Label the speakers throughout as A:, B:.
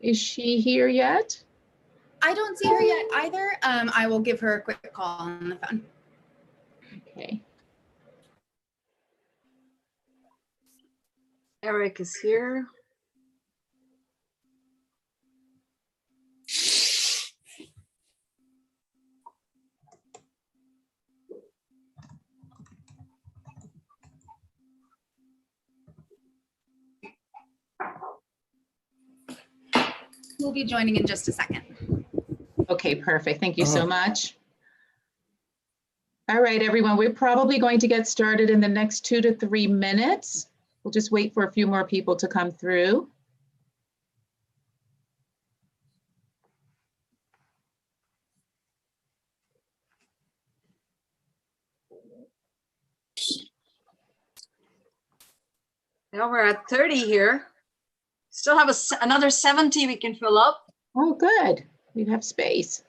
A: Is she here yet?
B: I don't see her yet either. I will give her a quick call on the phone.
A: Okay.
C: Eric is here.
B: We'll be joining in just a second.
A: Okay, perfect. Thank you so much. All right, everyone, we're probably going to get started in the next 2 to 3 minutes. We'll just wait for a few more people to come through.
C: Now we're at 30 here. Still have another 70 we can fill up.
A: Oh, good. We have space.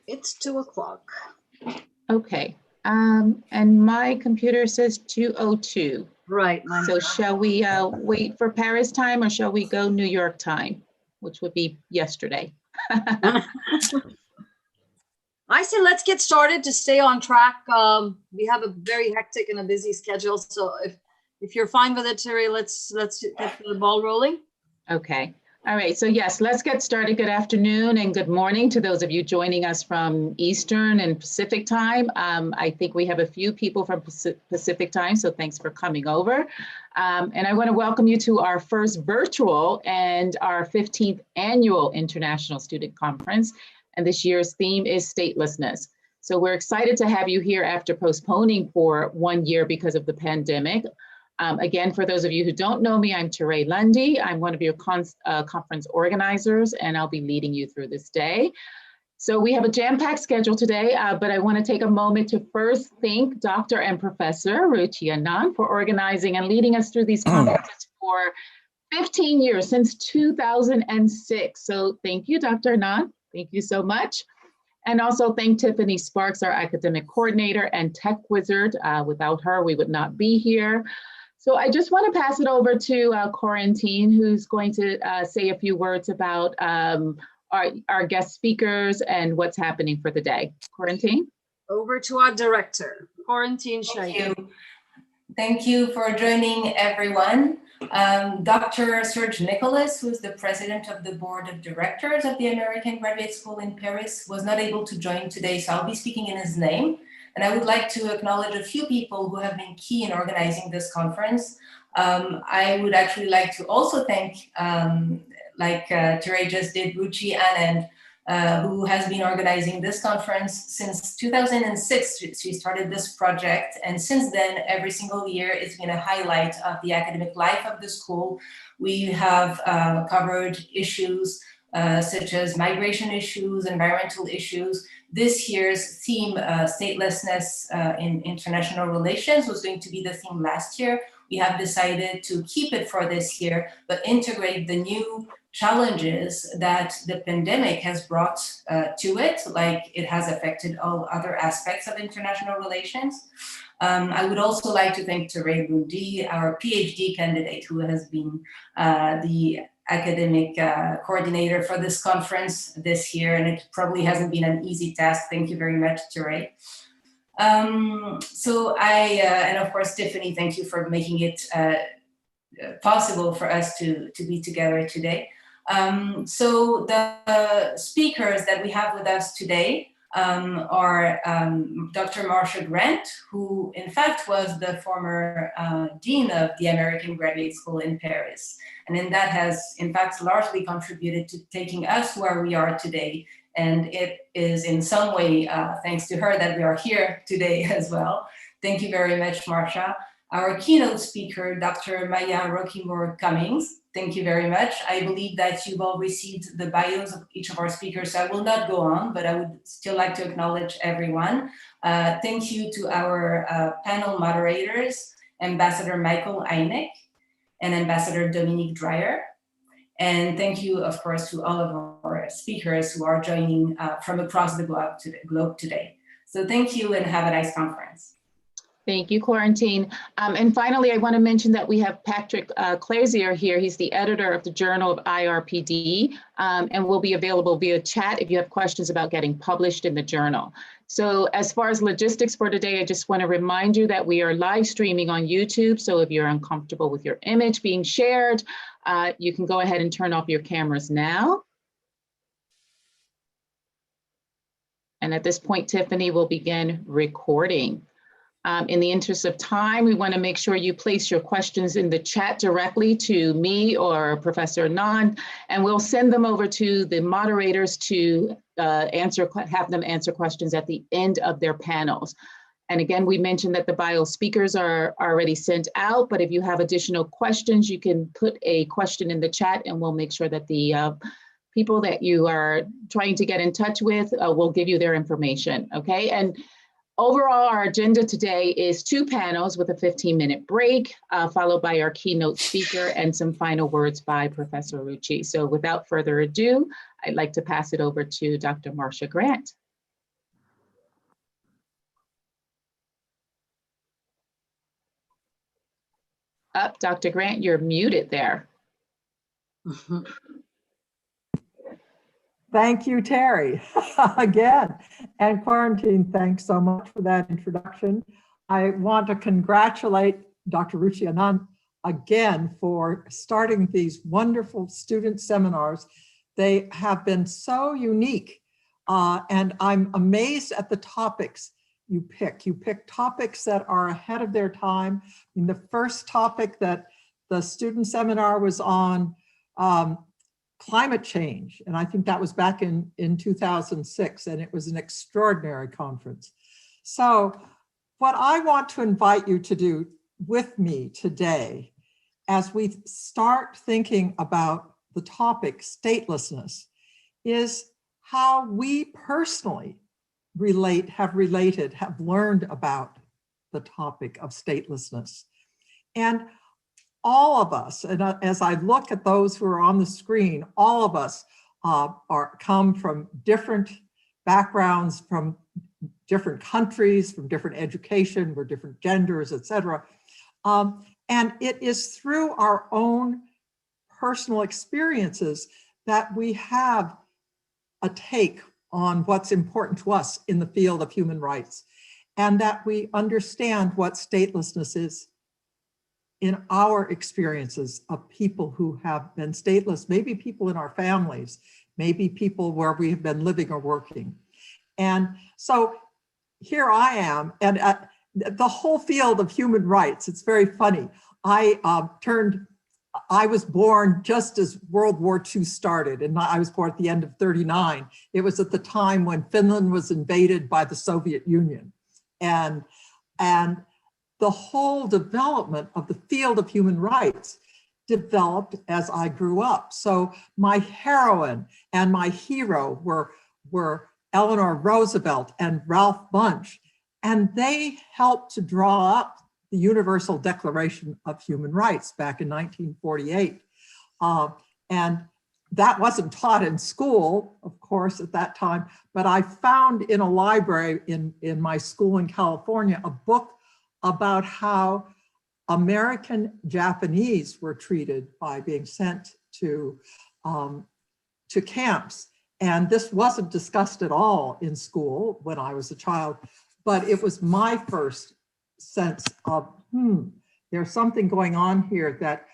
C: It's 2 o'clock.
A: Okay, and my computer says 2:02.
C: Right.
A: So shall we wait for Paris time or shall we go New York time, which would be yesterday?
C: I say let's get started to stay on track. We have a very hectic and a busy schedule. So if you're fine with it, Terry, let's get the ball rolling.
A: Okay. All right. So yes, let's get started. Good afternoon and good morning to those of you joining us from Eastern and Pacific time. I think we have a few people from Pacific time, so thanks for coming over. And I want to welcome you to our first virtual and our 15th annual International Student Conference. And this year's theme is statelessness. So we're excited to have you here after postponing for 1 year because of the pandemic. Again, for those of you who don't know me, I'm Teray Lundy. I'm one of your conference organizers, and I'll be leading you through this day. So we have a jam-packed schedule today, but I want to take a moment to first thank Dr. and Professor Ruchi Anand for organizing and leading us through these conferences for 15 years, since 2006. So thank you, Dr. Anand. Thank you so much. And also thank Tiffany Sparks, our academic coordinator and tech wizard. Without her, we would not be here. So I just want to pass it over to Corentin, who's going to say a few words about our guest speakers and what's happening for the day. Corentin?
C: Over to our director, Corentin Shahid.
D: Thank you. Thank you for joining, everyone. Dr. Serge Nicholas, who is the president of the board of directors of the American Graduate School in Paris, was not able to join today, so I'll be speaking in his name. And I would like to acknowledge a few people who have been key in organizing this conference. I would actually like to also thank, like Teray just did, Ruchi Anand, who has been organizing this conference since 2006. She started this project, and since then, every single year, it's been a highlight of the academic life of the school. We have covered issues such as migration issues, environmental issues. This year's theme, statelessness in international relations, was going to be the theme last year. We have decided to keep it for this year, but integrate the new challenges that the pandemic has brought to it, like it has affected all other aspects of international relations. I would also like to thank Teray Lundy, our PhD candidate, who has been the academic coordinator for this conference this year, and it probably hasn't been an easy task. Thank you very much, Teray. And of course, Tiffany, thank you for making it possible for us to be together today. So the speakers that we have with us today are Dr. Marsha Grant, who in fact was the former dean of the American Graduate School in Paris. And then that has in fact largely contributed to taking us where we are today. And it is in some way thanks to her that we are here today as well. Thank you very much, Marsha. Our keynote speaker, Dr. Maya Roquemore Cummings, thank you very much. I believe that you've all received the bios of each of our speakers, so I will not go on, but I would still like to acknowledge everyone. Thank you to our panel moderators, Ambassador Michael Einek and Ambassador Dominique Dreyer. And thank you, of course, to all of our speakers who are joining from across the globe today. So thank you and have a nice conference.
A: Thank you, Quarantine. And finally, I want to mention that we have Patrick Clazier here. He's the editor of the Journal of IRPD and will be available via chat if you have questions about getting published in the journal. So as far as logistics for today, I just want to remind you that we are live streaming on YouTube. So if you're uncomfortable with your image being shared, you can go ahead and turn off your cameras now. And at this point, Tiffany will begin recording. In the interest of time, we want to make sure you place your questions in the chat directly to me or Professor Anand, and we'll send them over to the moderators to have them answer questions at the end of their panels. And again, we mentioned that the bio speakers are already sent out, but if you have additional questions, you can put a question in the chat and we'll make sure that the people that you are trying to get in touch with will give you their information, okay? And overall, our agenda today is 2 panels with a 15-minute break, followed by our keynote speaker and some final words by Professor Rucci. So without further ado, I'd like to pass it over to Dr. Marcia Grant. Dr. Grant, you're muted there.
E: Thank you, Terry, again. And Quarantine, thanks so much for that introduction. I want to congratulate Dr. Rucci Anand again for starting these wonderful student seminars. They have been so unique, and I'm amazed at the topics you pick. You pick topics that are ahead of their time. I mean, the first topic that the student seminar was on climate change. And I think that was back in 2006, and it was an extraordinary conference. So what I want to invite you to do with me today, as we start thinking about the topic statelessness, is how we personally have learned about the topic of statelessness. And all of us, and as I look at those who are on the screen, all of us come from different backgrounds, from different countries, from different education, we're different genders, etc. And it is through our own personal experiences that we have a take on what's important to us in the field of human rights, and that we understand what statelessness is in our experiences of people who have been stateless, maybe people in our families, maybe people where we have been living or working. And so here I am, and the whole field of human rights, it's very funny. I was born just as World War II started, and I was born at the end of '39. It was at the time when Finland was invaded by the Soviet Union. And the whole development of the field of human rights developed as I grew up. So my heroine and my hero were Eleanor Roosevelt and Ralph Bunche, and they helped to draw up the Universal Declaration of Human Rights back in 1948. And that wasn't taught in school, of course, at that time, but I found in a library in my school in California a book about how American Japanese were treated by being sent to camps. And this wasn't discussed at all in school when I was a child, but it was my first sense of, there's something going on here that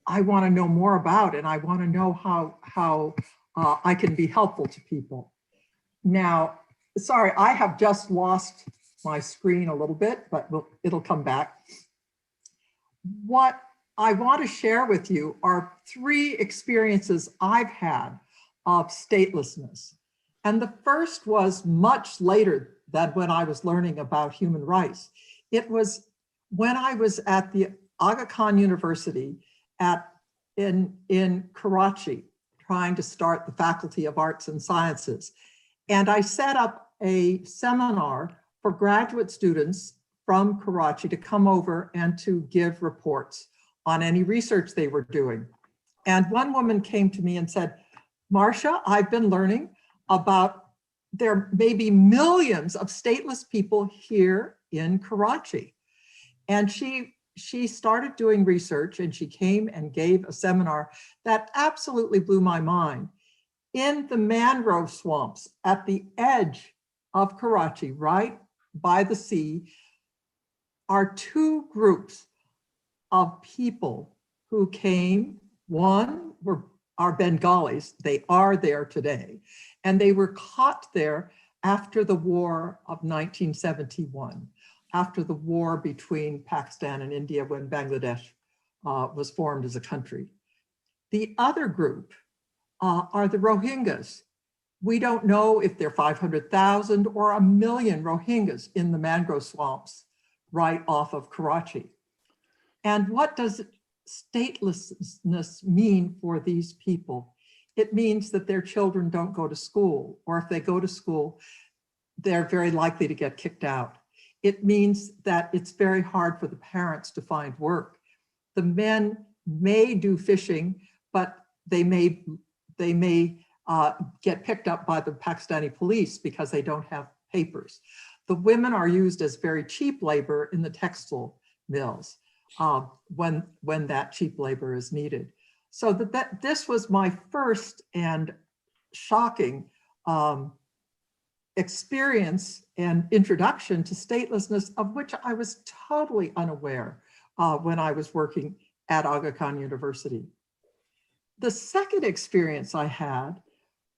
E: I want to know more about, and I want to know how I can be helpful to people. Now, sorry, I have just lost my screen a little bit, but it'll come back. What I want to share with you are 3 experiences I've had of statelessness. And the first was much later than when I was learning about human rights. It was when I was at the Aga Khan University in Karachi, trying to start the Faculty of Arts and Sciences. And I set up a seminar for graduate students from Karachi to come over and to give reports on any research they were doing. And one woman came to me and said, Marcia, I've been learning about there may be millions of stateless people here in Karachi. And she started doing research, and she came and gave a seminar that absolutely blew my mind. In the mangrove swamps at the edge of Karachi, right by the sea, are two groups of people who came. One are Bengalis, they are there today, and they were caught there after the war of 1971, after the war between Pakistan and India when Bangladesh was formed as a country. The other group are the Rohingyas. We don't know if there are 500,000 or 1 million Rohingyas in the mangrove swamps right off of Karachi. And what does statelessness mean for these people? It means that their children don't go to school, or if they go to school, they're very likely to get kicked out. It means that it's very hard for the parents to find work. The men may do fishing, but they may get picked up by the Pakistani police because they don't have papers. The women are used as very cheap labor in the textile mills when that cheap labor is needed. So this was my first and shocking experience and introduction to statelessness, of which I was totally unaware when I was working at Aga Khan University. The second experience I had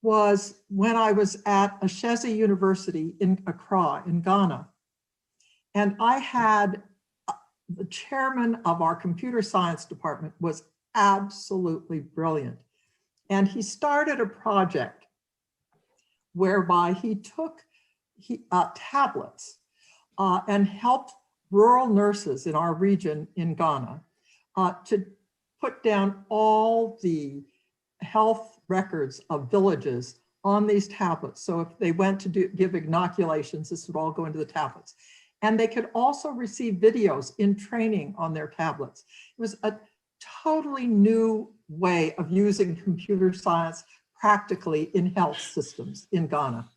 E: was when I was at Ashesi University in Accra, in Ghana. And I had the chairman of our computer science department was absolutely brilliant. And he started a project whereby he took tablets and helped rural nurses in our region in Ghana to put down all the health records of villages on these tablets. So if they went to give inoculations, this would all go into the tablets. And they could also receive videos in training on their tablets. It was a totally new way of using computer science practically in health systems in Ghana.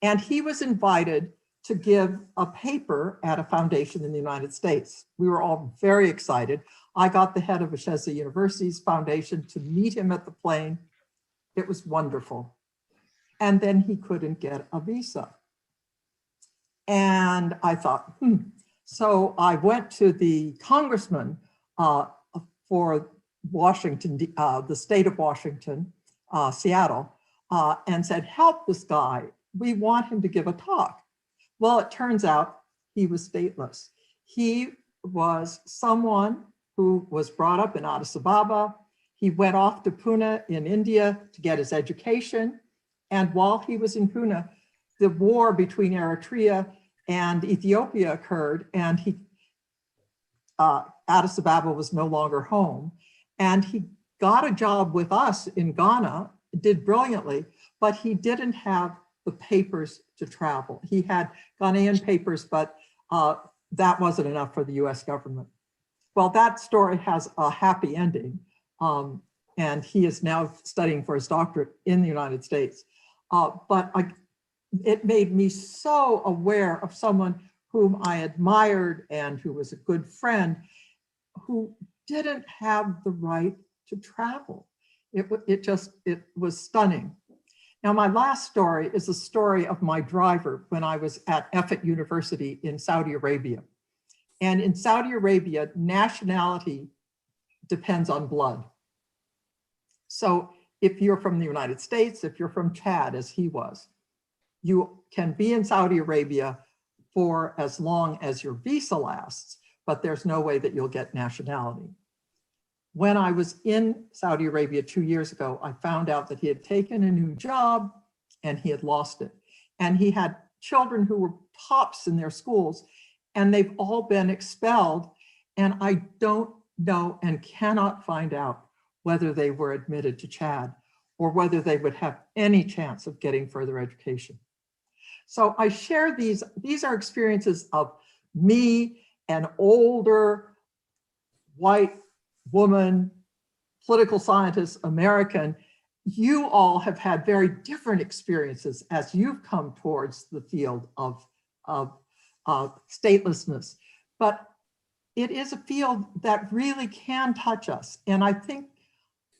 E: And he was invited to give a paper at a foundation in the United States. We were all very excited. I got the head of Ashesi University's foundation to meet him at the plane. It was wonderful. And then he couldn't get a visa. And I thought, So I went to the congressman for Washington, the state of Washington, Seattle, and said, help this guy. We want him to give a talk. Well, it turns out he was stateless. He was someone who was brought up in Addis Ababa. He went off to Pune in India to get his education. And while he was in Pune, the war between Eritrea and Ethiopia occurred, and Addis Ababa was no longer home. And he got a job with us in Ghana, did brilliantly, but he didn't have the papers to travel. He had Ghanaian papers, but that wasn't enough for the US government. Well, that story has a happy ending. And he is now studying for his doctorate in the United States. It made me so aware of someone whom I admired and who was a good friend, who didn't have the right to travel. It was stunning. Now, my last story is a story of my driver when I was at Effet University in Saudi Arabia. And in Saudi Arabia, nationality depends on blood. So if you're from the United States, if you're from Chad, as he was, you can be in Saudi Arabia for as long as your visa lasts, but there's no way that you'll get nationality. When I was in Saudi Arabia 2 years ago, I found out that he had taken a new job and he had lost it. And he had children who were tops in their schools, and they've all been expelled. And I don't know and cannot find out whether they were admitted to CHAD or whether they would have any chance of getting further education. So I share these are experiences of me, an older white woman, political scientist, American. You all have had very different experiences as you've come towards the field of statelessness. But it is a field that really can touch us. And I think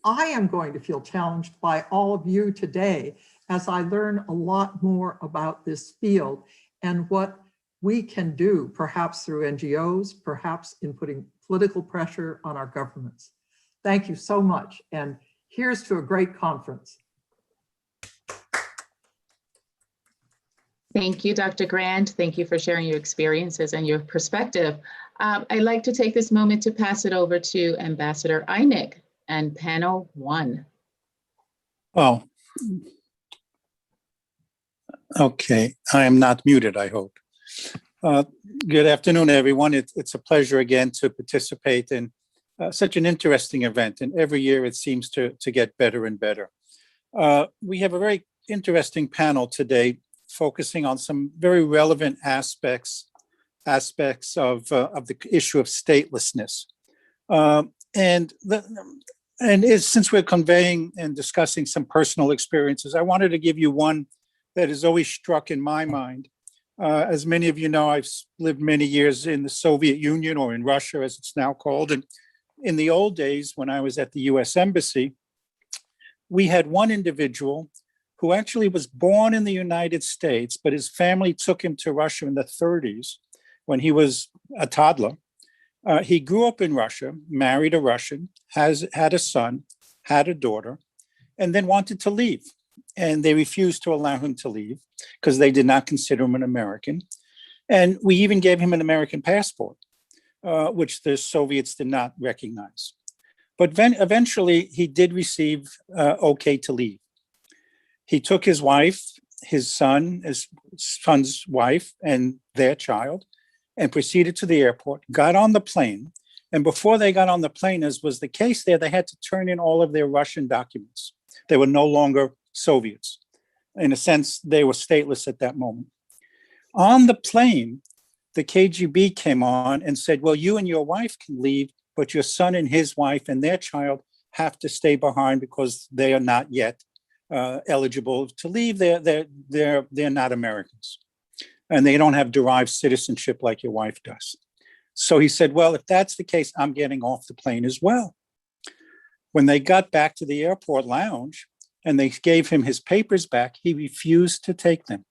E: I am going to feel challenged by all of you today as I learn a lot more about this field and what we can do, perhaps through NGOs, perhaps in putting political pressure on our governments. Thank you so much. And here's to a great conference.
A: Thank you, Dr. Grant. Thank you for sharing your experiences and your perspective. I'd like to take this moment to pass it over to Ambassador Einig and panel 1.
F: Oh, okay. I am not muted, I hope. Good afternoon, everyone. It's a pleasure again to participate in such an interesting event. And every year it seems to get better and better. We have a very interesting panel today focusing on some very relevant aspects of the issue of statelessness. Since we're conveying and discussing some personal experiences, I wanted to give you one that has always struck in my mind. As many of you know, I've lived many years in the Soviet Union, or in Russia as it's now called. And in the old days, when I was at the US Embassy, we had one individual who actually was born in the United States, but his family took him to Russia in the 30s when he was a toddler. He grew up in Russia, married a Russian, had a son, had a daughter, and then wanted to leave. And they refused to allow him to leave because they did not consider him an American. And we even gave him an American passport, which the Soviets did not recognize. But then eventually he did receive okay to leave. He took his wife, his son's wife, and their child, and proceeded to the airport, got on the plane. And before they got on the plane, as was the case there, they had to turn in all of their Russian documents. They were no longer Soviets. In a sense, they were stateless at that moment. On the plane, the KGB came on and said, well, you and your wife can leave, but your son and his wife and their child have to stay behind because they are not yet eligible to leave. They're not Americans. And they don't have derived citizenship like your wife does. So he said, well, if that's the case, I'm getting off the plane as well. When they got back to the airport lounge and they gave him his papers back, he refused to take them.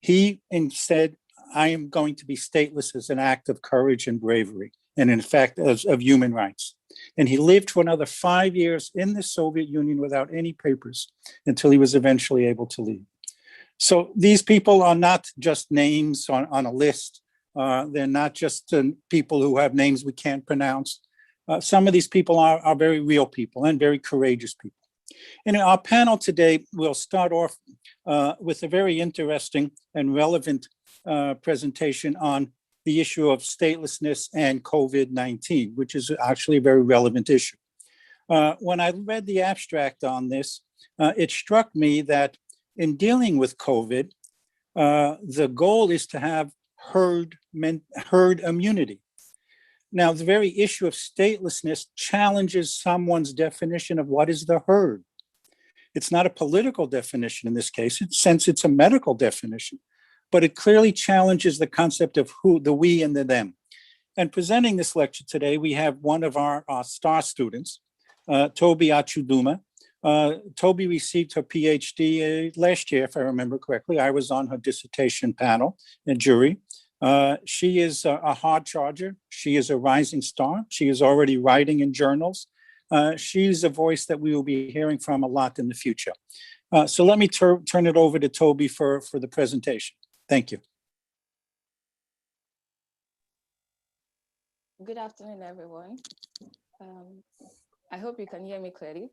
F: He said, I am going to be stateless as an act of courage and bravery, and in fact, of human rights. And he lived for another 5 years in the Soviet Union without any papers until he was eventually able to leave. So these people are not just names on a list. They're not just people who have names we can't pronounce. Some of these people are very real people and very courageous people. In our panel today, we'll start off with a very interesting and relevant presentation on the issue of statelessness and COVID-19, which is actually a very relevant issue. When I read the abstract on this, it struck me that in dealing with COVID, the goal is to have herd immunity. Now, the very issue of statelessness challenges someone's definition of what is the herd. It's not a political definition in this case, since it's a medical definition, but it clearly challenges the concept of who, the we and the them. And presenting this lecture today, we have one of our star students, Toby Achuduma. Toby received her PhD last year, if I remember correctly. I was on her dissertation panel and jury. She is a hard charger. She is a rising star. She is already writing in journals. She's a voice that we will be hearing from a lot in the future. So let me turn it over to Toby for the presentation. Thank you.
G: Good afternoon, everyone. I hope you can hear me clearly.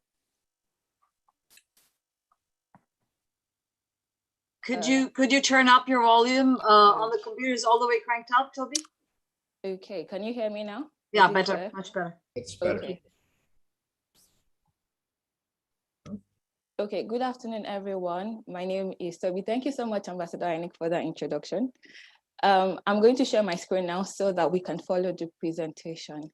C: Could you turn up your volume on the computers all the way cranked up, Toby?
G: Okay, can you hear me now?
C: Yeah, better, much better.
H: It's better.
G: Okay. Okay, good afternoon, everyone. My name is Toby. Thank you so much, Ambassador Ainik, for that introduction. I'm going to share my screen now so that we can follow the presentation.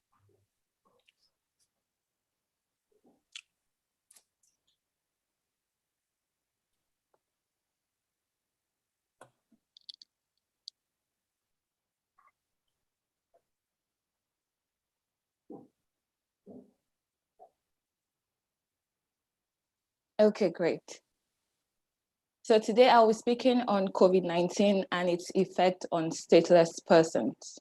G: Okay, great. So today I'll be speaking on COVID-19 and its effect on stateless persons.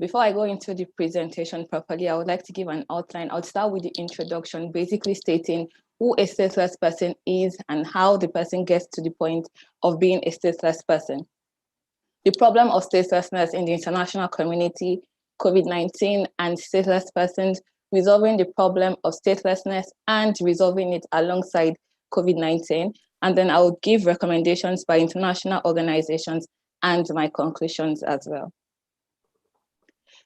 G: Before I go into the presentation properly, I would like to give an outline. I'll start with the introduction, basically stating who a stateless person is and how the person gets to the point of being a stateless person. The problem of statelessness in the international community, COVID-19 and stateless persons, resolving the problem of statelessness and resolving it alongside COVID-19. And then I will give recommendations by international organizations and my conclusions as well.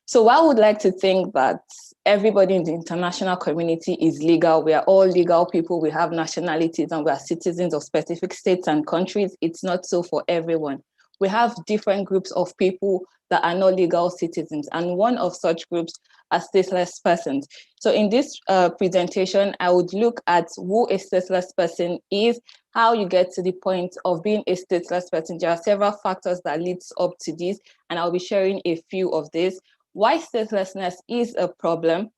G: So I would like to think that everybody in the international community is legal. We are all legal people. We have nationalities and we are citizens of specific states and countries. It's not so for everyone. We have different groups of people that are not legal citizens, and one of such groups are stateless persons. So in this presentation, I would look at who a stateless person is, how you get to the point of being a stateless person. There are several factors that leads up to this, and I'll be sharing a few of these. Why statelessness is a problem.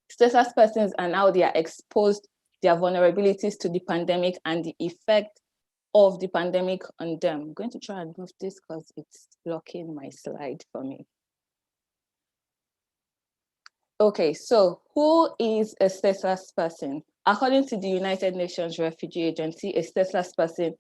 G: Stateless persons and how they are exposed, their vulnerabilities to the pandemic and the effect of the pandemic on them. I'm going to try and move this because it's blocking my slide for me. Okay, so who is a stateless person? According to the United Nations Refugee Agency, a stateless person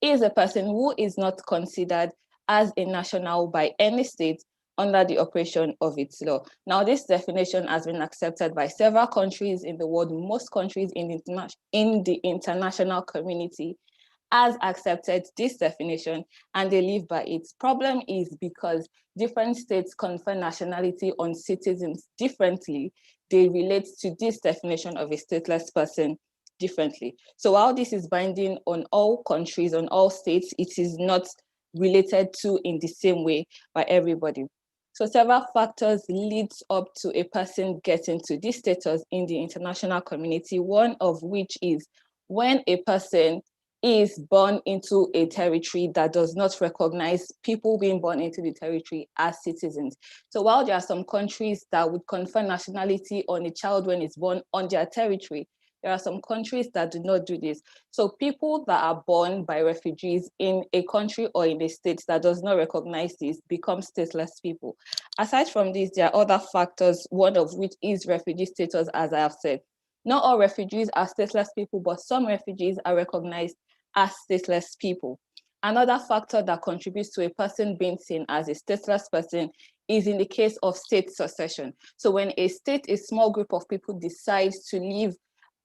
G: is a person who is not considered as a national by any state under the operation of its law. Now, this definition has been accepted by several countries in the world. Most countries in the international community has accepted this definition and they live by it. Problem is because different states confer nationality on citizens differently, they relate to this definition of a stateless person differently. So while this is binding on all countries, on all states, it is not related to in the same way by everybody. So several factors leads up to a person getting to this status in the international community, one of which is when a person is born into a territory that does not recognize people being born into the territory as citizens. So while there are some countries that would confer nationality on a child when it's born on their territory, there are some countries that do not do this. So people that are born by refugees in a country or in a state that does not recognize this become stateless people. Aside from this, there are other factors, one of which is refugee status, as I have said. Not all refugees are stateless people, but some refugees are recognized as stateless people. Another factor that contributes to a person being seen as a stateless person is in the case of state succession. So when a state, a small group of people decides to leave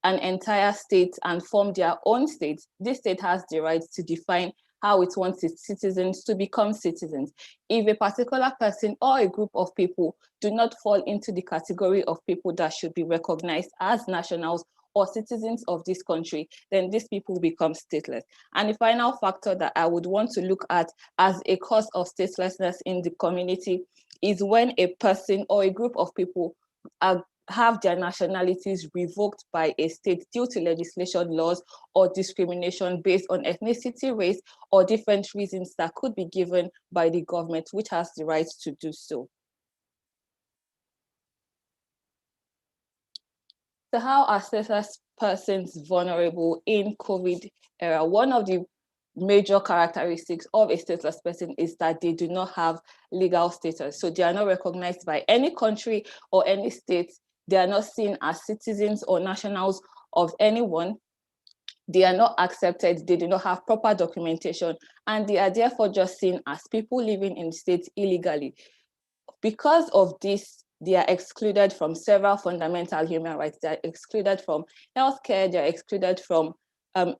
G: an entire state and form their own state, this state has the right to define how it wants its citizens to become citizens. If a particular person or a group of people do not fall into the category of people that should be recognized as nationals or citizens of this country, then these people become stateless. And the final factor that I would want to look at as a cause of statelessness in the community is when a person or a group of people have their nationalities revoked by a state due to legislation, laws, or discrimination based on ethnicity, race, or different reasons that could be given by the government, which has the right to do so. So how are stateless persons vulnerable in COVID era? One of the major characteristics of a stateless person is that they do not have legal status. So they are not recognized by any country or any state. They are not seen as citizens or nationals of anyone. They are not accepted. They do not have proper documentation. And they are therefore just seen as people living in the state illegally. Because of this, they are excluded from several fundamental human rights. They are excluded from healthcare. They are excluded from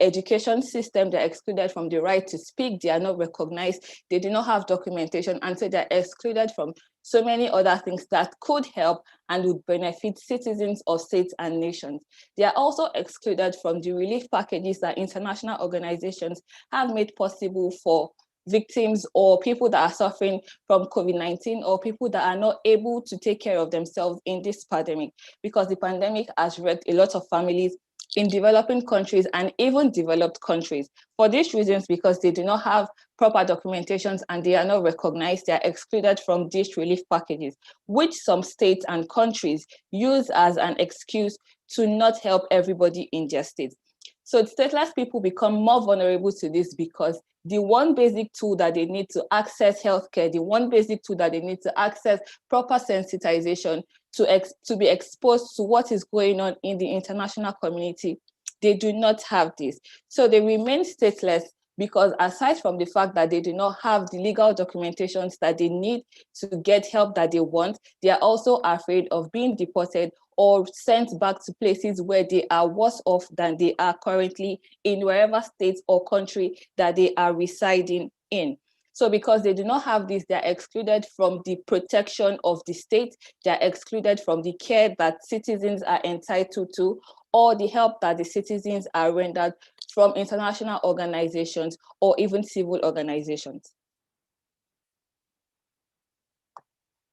G: education system, they're excluded from the right to speak, they are not recognized, they do not have documentation, and so they're excluded from so many other things that could help and would benefit citizens of states and nations. They are also excluded from the relief packages that international organizations have made possible for victims or people that are suffering from COVID-19 or people that are not able to take care of themselves in this pandemic, because the pandemic has wrecked a lot of families in developing countries and even developed countries. For these reasons, because they do not have proper documentations and they are not recognized, they are excluded from these relief packages, which some states and countries use as an excuse to not help everybody in their states. So stateless people become more vulnerable to this because the one basic tool that they need to access healthcare, the one basic tool that they need to access proper sensitization, to be exposed to what is going on in the international community, they do not have this. So they remain stateless because aside from the fact that they do not have the legal documentations that they need to get help that they want, they are also afraid of being deported or sent back to places where they are worse off than they are currently in wherever state or country that they are residing in. So because they do not have this, they're excluded from the protection of the state, they're excluded from the care that citizens are entitled to, or the help that the citizens are rendered from international organizations or even civil organizations.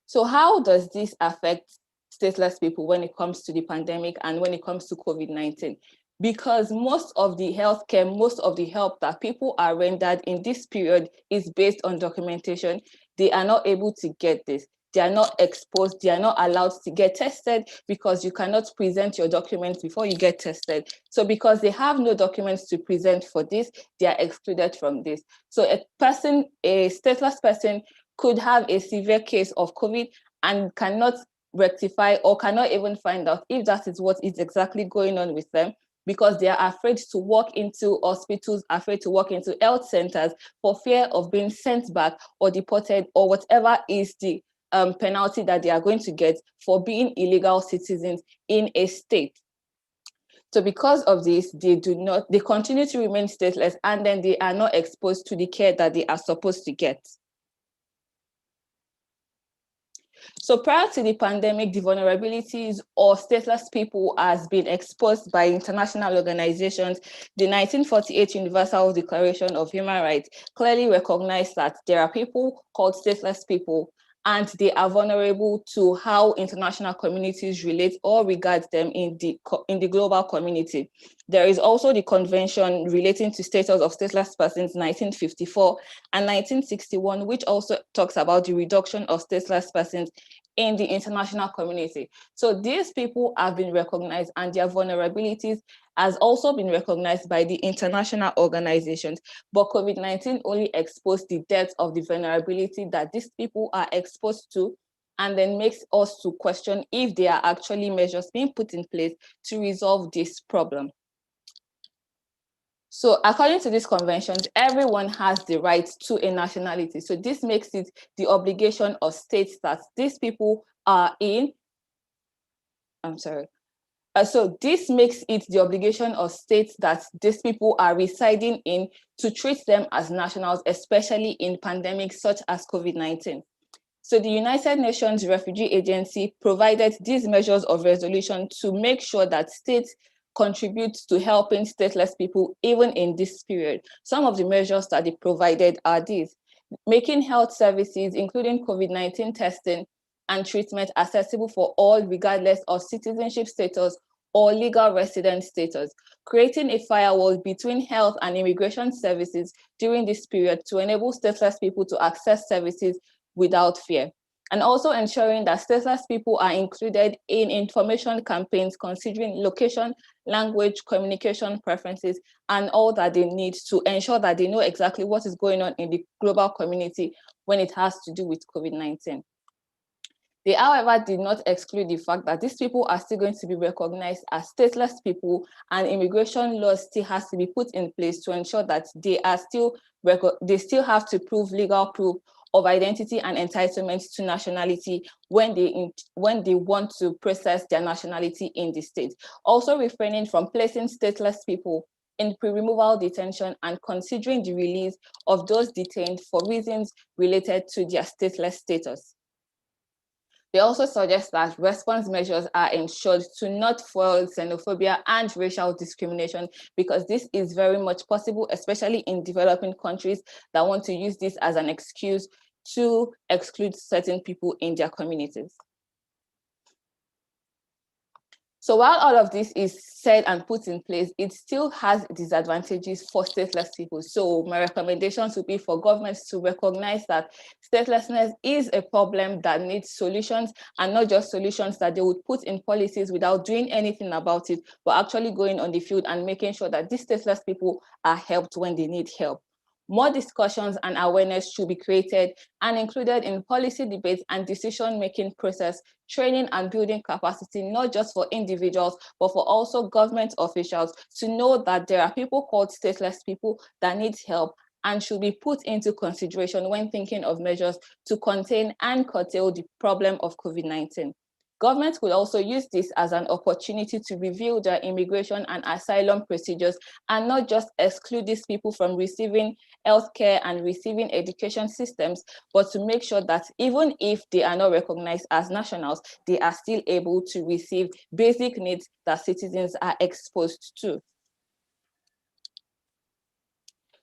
G: So how does this affect stateless people when it comes to the pandemic and when it comes to COVID-19? Because most of the healthcare, most of the help that people are rendered in this period is based on documentation. They are not able to get this. They are not exposed. They are not allowed to get tested because you cannot present your documents before you get tested. So because they have no documents to present for this, they are excluded from this. So a stateless person could have a severe case of COVID and cannot rectify or cannot even find out if that is what is exactly going on with them, because they are afraid to walk into hospitals, afraid to walk into health centers for fear of being sent back or deported or whatever is the penalty that they are going to get for being illegal citizens in a state. So because of this, they continue to remain stateless, and then they are not exposed to the care that they are supposed to get. So prior to the pandemic, the vulnerabilities of stateless people has been exposed by international organizations. The 1948 Universal Declaration of Human Rights clearly recognized that there are people called stateless people, and they are vulnerable to how international communities relate or regard them in the global community. There is also the Convention relating to status of stateless persons, 1954 and 1961, which also talks about the reduction of stateless persons in the international community. So these people have been recognized, and their vulnerabilities has also been recognized by the international organizations. But COVID-19 only exposed the depth of the vulnerability that these people are exposed to, and then makes us to question if there are actually measures being put in place to resolve this problem. So according to these conventions, everyone has the right to a nationality. So this makes it the obligation of states that these people are in. So this makes it the obligation of states that these people are residing in to treat them as nationals, especially in pandemics such as COVID-19. So the United Nations Refugee Agency provided these measures of resolution to make sure that states contribute to helping stateless people even in this period. Some of the measures that they provided are these: making health services, including COVID-19 testing and treatment, accessible for all regardless of citizenship status or legal resident status, creating a firewall between health and immigration services during this period to enable stateless people to access services without fear, and also ensuring that stateless people are included in information campaigns considering location, language, communication preferences, and all that they need to ensure that they know exactly what is going on in the global community when it has to do with COVID-19. They, however, did not exclude the fact that these people are still going to be recognized as stateless people, and immigration laws still has to be put in place to ensure that they still have to prove legal proof of identity and entitlement to nationality when they want to process their nationality in the state. Also refraining from placing stateless people in pre-removal detention and considering the release of those detained for reasons related to their stateless status. They also suggest that response measures are ensured to not fuel xenophobia and racial discrimination, because this is very much possible, especially in developing countries that want to use this as an excuse to exclude certain people in their communities. So while all of this is said and put in place, it still has disadvantages for stateless people. So my recommendations would be for governments to recognize that statelessness is a problem that needs solutions, and not just solutions that they would put in policies without doing anything about it, but actually going on the field and making sure that these stateless people are helped when they need help. More discussions and awareness should be created and included in policy debates and decision-making process, training and building capacity, not just for individuals, but for also government officials to know that there are people called stateless people that need help and should be put into consideration when thinking of measures to contain and curtail the problem of COVID-19. Governments will also use this as an opportunity to review their immigration and asylum procedures and not just exclude these people from receiving healthcare and receiving education systems, but to make sure that even if they are not recognized as nationals, they are still able to receive basic needs that citizens are exposed to.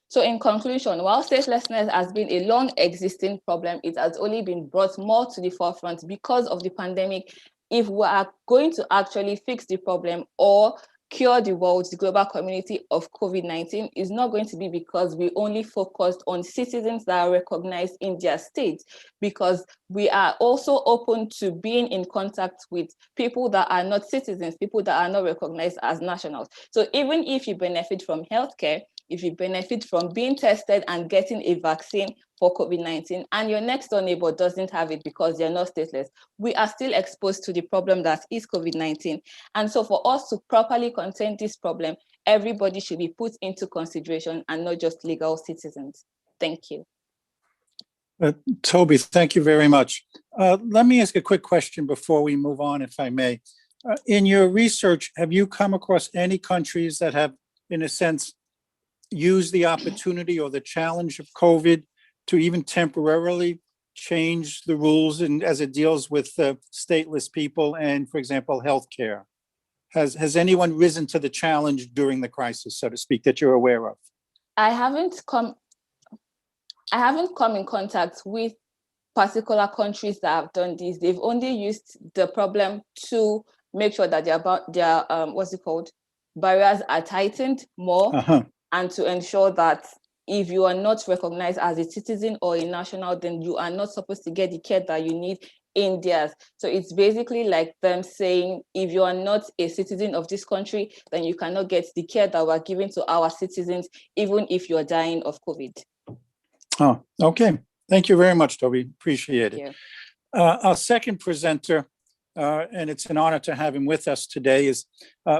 G: So in conclusion, while statelessness has been a long existing problem, it has only been brought more to the forefront because of the pandemic. If we are going to actually fix the problem or cure the world, the global community of COVID-19, is not going to be because we only focused on citizens that are recognized in their states, because we are also open to being in contact with people that are not citizens, people that are not recognized as nationals. So even if you benefit from healthcare, if you benefit from being tested and getting a vaccine for COVID-19, and your next door neighbor doesn't have it because they're not stateless, we are still exposed to the problem that is COVID-19. And so for us to properly contain this problem, everybody should be put into consideration and not just legal citizens. Thank you.
F: Toby, thank you very much. Let me ask a quick question before we move on, if I may. In your research, have you come across any countries that have, in a sense, use the opportunity or the challenge of COVID to even temporarily change the rules and as it deals with stateless people and, for example, healthcare? Has anyone risen to the challenge during the crisis, so to speak, that you're aware of?
G: I haven't come in contact with particular countries that have done this. They've only used the problem to make sure that their barriers are tightened more, and to ensure that if you are not recognized as a citizen or a national, then you are not supposed to get the care that you need in theirs. So it's basically like them saying, if you are not a citizen of this country, then you cannot get the care that we're giving to our citizens, even if you're dying of COVID.
F: Oh, okay. Thank you very much, Toby. Appreciate it.
G: Yeah.
F: Our second presenter, and it's an honor to have him with us today, is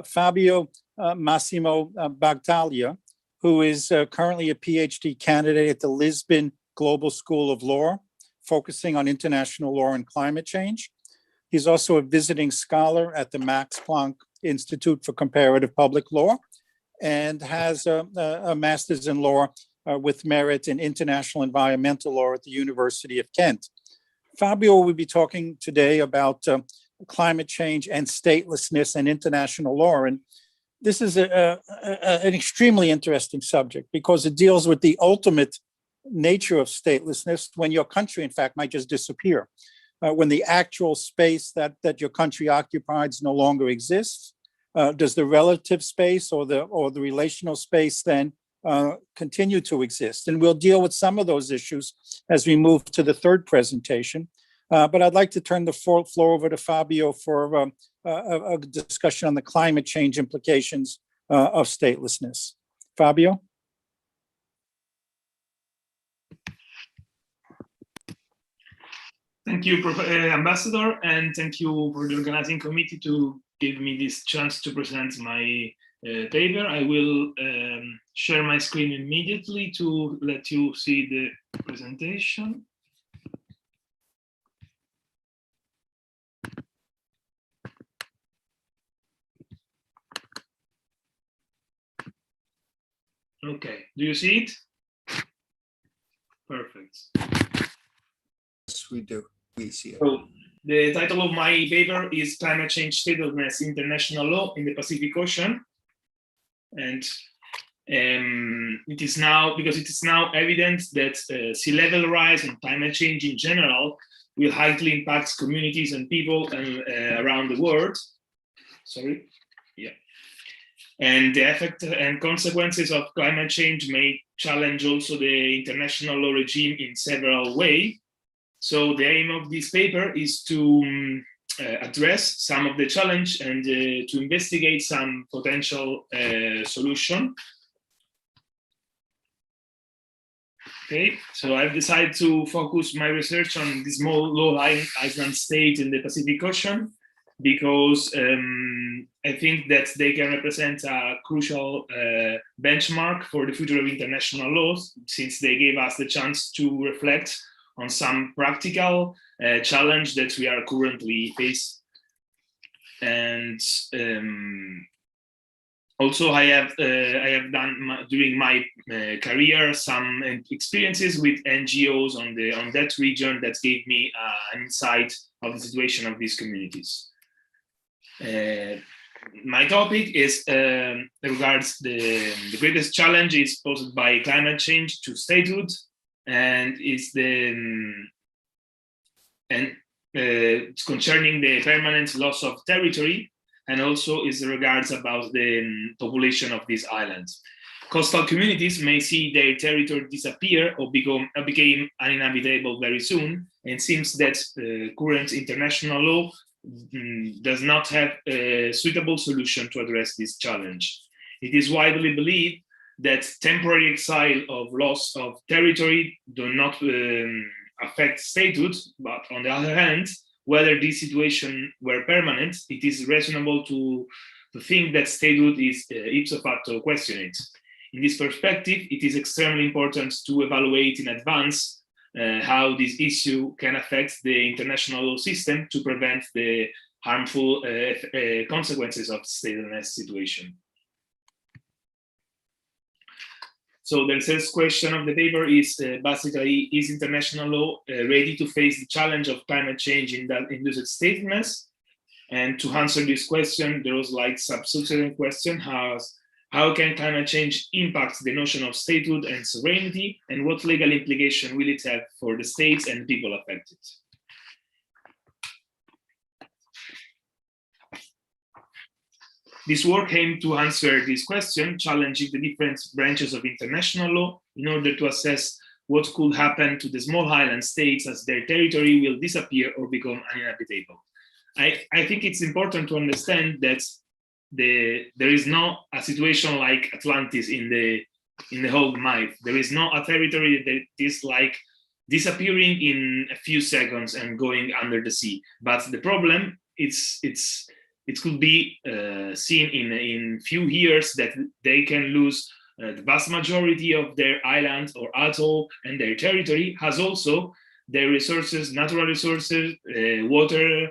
F: Fabio Massimo Bagtaglia, who is currently a PhD candidate at the Lisbon Global School of Law, focusing on international law and climate change. He's also a visiting scholar at the Max Planck Institute for Comparative Public Law and has a master's in law with merit in international environmental law at the University of Kent. Fabio will be talking today about climate change and statelessness and international law. And this is an extremely interesting subject because it deals with the ultimate nature of statelessness, when your country, in fact, might just disappear, when the actual space that your country occupies no longer exists. Does the relative space or the relational space then continue to exist? And we'll deal with some of those issues as we move to the third presentation. But I'd like to turn the floor over to Fabio for a discussion on the climate change implications of statelessness. Fabio?
H: Thank you, Ambassador, and thank you for the organizing committee to give me this chance to present my paper. I will share my screen immediately to let you see the presentation. Okay, do you see it? Perfect.
F: Yes, we do. We see it.
H: So the title of my paper is Climate Change Statelessness, International Law in the Pacific Ocean. And it is now evident that sea level rise and climate change in general will highly impact communities and people around the world. Sorry, yeah. And the effect and consequences of climate change may challenge also the international law regime in several ways. So the aim of this paper is to address some of the challenge and to investigate some potential solution. Okay, so I've decided to focus my research on the small low-lying island state in the Pacific Ocean because I think that they can represent a crucial benchmark for the future of international laws, since they gave us the chance to reflect on some practical challenge that we are currently facing. And also, I have done during my career some experiences with NGOs on that region that gave me an insight of the situation of these communities. My topic is regards the greatest challenge is posed by climate change to statehood, and it's it's concerning the permanent loss of territory, and also is regards about the population of these islands. Coastal communities may see their territory disappear or become uninhabitable very soon, and it seems that current international law does not have a suitable solution to address this challenge. It is widely believed that temporary exile of loss of territory do not affect statehood, but on the other hand, whether this situation were permanent, it is reasonable to think that statehood is ipso facto questioned. In this perspective, it is extremely important to evaluate in advance how this issue can affect the international law system to prevent the harmful consequences of statelessness situation. So the first question of the paper is basically, is international law ready to face the challenge of climate change in that induced statelessness? And to answer this question, there was like subsidiary question: how can climate change impact the notion of statehood and sovereignty, and what legal implication will it have for the states and people affected? This work aimed to answer this question, challenging the different branches of international law in order to assess what could happen to the small island states as their territory will disappear or become uninhabitable. I think it's important to understand that there is not a situation like Atlantis in the whole myth. There is not a territory that is like disappearing in a few seconds and going under the sea. But the problem it could be seen in few years that they can lose the vast majority of their island or atoll, and their territory has also their resources, natural resources, water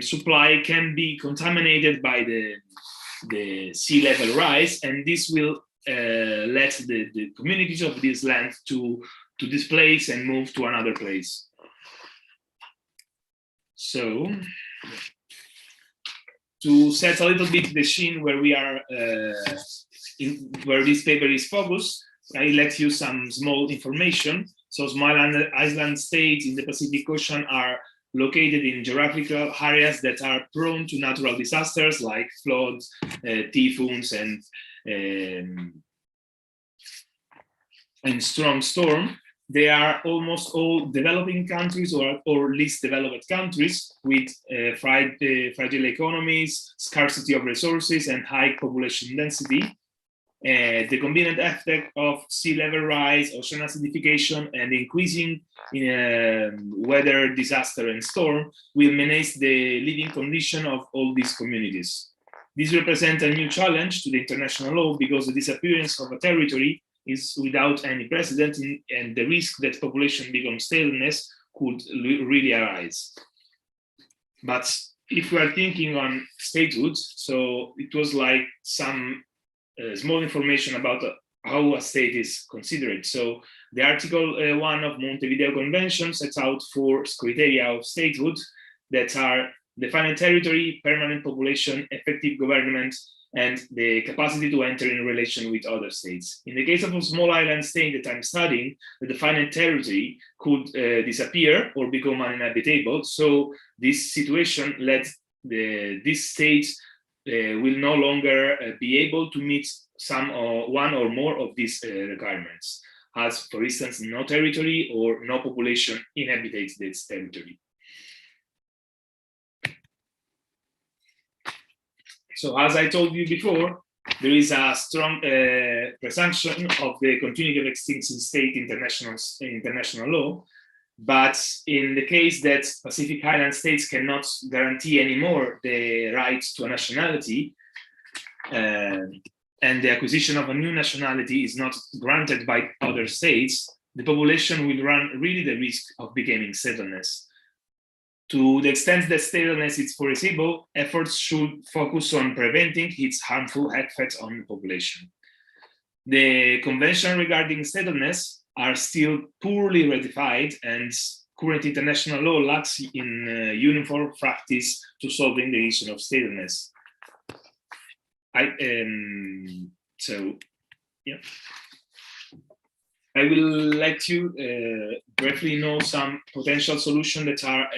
H: supply can be contaminated by the sea level rise, and this will let the communities of this land to displace and move to another place. So, to set a little bit the scene where we are, where this paper is focused, I let you some small information. So small island states in the Pacific Ocean are located in geographical areas that are prone to natural disasters like floods, typhoons, and strong storm. They are almost all developing countries or least developed countries with fragile economies, scarcity of resources, and high population density. The combined effect of sea level rise, ocean acidification, and increasing weather, disaster, and storm will menace the living condition of all these communities. This represents a new challenge to the international law because the disappearance of a territory is without any precedent, and the risk that population becomes stateless could really arise. But if we are thinking on statehood, so it was like some small information about how a state is considered. So the Article 1 of Montevideo Convention sets out 4 criteria of statehood that are defined territory, permanent population, effective government, and the capacity to enter in relation with other states. In the case of a small island state that I'm studying, the defined territory could disappear or become uninhabitable. So this situation led this state will no longer be able to meet one or more of these requirements, as for instance, no territory or no population inhabitates this territory. So as I told you before, there is a strong presumption of the continuity of extinction state international law. But in the case that Pacific Island states cannot guarantee anymore the right to a nationality, and the acquisition of a new nationality is not granted by other states, the population will run really the risk of becoming stateless. To the extent that stateless is foreseeable, efforts should focus on preventing its harmful effects on the population. The convention regarding stateless are still poorly ratified, and current international law lacks in uniform practice to solving the issue of stateless. I will let you briefly know some potential solutions that are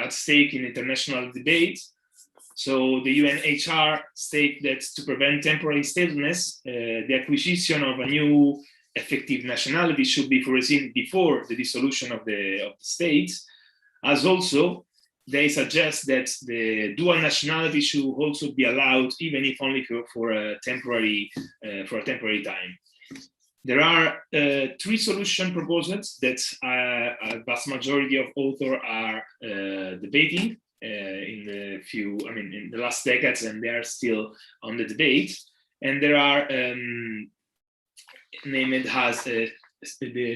H: at stake in international debate. So the UNHR state that to prevent temporary stateless, the acquisition of a new effective nationality should be foreseen before the dissolution of the states, as also they suggest that the dual nationality should also be allowed, even if only for a temporary time. There are 3 solution proposals that a vast majority of authors are debating in the last decades, and they are still on the debate. And there are named as the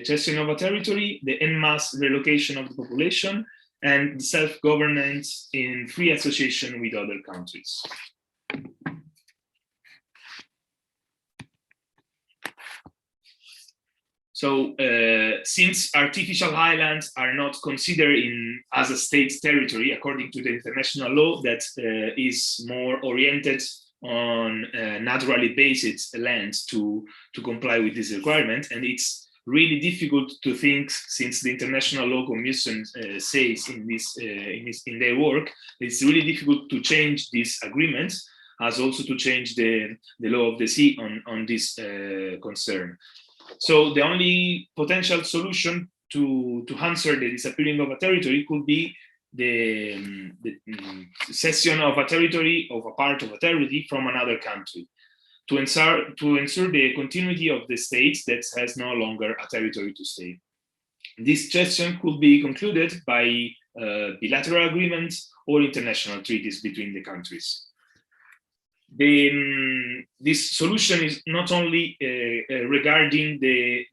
H: cession of a territory, the en masse relocation of the population, and self-governance in free association with other countries. So since artificial islands are not considered as a state territory, according to the international law that is more oriented on naturally based lands to comply with this requirement, and it's really difficult to think, since the International Law Commission says in their work, it's really difficult to change these agreements, as also to change the law of the sea on this concern. So the only potential solution to answer the disappearing of a territory could be the cession of a territory, of a part of a territory, from another country, to ensure the continuity of the state that has no longer a territory to stay. This cession could be concluded by bilateral agreements or international treaties between the countries. This solution is not only regarding the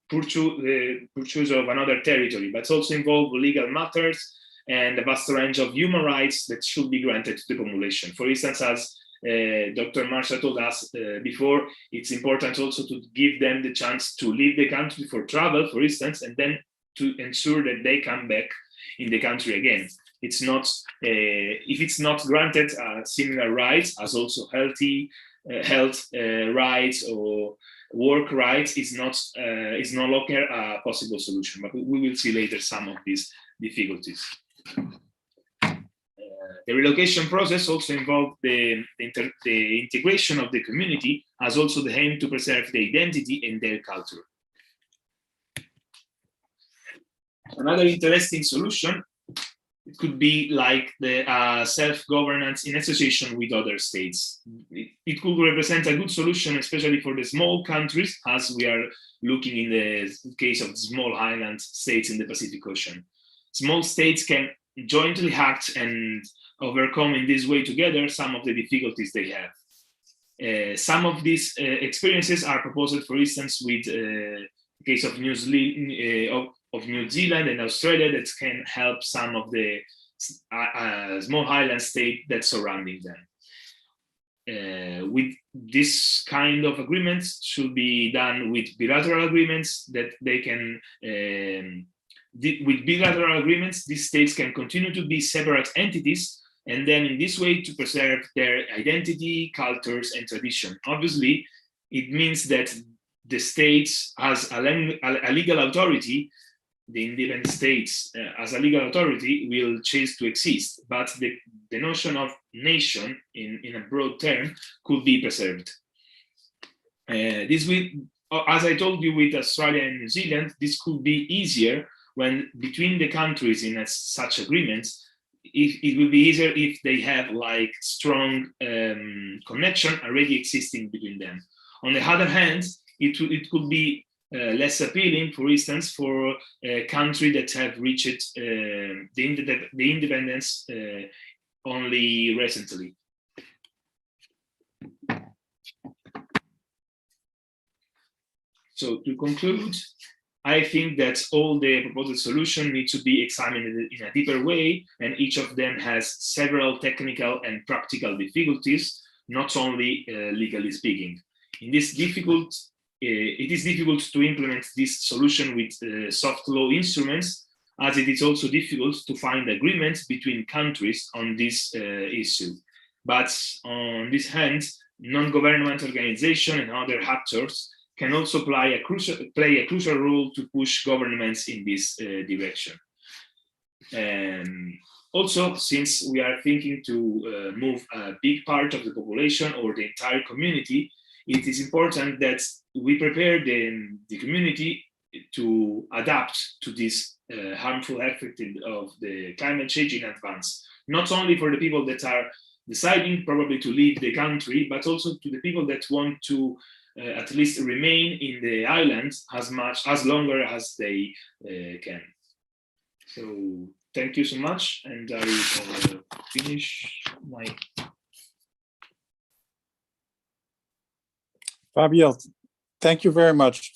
H: purchase of another territory, but also involve legal matters and a vast range of human rights that should be granted to the population. For instance, as Dr. Marsha told us before, it's important also to give them the chance to leave the country for travel, for instance, and then to ensure that they come back in the country again. It's not, if it's not granted similar rights as also health rights or work rights, is no longer a possible solution. But we will see later some of these difficulties. The relocation process also involved the integration of the community, as also the aim to preserve their identity and their culture. Another interesting solution, it could be like the self-governance in association with other states. It could represent a good solution, especially for the small countries, as we are looking in the case of small island states in the Pacific Ocean. Small states can jointly act and overcome in this way together some of the difficulties they have. Some of these experiences are proposed, for instance, with the case of New Zealand and Australia, that can help some of the small island states that surrounding them. with this kind of agreements should be done with bilateral agreements that they can, with bilateral agreements, these states can continue to be separate entities, and then in this way to preserve their identity, cultures, and tradition. Obviously, it means that the states as a legal authority, the independent states as a legal authority will cease to exist, but the notion of nation in a broad term could be preserved. This will, as I told you, with Australia and New Zealand, this could be easier when between the countries in such agreements. It will be easier if they have like strong connection already existing between them. On the other hand, it could be less appealing, for instance, for a country that have reached the independence only recently. So to conclude, I think that all the proposed solutions need to be examined in a deeper way, and each of them has several technical and practical difficulties, not only legally speaking. In this it is difficult to implement this solution with soft law instruments, as it is also difficult to find agreements between countries on this issue. But on this hand, non-governmental organizations and other actors can also play a crucial role to push governments in this direction. Also, since we are thinking to move a big part of the population or the entire community, it is important that we prepare the community to adapt to this harmful effect of the climate change in advance, not only for the people that are deciding probably to leave the country, but also to the people that want to at least remain in the island as longer as they can. So thank you so much, and I finish my.
F: Fabio, thank you very much.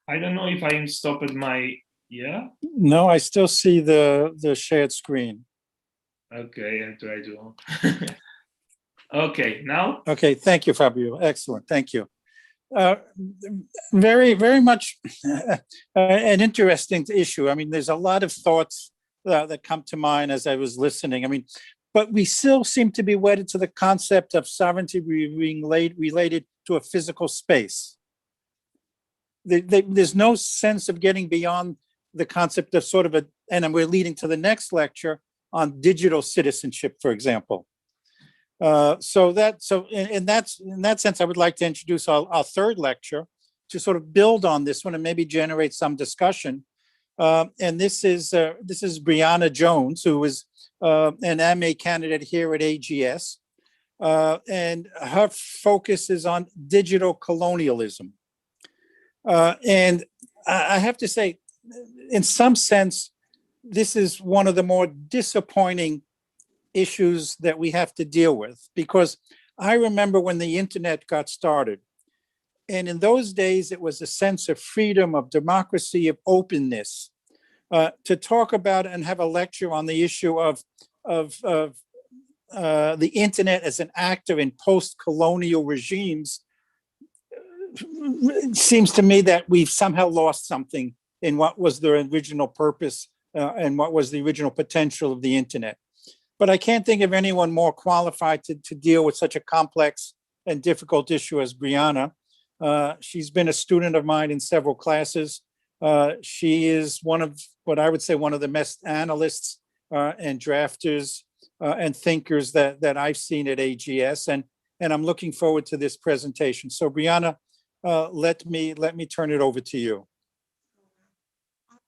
H: I don't know if I stopped my, yeah?
F: No, I still see the shared screen.
H: Okay, I'll try to. Okay, now?
F: Okay, thank you, Fabio. Excellent, thank you. Very, very much an interesting issue. I mean, there's a lot of thoughts that come to mind as I was listening. I mean, but we still seem to be wedded to the concept of sovereignty being related to a physical space. There's no sense of getting beyond the concept of sort of and we're leading to the next lecture on digital citizenship, for example. So in that sense, I would like to introduce our third lecture to sort of build on this one and maybe generate some discussion. And this is Brianna Jones, who is an MA candidate here at AGS. And her focus is on digital colonialism. And I have to say, in some sense, this is one of the more disappointing issues that we have to deal with, because I remember when the internet got started, and in those days, it was a sense of freedom, of democracy, of openness. To talk about and have a lecture on the issue of the internet as an actor in post-colonial regimes, it seems to me that we've somehow lost something in what was the original purpose and what was the original potential of the internet. But I can't think of anyone more qualified to deal with such a complex and difficult issue as Brianna. She's been a student of mine in several classes. She is one of what I would say one of the best analysts and drafters and thinkers that I've seen at AGS, and I'm looking forward to this presentation. So Brianna, let me turn it over to you.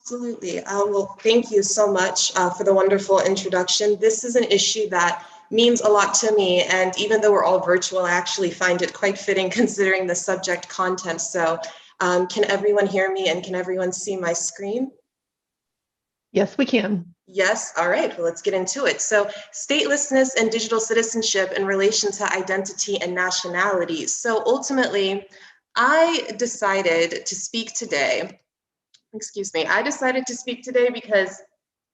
I: Absolutely. Well, thank you so much for the wonderful introduction. This is an issue that means a lot to me, and even though we're all virtual, I actually find it quite fitting considering the subject content. So can everyone hear me, and can everyone see my screen?
J: Yes, we can.
I: Yes, all right, well, let's get into it. So statelessness and digital citizenship in relation to identity and nationality. So ultimately, I decided to speak today. I decided to speak today because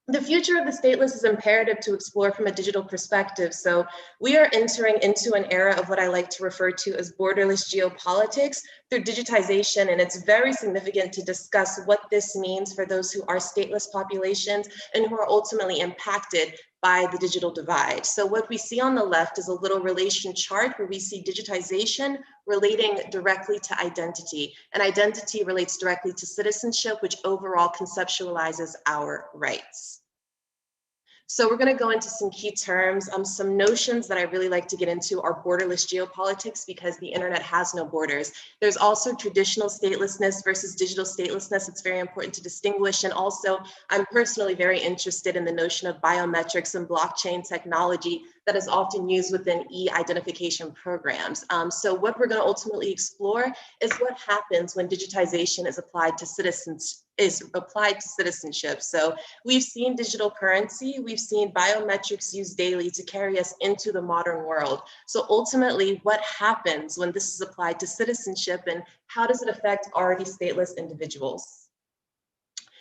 I: The future of the stateless is imperative to explore from a digital perspective. So we are entering into an era of what I like to refer to as borderless geopolitics through digitization. And it's very significant to discuss what this means for those who are stateless populations and who are ultimately impacted by the digital divide. So what we see on the left is a little relation chart where we see digitization relating directly to identity, and identity relates directly to citizenship, which overall conceptualizes our rights. So we're going to go into some key terms. Some notions that I really like to get into are borderless geopolitics because the internet has no borders. There's also traditional statelessness versus digital statelessness. It's very important to distinguish. And also, I'm personally very interested in the notion of biometrics and blockchain technology that is often used within e-identification programs. So what we're going to ultimately explore is what happens when digitization is applied to citizenship. So we've seen digital currency, we've seen biometrics used daily to carry us into the modern world. So ultimately, what happens when this is applied to citizenship and how does it affect already stateless individuals?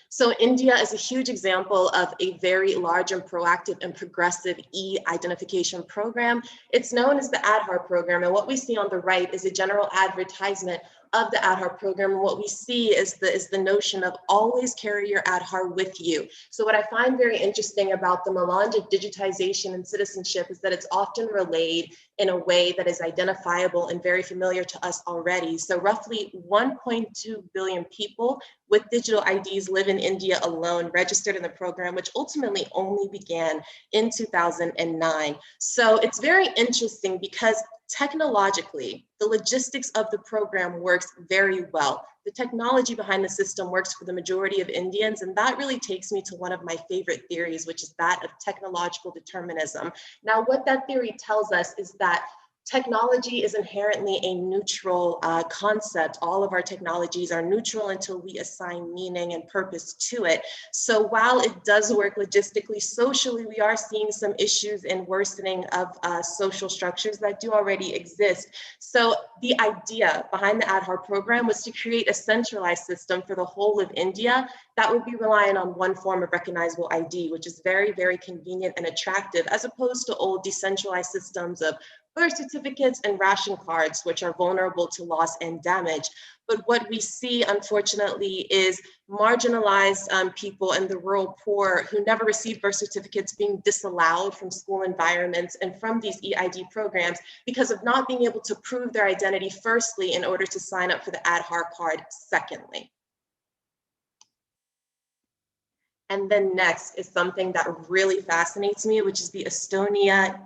I: So India is a huge example of a very large and proactive and progressive e-identification program. It's known as the Aadhaar program. And what we see on the right is a general advertisement of the Aadhaar program. And what we see is the notion of always carry your Aadhaar with you. So what I find very interesting about the melange of digitization and citizenship is that it's often relayed in a way that is identifiable and very familiar to us already. So roughly 1.2 billion people with digital IDs live in India alone, registered in the program, which ultimately only began in 2009. So it's very interesting because technologically, the logistics of the program works very well. The technology behind the system works for the majority of Indians, and that really takes me to one of my favorite theories, which is that of technological determinism. Now, what that theory tells us is that technology is inherently a neutral concept. All of our technologies are neutral until we assign meaning and purpose to it. So while it does work logistically, socially, we are seeing some issues in worsening of social structures that do already exist. So the idea behind the Aadhaar program was to create a centralized system for the whole of India that would be reliant on one form of recognizable ID, which is very, very convenient and attractive, as opposed to old decentralized systems of birth certificates and ration cards, which are vulnerable to loss and damage. But what we see, unfortunately, is marginalized people and the rural poor who never received birth certificates being disallowed from school environments and from these EID programs because of not being able to prove their identity, firstly, in order to sign up for the Aadhaar card, secondly. And then next is something that really fascinates me, which is the Estonia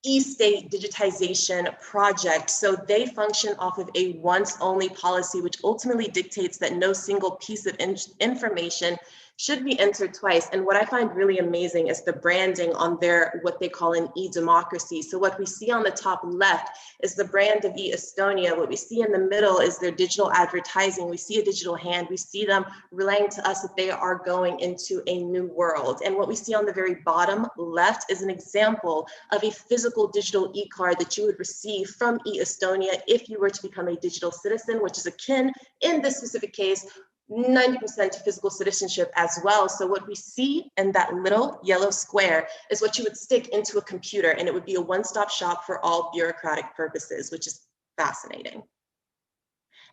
I: e-state digitization project. So they function off of a once-only policy, which ultimately dictates that no single piece of information should be entered twice. And what I find really amazing is the branding on their, what they call an e-democracy. So what we see on the top left is the brand of e-Estonia. What we see in the middle is their digital advertising. We see a digital hand. We see them relaying to us that they are going into a new world. And what we see on the very bottom left is an example of a physical digital e-card that you would receive from e-Estonia if you were to become a digital citizen, which is akin, in this specific case, 90% to physical citizenship as well. So what we see in that little yellow square is what you would stick into a computer, and it would be a one-stop shop for all bureaucratic purposes, which is fascinating.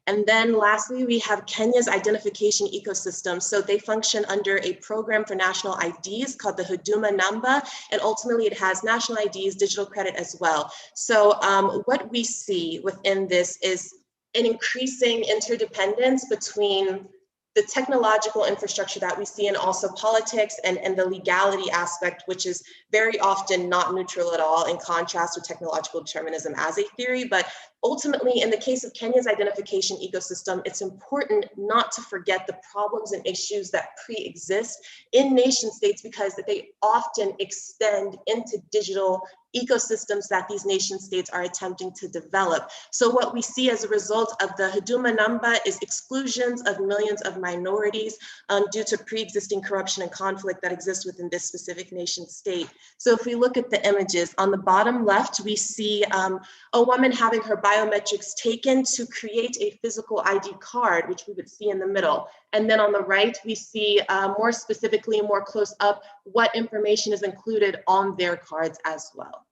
I: And then lastly, we have Kenya's identification ecosystem. So they function under a program for national IDs called the Huduma Namba, and ultimately it has national IDs, digital credit as well. So what we see within this is an increasing interdependence between the technological infrastructure that we see and also politics and the legality aspect, which is very often not neutral at all, in contrast with technological determinism as a theory. But ultimately, in the case of Kenya's identification ecosystem, it's important not to forget the problems and issues that pre-exist in nation states because they often extend into digital ecosystems that these nation states are attempting to develop. So what we see as a result of the Huduma Namba is exclusions of millions of minorities due to pre-existing corruption and conflict that exists within this specific nation state. So if we look at the images, on the bottom left, we see a woman having her biometrics taken to create a physical ID card, which we would see in the middle. And then on the right, we see more specifically, more close up, what information is included on their cards as well.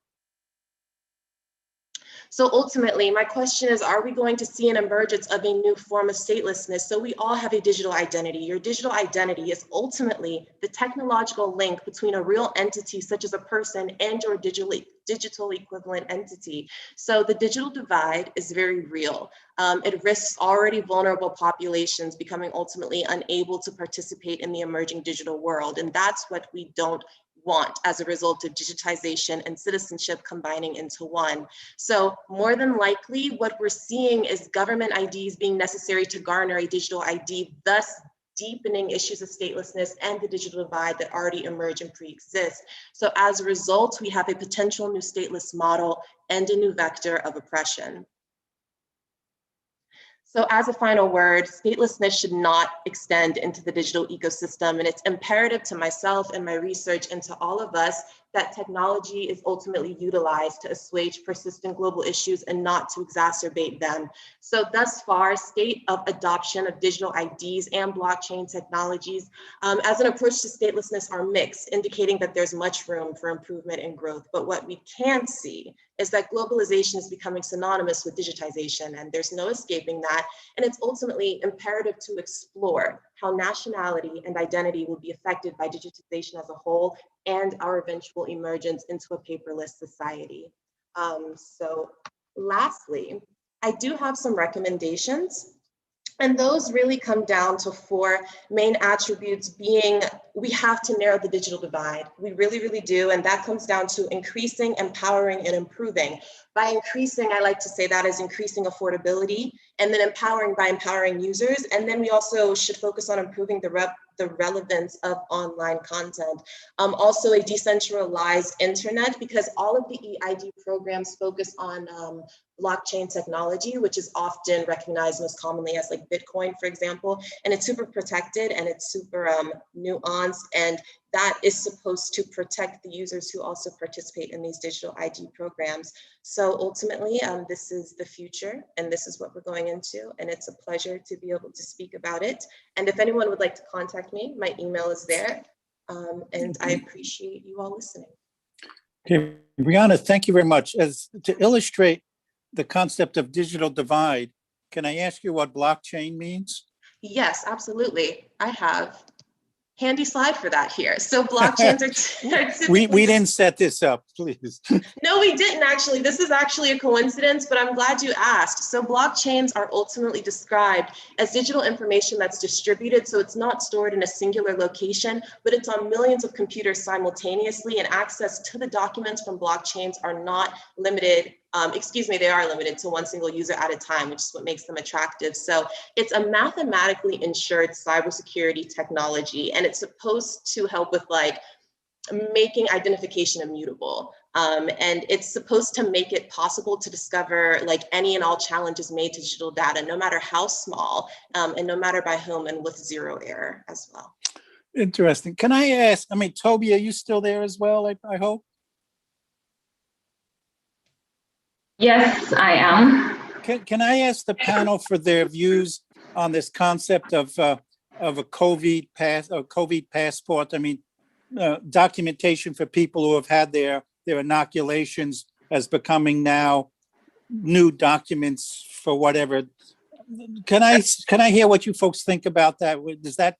I: So ultimately, my question is, are we going to see an emergence of a new form of statelessness? So we all have a digital identity. Your digital identity is ultimately the technological link between a real entity, such as a person, and your digital equivalent entity. So the digital divide is very real. It risks already vulnerable populations becoming ultimately unable to participate in the emerging digital world. And that's what we don't want as a result of digitization and citizenship combining into one. So more than likely, what we're seeing is government IDs being necessary to garner a digital ID, thus deepening issues of statelessness and the digital divide that already emerge and pre-exist. So as a result, we have a potential new stateless model and a new vector of oppression. So as a final word, statelessness should not extend into the digital ecosystem, and it's imperative to myself and my research and to all of us that technology is ultimately utilized to assuage persistent global issues and not to exacerbate them. So thus far, state of adoption of digital IDs and blockchain technologies as an approach to statelessness are mixed, indicating that there's much room for improvement and growth. But what we can see is that globalization is becoming synonymous with digitization, and there's no escaping that. And it's ultimately imperative to explore how nationality and identity will be affected by digitization as a whole and our eventual emergence into a paperless society. So lastly, I do have some recommendations. And those really come down to 4 main attributes being, we have to narrow the digital divide. We really, really do. And that comes down to increasing, empowering, and improving. By increasing, I like to say that is increasing affordability, and then empowering by empowering users. And then we also should focus on improving the relevance of online content. Also a decentralized internet, because all of the eID programs focus on blockchain technology, which is often recognized most commonly as like Bitcoin, for example, and it's super protected and it's super nuanced, and that is supposed to protect the users who also participate in these digital ID programs. So ultimately, this is the future, and this is what we're going into, and it's a pleasure to be able to speak about it. And if anyone would like to contact me, my email is there, and I appreciate you all listening.
F: Okay, Brianna, thank you very much. As to illustrate the concept of digital divide, can I ask you what blockchain means?
I: Yes, absolutely. I have handy slide for that here. So blockchains are
F: we didn't set this up, please.
I: No, we didn't actually. This is actually a coincidence, but I'm glad you asked. So blockchains are ultimately described as digital information that's distributed. So it's not stored in a singular location, but it's on millions of computers simultaneously, and access to the documents from blockchains are not limited. They are limited to one single user at a time, which is what makes them attractive. So it's a mathematically ensured cybersecurity technology, and it's supposed to help with like making identification immutable. And it's supposed to make it possible to discover like any and all challenges made to digital data, no matter how small, and no matter by whom, and with 0 error as well.
F: Interesting. Can I ask, Toby, are you still there as well, I hope?
K: Yes, I am.
F: Can I ask the panel for their views on this concept of a COVID passport? Documentation for people who have had their inoculations as becoming now new documents for whatever. Can I hear what you folks think about that? Does that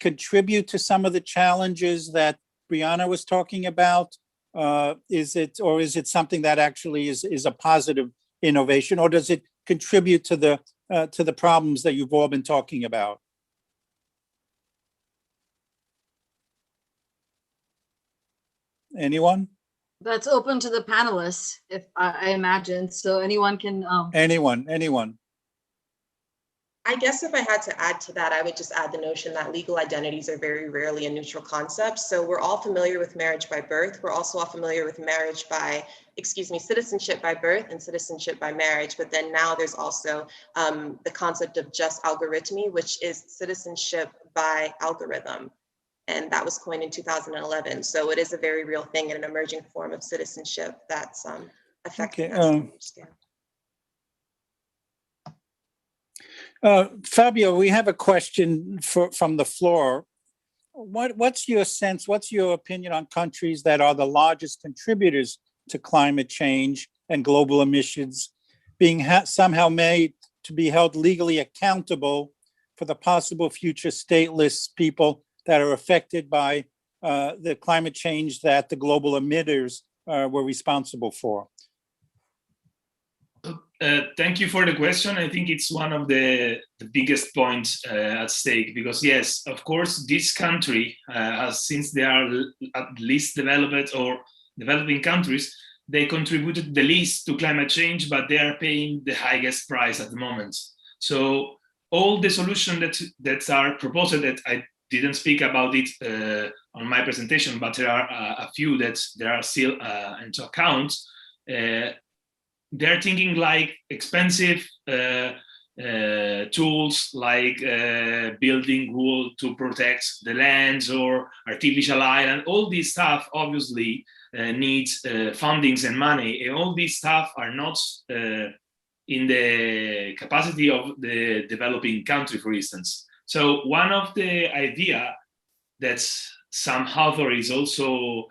F: contribute to some of the challenges that Brianna was talking about? Is it something that actually is a positive innovation, or does it contribute to the problems that you've all been talking about? Anyone?
C: That's open to the panelists, if I imagine. So anyone can.
F: Anyone.
I: I guess if I had to add to that, I would just add the notion that legal identities are very rarely a neutral concept. So we're all familiar with marriage by birth. We're also all familiar with citizenship by birth and citizenship by marriage. But then now there's also the concept of just algorithmy, which is citizenship by algorithm. And that was coined in 2011. So it is a very real thing and an emerging form of citizenship that's affecting us.
F: Fabio, we have a question from the floor. What's your sense, what's your opinion on countries that are the largest contributors to climate change and global emissions being somehow made to be held legally accountable for the possible future stateless people that are affected by the climate change that the global emitters were responsible for?
H: Thank you for the question. I think it's one of the biggest points at stake because, yes, of course, this country, since they are at least developed or developing countries, they contributed the least to climate change, but they are paying the highest price at the moment. So all the solutions that are proposed, that I didn't speak about it on my presentation, but there are a few that there are still into account. They're thinking like expensive tools like building wall to protect the lands or artificial island. All this stuff obviously needs fundings and money, and all this stuff are not in the capacity of the developing country, for instance. So one of the idea that some authors also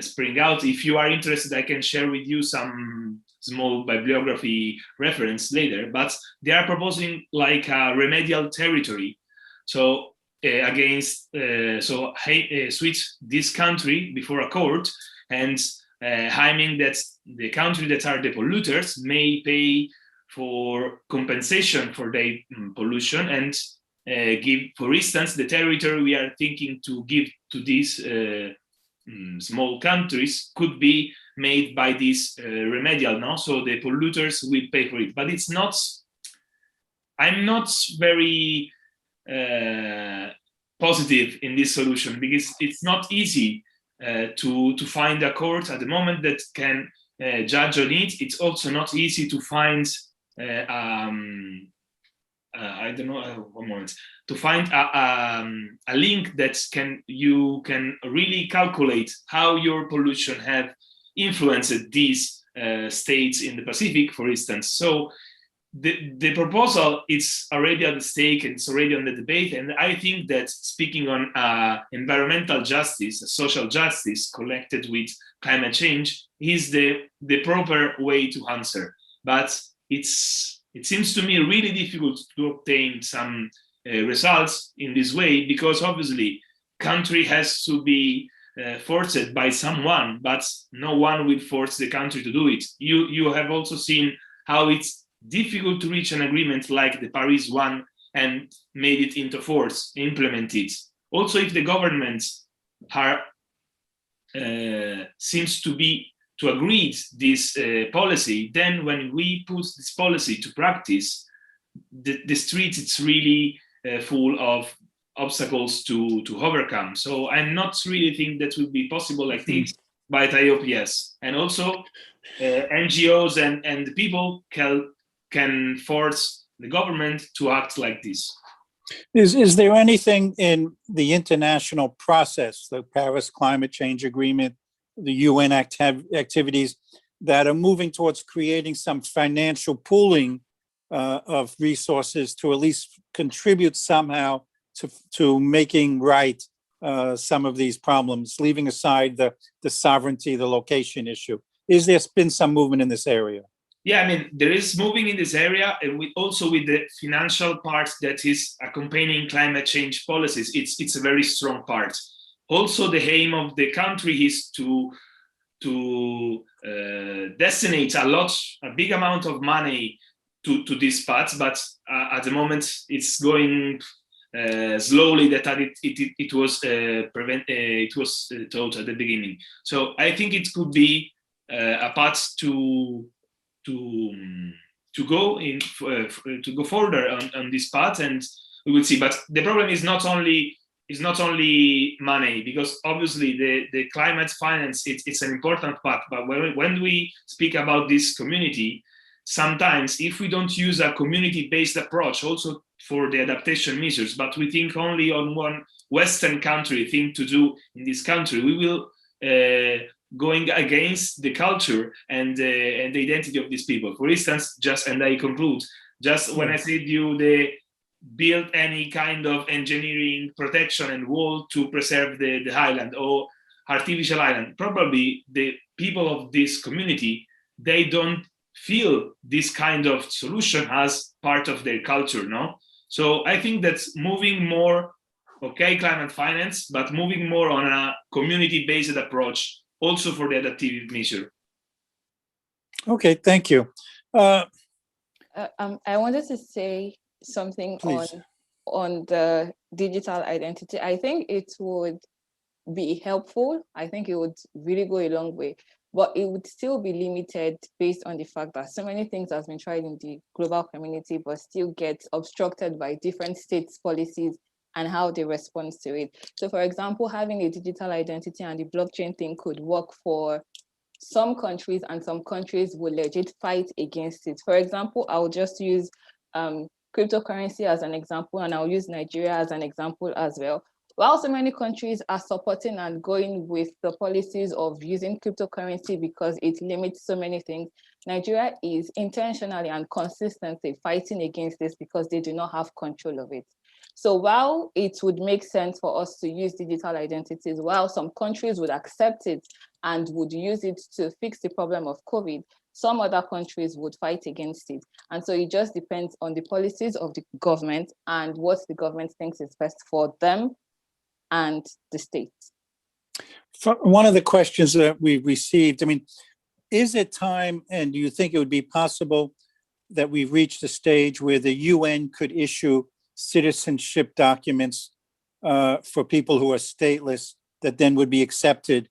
H: spring out, if you are interested, I can share with you some small bibliography reference later, but they are proposing like a remedial territory. So against, switch this country before a court and aiming that the country that are the polluters may pay for compensation for their pollution and give, for instance, the territory we are thinking to give to these small countries could be made by this remedial, no? So the polluters will pay for it. But it's not, I'm not very positive in this solution because it's not easy to find a court at the moment that can judge on it. It's also not easy to find I don't know, one moment, to find a link that you can really calculate how your pollution have influenced these states in the Pacific, for instance. So the proposal is already at the stake and it's already on the debate. And I think that speaking on environmental justice, social justice connected with climate change is the proper way to answer. But it seems to me really difficult to obtain some results in this way because obviously country has to be forced by someone, but no one will force the country to do it. You have also seen how it's difficult to reach an agreement like the Paris one and made it into force, implement it. Also, if the governments are seems to agree this policy, then when we put this policy to practice, the streets it's really full of obstacles to overcome. So I'm not really think that would be possible like this, but I hope yes. And also NGOs and the people can force the government to act like this.
F: Is there anything in the international process, the Paris Climate Change Agreement, the UN activities that are moving towards creating some financial pooling of resources to at least contribute somehow to making right some of these problems, leaving aside the sovereignty, the location issue? Is there been some movement in this area?
H: Yeah, I mean, there is moving in this area, and also with the financial part that is accompanying climate change policies. It's a very strong part. Also, the aim of the country is to destinate a big amount of money to this part, but at the moment it's going slowly. That it was taught at the beginning. So I think it could be a path to go further on this path, and we will see. But the problem is not only money, because obviously the climate finance it's an important part. But when we speak about this community, sometimes if we don't use a community-based approach also for the adaptation measures, but we think only on one Western country thing to do in this country, we will going against the culture and the identity of these people. For instance, and I conclude, when I said you build any kind of engineering protection and wall to preserve the highland or artificial island. Probably the people of this community, they don't feel this kind of solution as part of their culture, no? So I think that's moving more, okay, climate finance, but moving more on a community-based approach also for the adaptive measure.
F: Okay, thank you.
G: I wanted to say something
F: Please.
G: on the digital identity. I think it would be helpful. I think it would really go a long way, but it would still be limited based on the fact that so many things have been tried in the global community, but still get obstructed by different states' policies and how they respond to it. So for example, having a digital identity and the blockchain thing could work for some countries, and some countries will legit fight against it. For example, I'll just use cryptocurrency as an example, and I'll use Nigeria as an example as well. While so many countries are supporting and going with the policies of using cryptocurrency because it limits so many things, Nigeria is intentionally and consistently fighting against this because they do not have control of it. So while it would make sense for us to use digital identities, while some countries would accept it and would use it to fix the problem of COVID, some other countries would fight against it. And so it just depends on the policies of the government and what the government thinks is best for them and the state.
F: One of the questions that we received, I mean, is it time, and do you think it would be possible that we've reached a stage where the UN could issue citizenship documents for people who are stateless that then would be accepted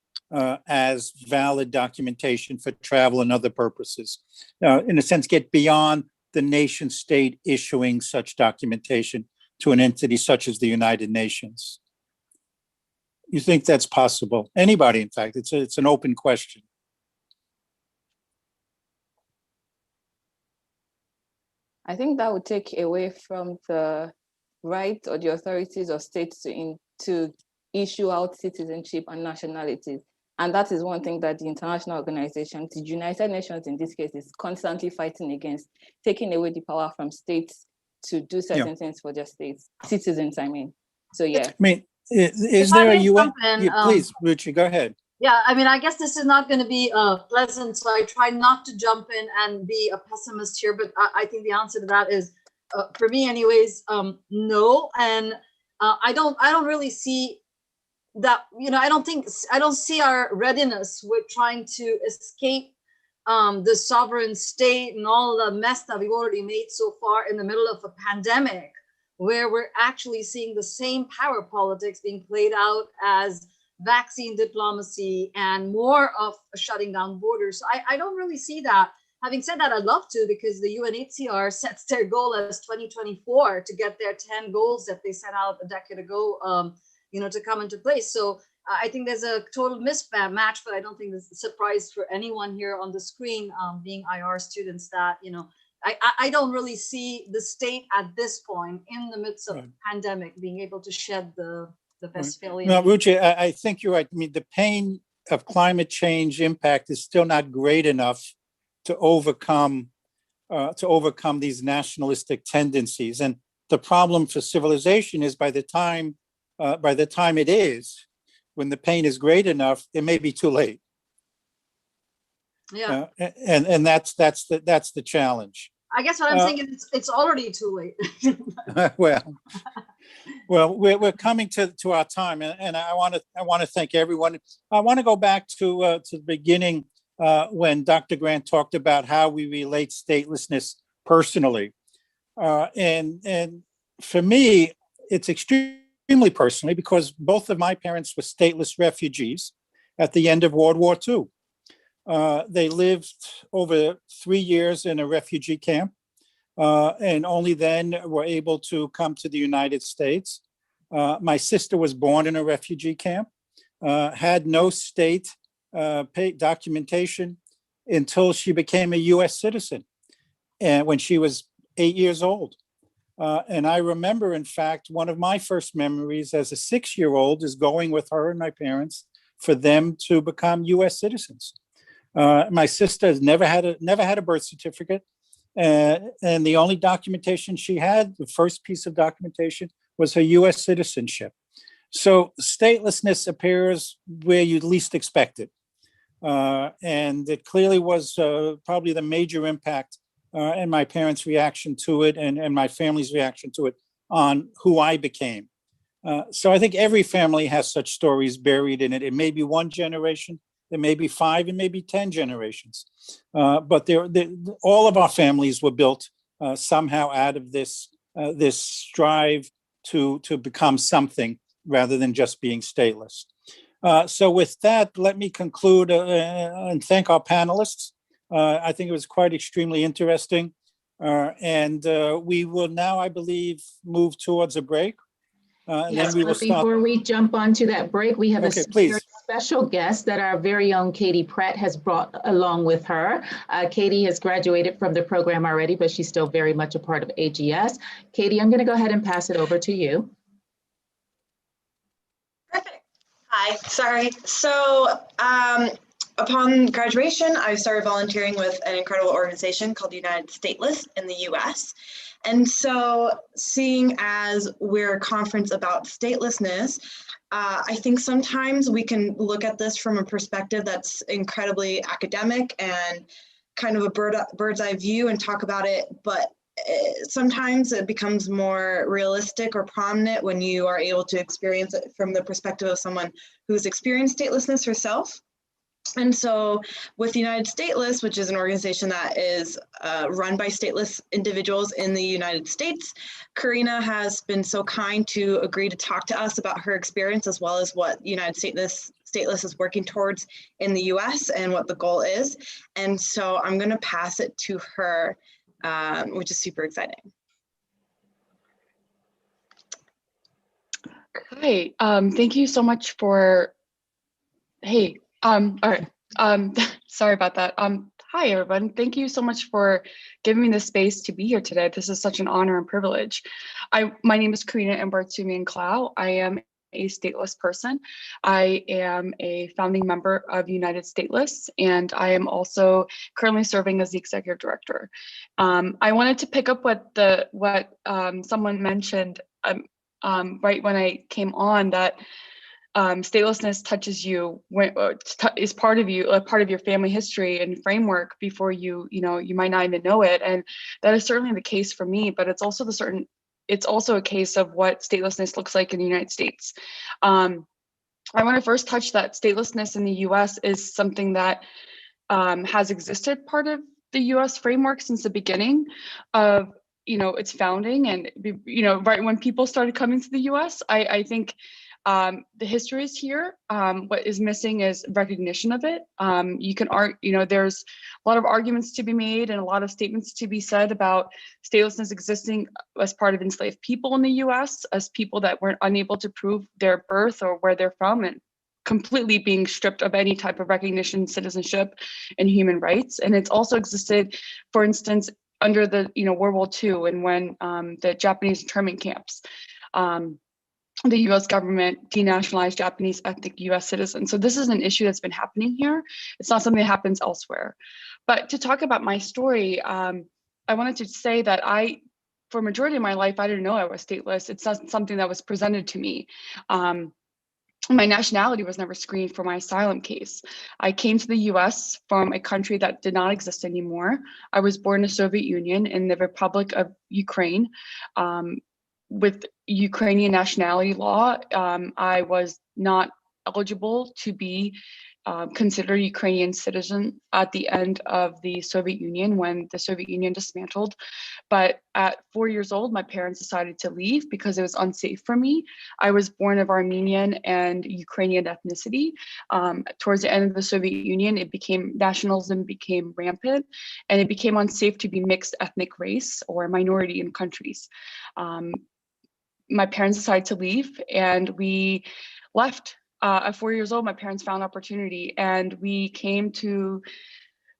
F: as valid documentation for travel and other purposes? In a sense, get beyond the nation state issuing such documentation to an entity such as the United Nations. You think that's possible? Anybody, in fact, it's an open question.
G: I think that would take away from the right or the authorities of states to issue out citizenship and nationalities. And that is one thing that the international organization, the United Nations in this case, is constantly fighting against, taking away the power from states to do certain things for their states, citizens, I mean. So yeah.
F: I mean, is there a UN? Please, Ruchi, go ahead.
C: Yeah, I mean, I guess this is not going to be pleasant, so I try not to jump in and be a pessimist here, but I think the answer to that is, for me anyways, no. And I don't really see that, I don't see our readiness with trying to escape the sovereign state and all the mess that we've already made so far in the middle of a pandemic, where we're actually seeing the same power politics being played out as vaccine diplomacy and more of shutting down borders. So I don't really see that. Having said that, I'd love to, because the UNHCR sets their goal as 2024 to get their 10 goals that they set out a decade ago, to come into place. So I think there's a total mismatch, but I don't think there's a surprise for anyone here on the screen, being IR students, that, I don't really see the state at this point in the midst of a pandemic being able to shed the Westphalian.
F: No, Ruchi, I think you're right. I mean, the pain of climate change impact is still not great enough to overcome these nationalistic tendencies. And the problem for civilization is by the time it is, when the pain is great enough, it may be too late.
C: Yeah.
F: And that's the challenge.
C: I guess what I'm saying is it's already too late.
F: Well, we're coming to our time, and I want to thank everyone. I want to go back to the beginning when Dr. Grant talked about how we relate statelessness personally, and for me, it's extremely personally because both of my parents were stateless refugees at the end of World War II. They lived over 3 years in a refugee camp, and only then were able to come to the United States. My sister was born in a refugee camp, had no state documentation until she became a US citizen, and when she was 8 years old. And I remember, in fact, one of my first memories as a 6-year-old is going with her and my parents for them to become US citizens. My sister has never had a birth certificate, And the only documentation she had, the first piece of documentation, was her US citizenship. So statelessness appears where you'd least expect it. And it clearly was probably the major impact in my parents' reaction to it and my family's reaction to it on who I became. So I think every family has such stories buried in it. It may be one generation, it may be 5, it may be 10 generations. But all of our families were built somehow out of this strive to become something rather than just being stateless. So with that, let me conclude and thank our panelists. I think it was quite extremely interesting. And we will now, I believe, move towards a break. And
A: Yes,
F: then we will
A: but
F: start.
A: before we jump onto that break, we have
F: Okay,
A: a
F: please.
A: very special guest that our very own Katie Pratt has brought along with her. Katie has graduated from the program already, but she's still very much a part of AGS. Katie, I'm going to go ahead and pass it over to you.
I: Perfect. Hi, sorry. So upon graduation, I started volunteering with an incredible organization called United Stateless in the US. And so seeing as we're a conference about statelessness, I think sometimes we can look at this from a perspective that's incredibly academic and kind of a bird's eye view and talk about it, but sometimes it becomes more realistic or prominent when you are able to experience it from the perspective of someone who's experienced statelessness herself. And so with United Stateless, which is an organization that is run by stateless individuals in the United States, Karina has been so kind to agree to talk to us about her experience as well as what United Stateless is working towards in the US and what the goal is. And so I'm going to pass it to her, which is super exciting.
L: Hi, thank you so much for, hey, all right, sorry about that. Hi, everyone. Thank you so much for giving me the space to be here today. This is such an honor and privilege. My name is Karina Mbartsumian Clow. I am a stateless person. I am a founding member of United Stateless, and I am also currently serving as the executive director. I wanted to pick up what someone mentioned right when I came on, that statelessness touches you, is part of you, a part of your family history and framework before you might not even know it. And that is certainly the case for me, but it's also a case of what statelessness looks like in the United States. I want to first touch that statelessness in the US is something that has existed part of the US framework since the beginning of its founding. And right when people started coming to the US, I think the history is here. What is missing is recognition of it. There's a lot of arguments to be made and a lot of statements to be said about statelessness existing as part of enslaved people in the US, as people that were unable to prove their birth or where they're from, and completely being stripped of any type of recognition, citizenship, and human rights. And it's also existed, for instance, under the World War II, and when the Japanese internment camps, the US government denationalized Japanese ethnic US citizens. So this is an issue that's been happening here. It's not something that happens elsewhere. But to talk about my story, I wanted to say that for a majority of my life, I didn't know I was stateless. It's not something that was presented to me. My nationality was never screened for my asylum case. I came to the US from a country that did not exist anymore. I was born in the Soviet Union in the Republic of Ukraine. With Ukrainian nationality law, I was not eligible to be considered a Ukrainian citizen at the end of the Soviet Union, when the Soviet Union dismantled. But at 4 years old, my parents decided to leave because it was unsafe for me. I was born of Armenian and Ukrainian ethnicity. Towards the end of the Soviet Union, nationalism became rampant, and it became unsafe to be mixed ethnic race or minority in countries. My parents decided to leave, and we left. At 4 years old, my parents found opportunity, and we came to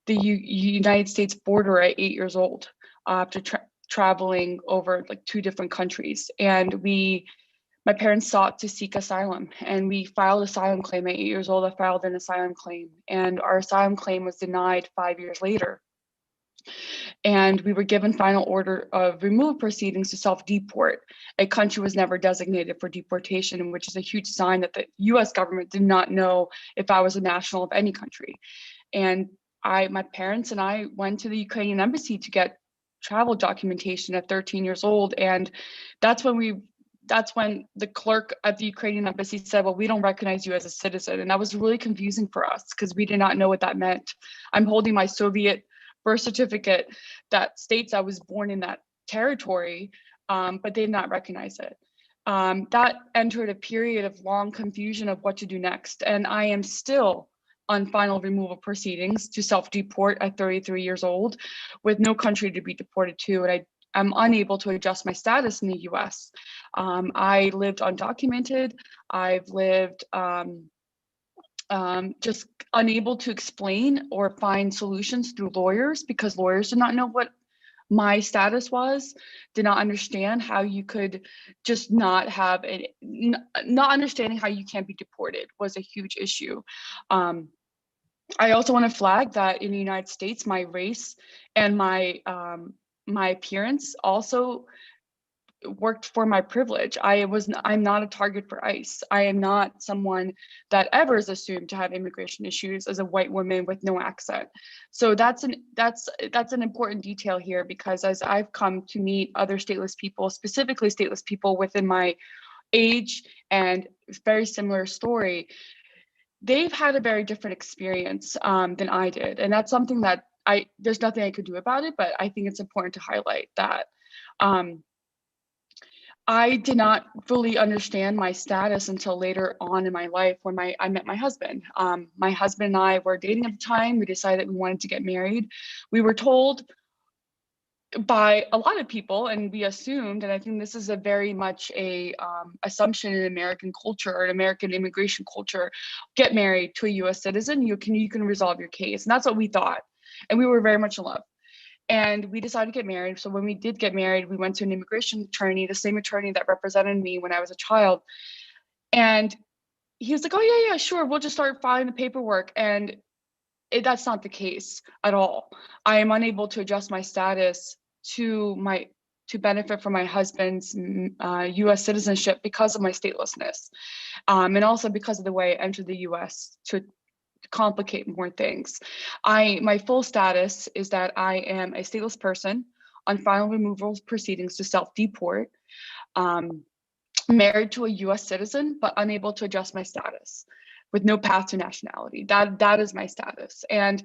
L: the United States border at 8 years old after traveling over like 2 different countries. And my parents sought to seek asylum, and we filed asylum claim at 8 years old. I filed an asylum claim, and our asylum claim was denied 5 years later. And we were given final order of removal proceedings to self-deport. A country was never designated for deportation, which is a huge sign that the US government did not know if I was a national of any country. And my parents and I went to the Ukrainian embassy to get travel documentation at 13 years old. And that's when the clerk at the Ukrainian embassy said, well, we don't recognize you as a citizen. And that was really confusing for us because we did not know what that meant. I'm holding my Soviet birth certificate that states I was born in that territory, but they did not recognize it. That entered a period of long confusion of what to do next. And I am still on final removal proceedings to self-deport at 33 years old with no country to be deported to. And I'm unable to adjust my status in the US. I lived undocumented. I've lived just unable to explain or find solutions through lawyers because lawyers did not know what my status was, did not understand how you could just not have it, not understanding how you can't be deported was a huge issue. I also want to flag that in the United States, my race and my appearance also worked for my privilege. I'm not a target for ICE. I am not someone that ever is assumed to have immigration issues as a white woman with no accent. So that's an important detail here, because as I've come to meet other stateless people, specifically stateless people within my age and very similar story, they've had a very different experience than I did. And that's something that there's nothing I could do about it, but I think it's important to highlight that. I did not fully understand my status until later on in my life when I met my husband. My husband and I were dating at the time. We decided that we wanted to get married. We were told by a lot of people, and we assumed, and I think this is a very much a assumption in American culture or American immigration culture, get married to a US citizen, you can resolve your case. And that's what we thought. And we were very much in love. And we decided to get married. So when we did get married, we went to an immigration attorney, the same attorney that represented me when I was a child. And he was like, oh yeah, sure, we'll just start filing the paperwork. And that's not the case at all. I am unable to adjust my status to benefit from my husband's US citizenship because of my statelessness. And also because of the way I entered the US to complicate more things. My full status is that I am a stateless person on final removal proceedings to self-deport, married to a US citizen, but unable to adjust my status with no path to nationality. That is my status. And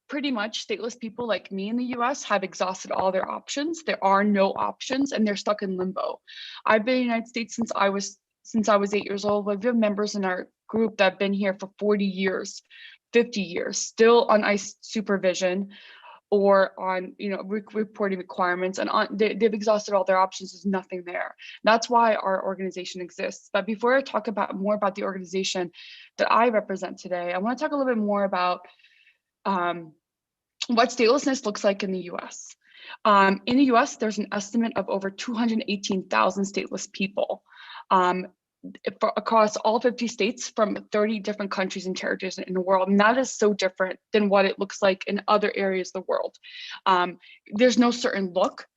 L: pretty much stateless people like me in the US have exhausted all their options. There are no options and they're stuck in limbo. I've been in the United States since I was 8 years old. We have members in our group that have been here for 40 years, 50 years, still on ICE supervision or on reporting requirements, and they've exhausted all their options. There's nothing there. That's why our organization exists. But before I talk more about the organization that I represent today, I want to talk a little bit more about what statelessness looks like in the US. In the US, there's an estimate of over 218,000 stateless people across all 50 states from 30 different countries and territories in the world. And that is so different than what it looks like in other areas of the world. There's no certain look.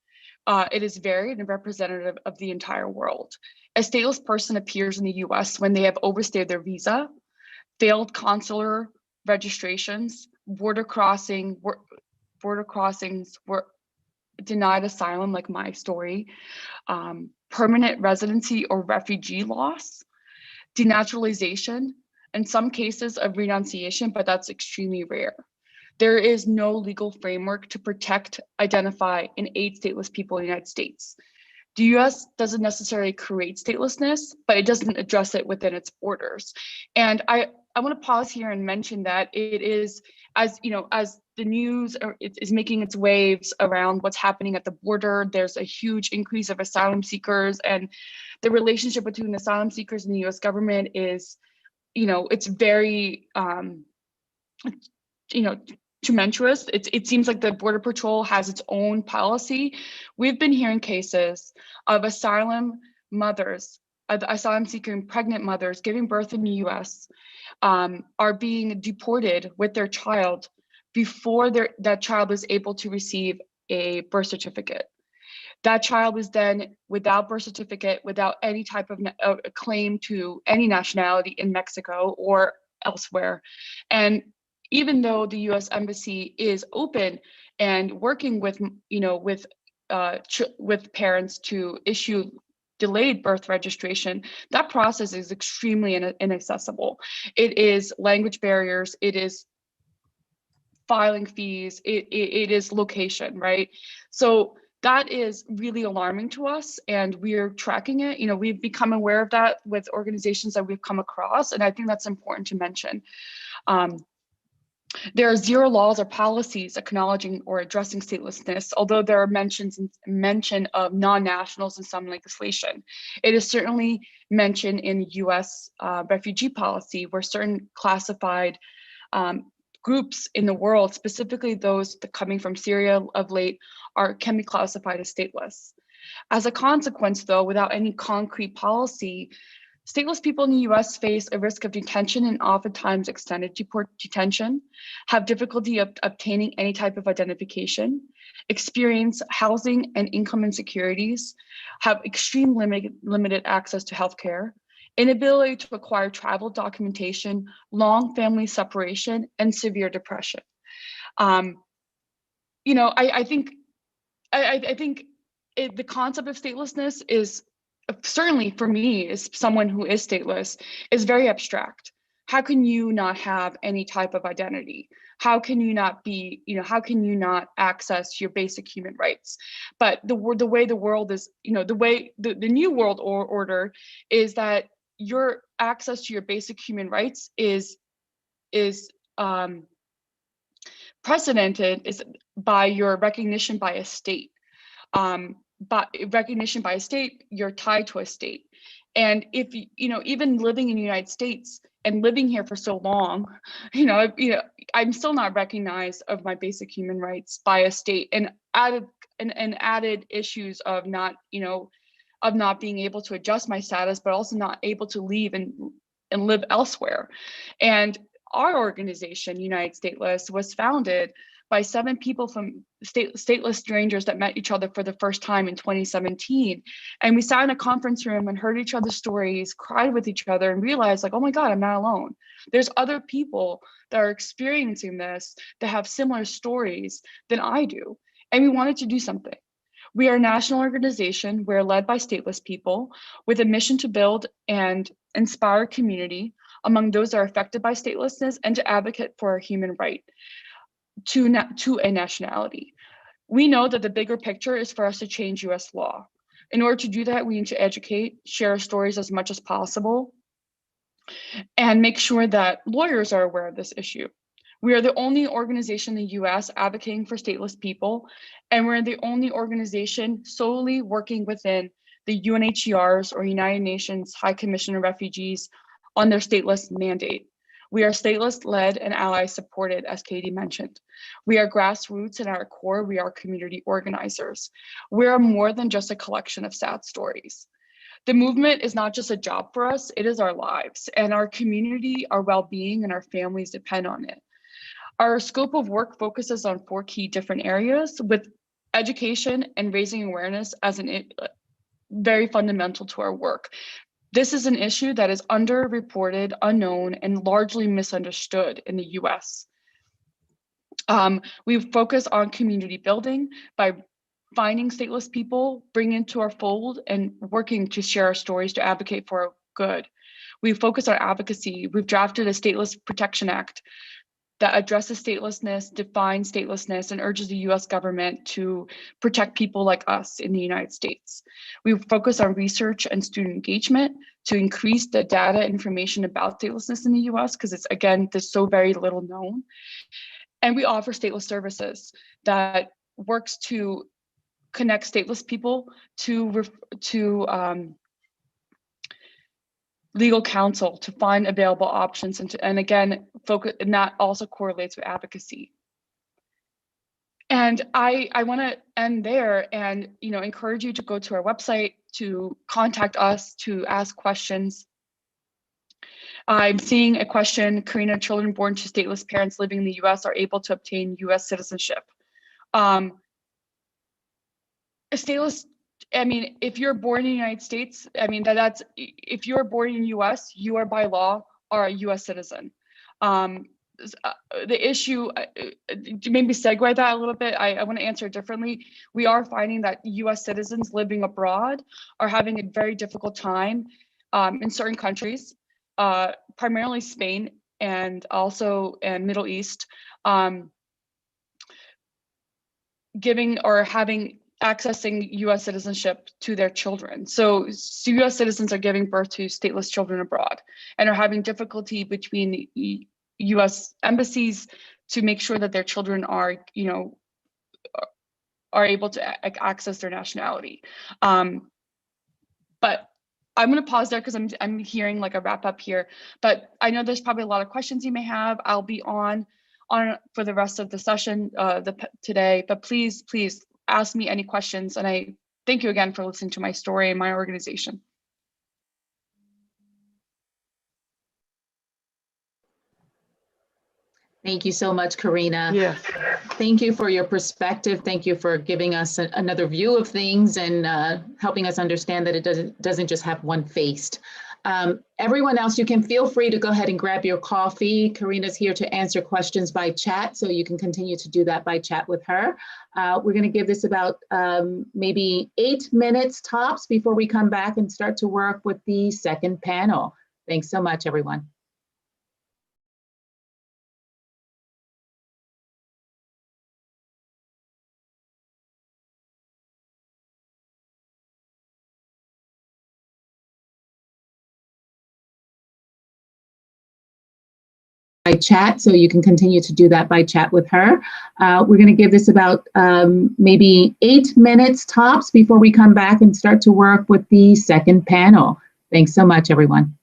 L: It is varied and representative of the entire world. A stateless person appears in the US when they have overstayed their visa, failed consular registrations, border crossings, were denied asylum, like my story, permanent residency or refugee loss, denaturalization, and some cases of renunciation, but that's extremely rare. There is no legal framework to protect, identify, and aid stateless people in the United States. The US doesn't necessarily create statelessness, but it doesn't address it within its borders. And I want to pause here and mention that it is, as the news is making its waves around what's happening at the border, there's a huge increase of asylum seekers, and the relationship between asylum seekers and the US government is, it's very, tumultuous. It seems like the Border Patrol has its own policy. We've been hearing cases of asylum seeking pregnant mothers giving birth in the US are being deported with their child before that child is able to receive a birth certificate. That child was then without birth certificate, without any type of claim to any nationality in Mexico or elsewhere. And even though the U.S. Embassy is open and working with, with parents to issue delayed birth registration, that process is extremely inaccessible. It is language barriers, it is filing fees, it is location, right? So that is really alarming to us, and we're tracking it. We've become aware of that with organizations that we've come across, and I think that's important to mention. There are zero laws or policies acknowledging or addressing statelessness, although there are mention of non-nationals in some legislation. It is certainly mentioned in U.S. Refugee policy, where certain classified groups in the world, specifically those coming from Syria of late, can be classified as stateless. As a consequence, though, without any concrete policy, stateless people in the US face a risk of detention and oftentimes extended detention, have difficulty obtaining any type of identification, experience housing and income insecurities, have extreme limited access to healthcare, inability to acquire travel documentation, long family separation, and severe depression. I think the concept of statelessness is, certainly for me, as someone who is stateless, is very abstract. How can you not have any type of identity? How can you not be, how can you not access your basic human rights? But the way the world is, the new world order is that your access to your basic human rights is precedented by your recognition by a state. But recognition by a state, you're tied to a state. And if even living in the United States and living here for so long, I'm still not recognized of my basic human rights by a state, and added issues of not being able to adjust my status, but also not able to leave and live elsewhere. And our organization, United Stateless, was founded by 7 people from stateless strangers that met each other for the first time in 2017. And we sat in a conference room and heard each other's stories, cried with each other, and realized, like, oh my God, I'm not alone. There's other people that are experiencing this, that have similar stories than I do. And we wanted to do something. We are a national organization. We're led by stateless people with a mission to build and inspire community among those that are affected by statelessness, and to advocate for a human right to a nationality. We know that the bigger picture is for us to change US law. In order to do that, we need to educate, share stories as much as possible, and make sure that lawyers are aware of this issue. We are the only organization in the US advocating for stateless people, and we're the only organization solely working within the UNHCR's, or United Nations High Commission on Refugees, on their stateless mandate. We are stateless led and ally supported, as Katie mentioned. We are grassroots in our core. We are community organizers. We are more than just a collection of sad stories. The movement is not just a job for us, it is our lives, and our community, our well-being, and our families depend on it. Our scope of work focuses on 4 key different areas, with education and raising awareness as very fundamental to our work. This is an issue that is underreported, unknown, and largely misunderstood in the US. We focus on community building by finding stateless people, bringing into our fold, and working to share our stories to advocate for our good. We focus on advocacy. We've drafted a Stateless Protection Act that addresses statelessness, defines statelessness, and urges the US government to protect people like us in the United States. We focus on research and student engagement to increase the data information about statelessness in the US, because it's, again, there's so very little known. And we offer stateless services that works to connect stateless people to legal counsel to find available options, and again, focus, and that also correlates with advocacy. And I want to end there and encourage you to go to our website, to contact us, to ask questions. I'm seeing a question, Karina, children born to stateless parents living in the US are able to obtain US citizenship. Stateless, I mean, if you're born in the United States, I mean, if you're born in the US, you are by law are a US citizen. The issue, to maybe segue that a little bit, I want to answer it differently. We are finding that US citizens living abroad are having a very difficult time in certain countries, primarily Spain and also in Middle East, giving or having accessing US citizenship to their children. So US citizens are giving birth to stateless children abroad and are having difficulty between US embassies to make sure that their children are, you know, are able to access their nationality. But I'm going to pause there because I'm hearing like a wrap up here, but I know there's probably a lot of questions you may have. I'll be on for the rest of the session today, but please ask me any questions. And I thank you again for listening to my story and my organization.
A: Thank you so much, Karina.
J: Yes.
A: Thank you for your perspective. Thank you for giving us another view of things and helping us understand that it doesn't just have one face. Everyone else, you can feel free to go ahead and grab your coffee. Karina's here to answer questions by chat, so you can continue to do that by chat with her. We're going to give this about maybe 8 minutes tops before we come back and start to work with the second panel. Thanks so much, everyone. By chat, so you can continue to do that by chat with her. We're going to give this about maybe 8 minutes tops before we come back and start to work with the second panel. Thanks so much, everyone.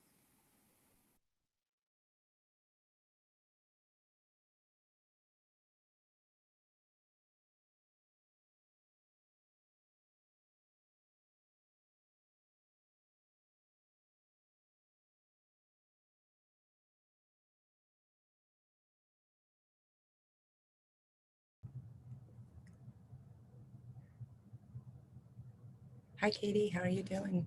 M: Hi, Katie. How are you doing?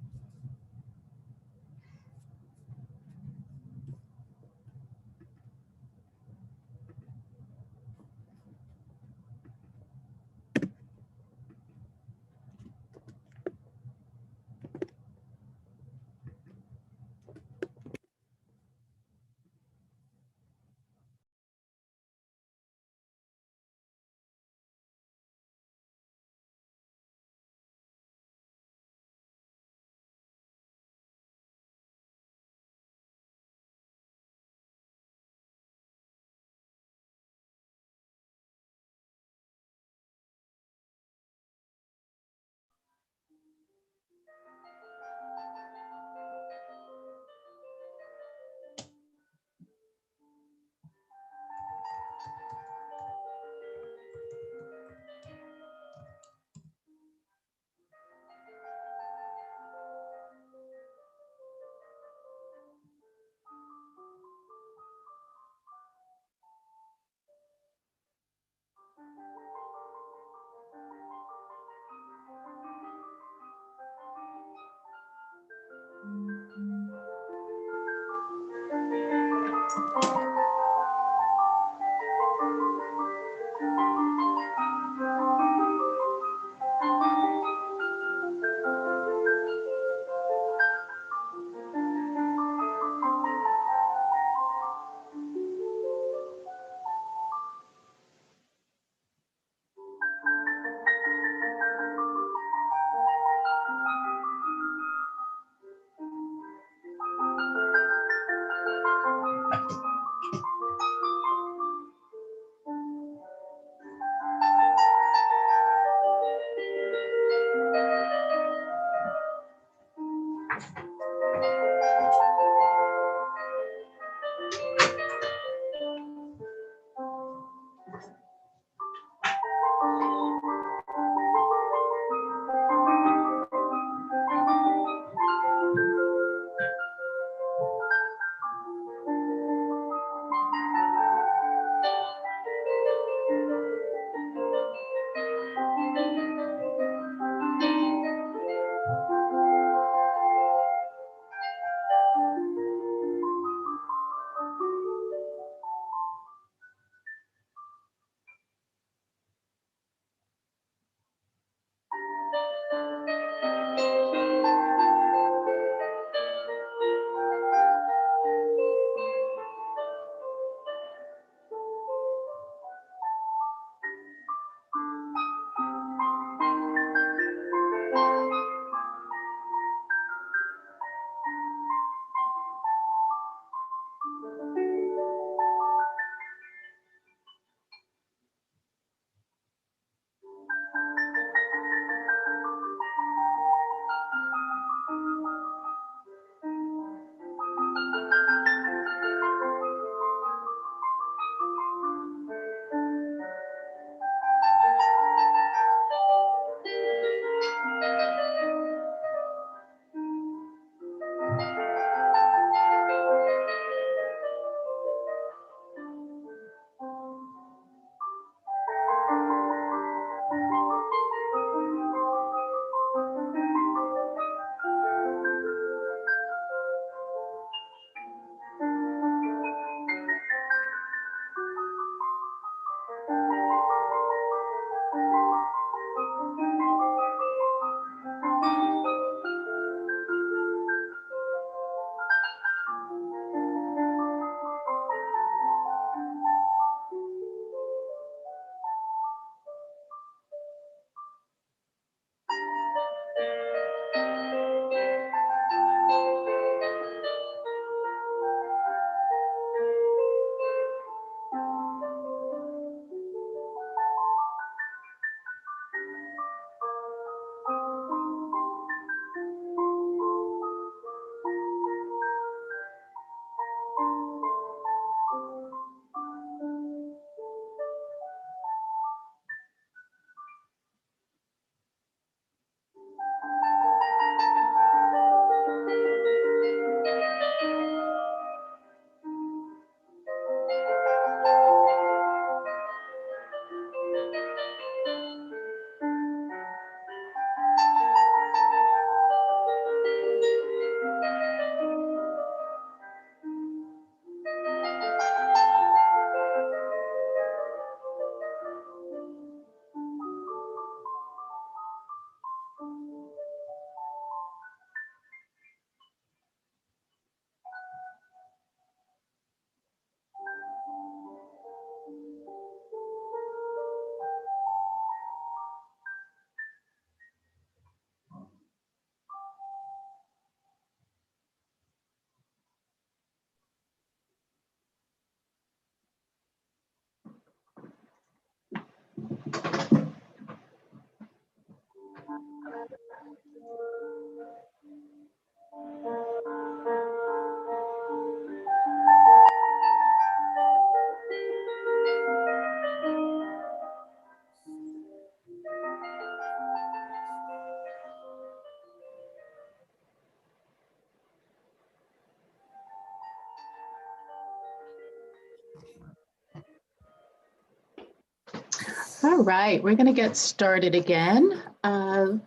A: All right, we're going to get started again. I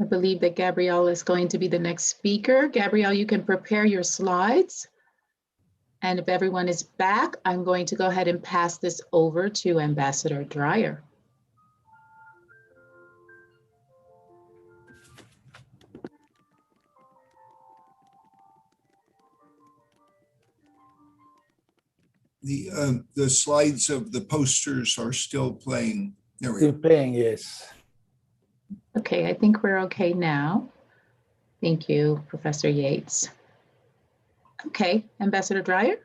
A: believe that Gabrielle is going to be the next speaker. Gabrielle, you can prepare your slides. And if everyone is back, I'm going to go ahead and pass this over to Ambassador Dreyer.
N: The slides of the posters are still playing. There we
O: Still
N: go.
O: playing, yes.
A: Okay, I think we're okay now. Thank you, Professor Yates. Okay, Ambassador Dreyer?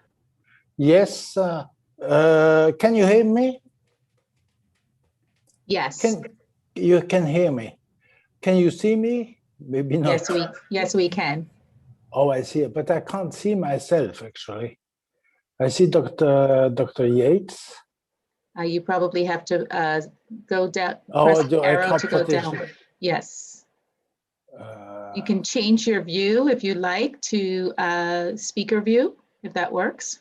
O: Yes. Can you hear me?
A: Yes.
O: You can hear me. Can you see me? Maybe not.
A: Yes, we can.
O: Oh, I see. But I can't see myself, actually. I see Dr. Yates.
A: You probably have to go down,
O: Oh,
A: press the
O: I
A: arrow
O: can't
A: to go
O: put it.
A: down. Yes. You can change your view if you like to speaker view, if that works.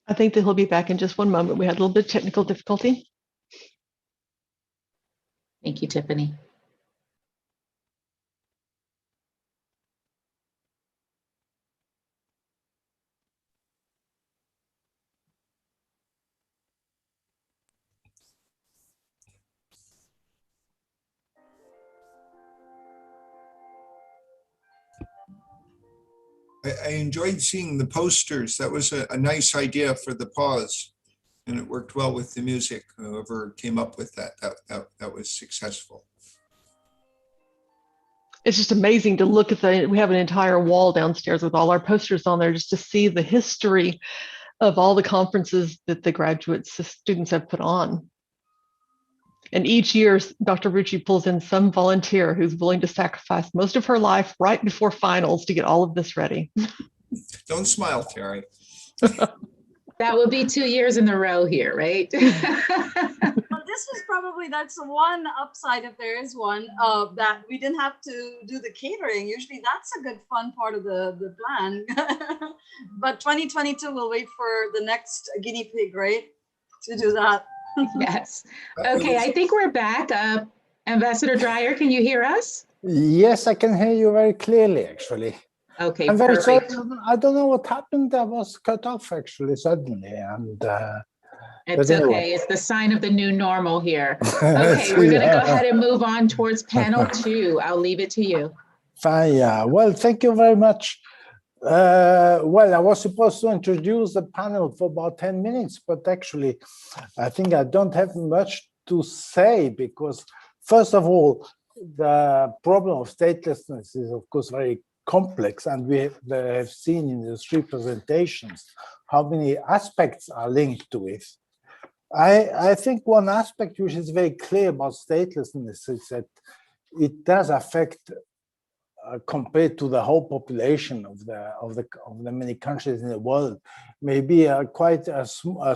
J: I think that he'll be back in just one moment. We had a little bit of technical difficulty.
A: Thank you, Tiffany.
N: I enjoyed seeing the posters. That was a nice idea for the pause, and it worked well with the music. Whoever came up with that was successful.
J: It's just amazing to look at we have an entire wall downstairs with all our posters on there just to see the history of all the conferences that the graduate students have put on. And each year, Dr. Rucci pulls in some volunteer who's willing to sacrifice most of her life right before finals to get all of this ready.
N: Don't smile, Terry.
A: That would be 2 years in a row here, right?
C: Well, this was probably, that's the one upside, if there is one, that we didn't have to do the catering. Usually that's a good fun part of the plan. But 2022, we'll wait for the next guinea pig, right? To do that.
A: Yes. Okay, I think we're back. Ambassador Dreyer, can you hear us?
O: Yes, I can hear you very clearly, actually.
A: Okay,
O: I'm very sorry.
A: perfect.
O: I don't know what happened. I was cut off, actually, suddenly. And
A: It's
O: anyway.
A: okay. It's the sign of the new normal here. Okay, we're going to go ahead and move on towards panel 2. I'll leave it to you.
O: Fine, yeah. Well, thank you very much. Well, I was supposed to introduce the panel for about 10 minutes, but actually, I think I don't have much to say because, first of all, the problem of statelessness is, of course, very complex, and we have seen in the 3 presentations how many aspects are linked to it. I think one aspect which is very clear about statelessness is that it does affect compared to the whole population of the many countries in the world, maybe quite a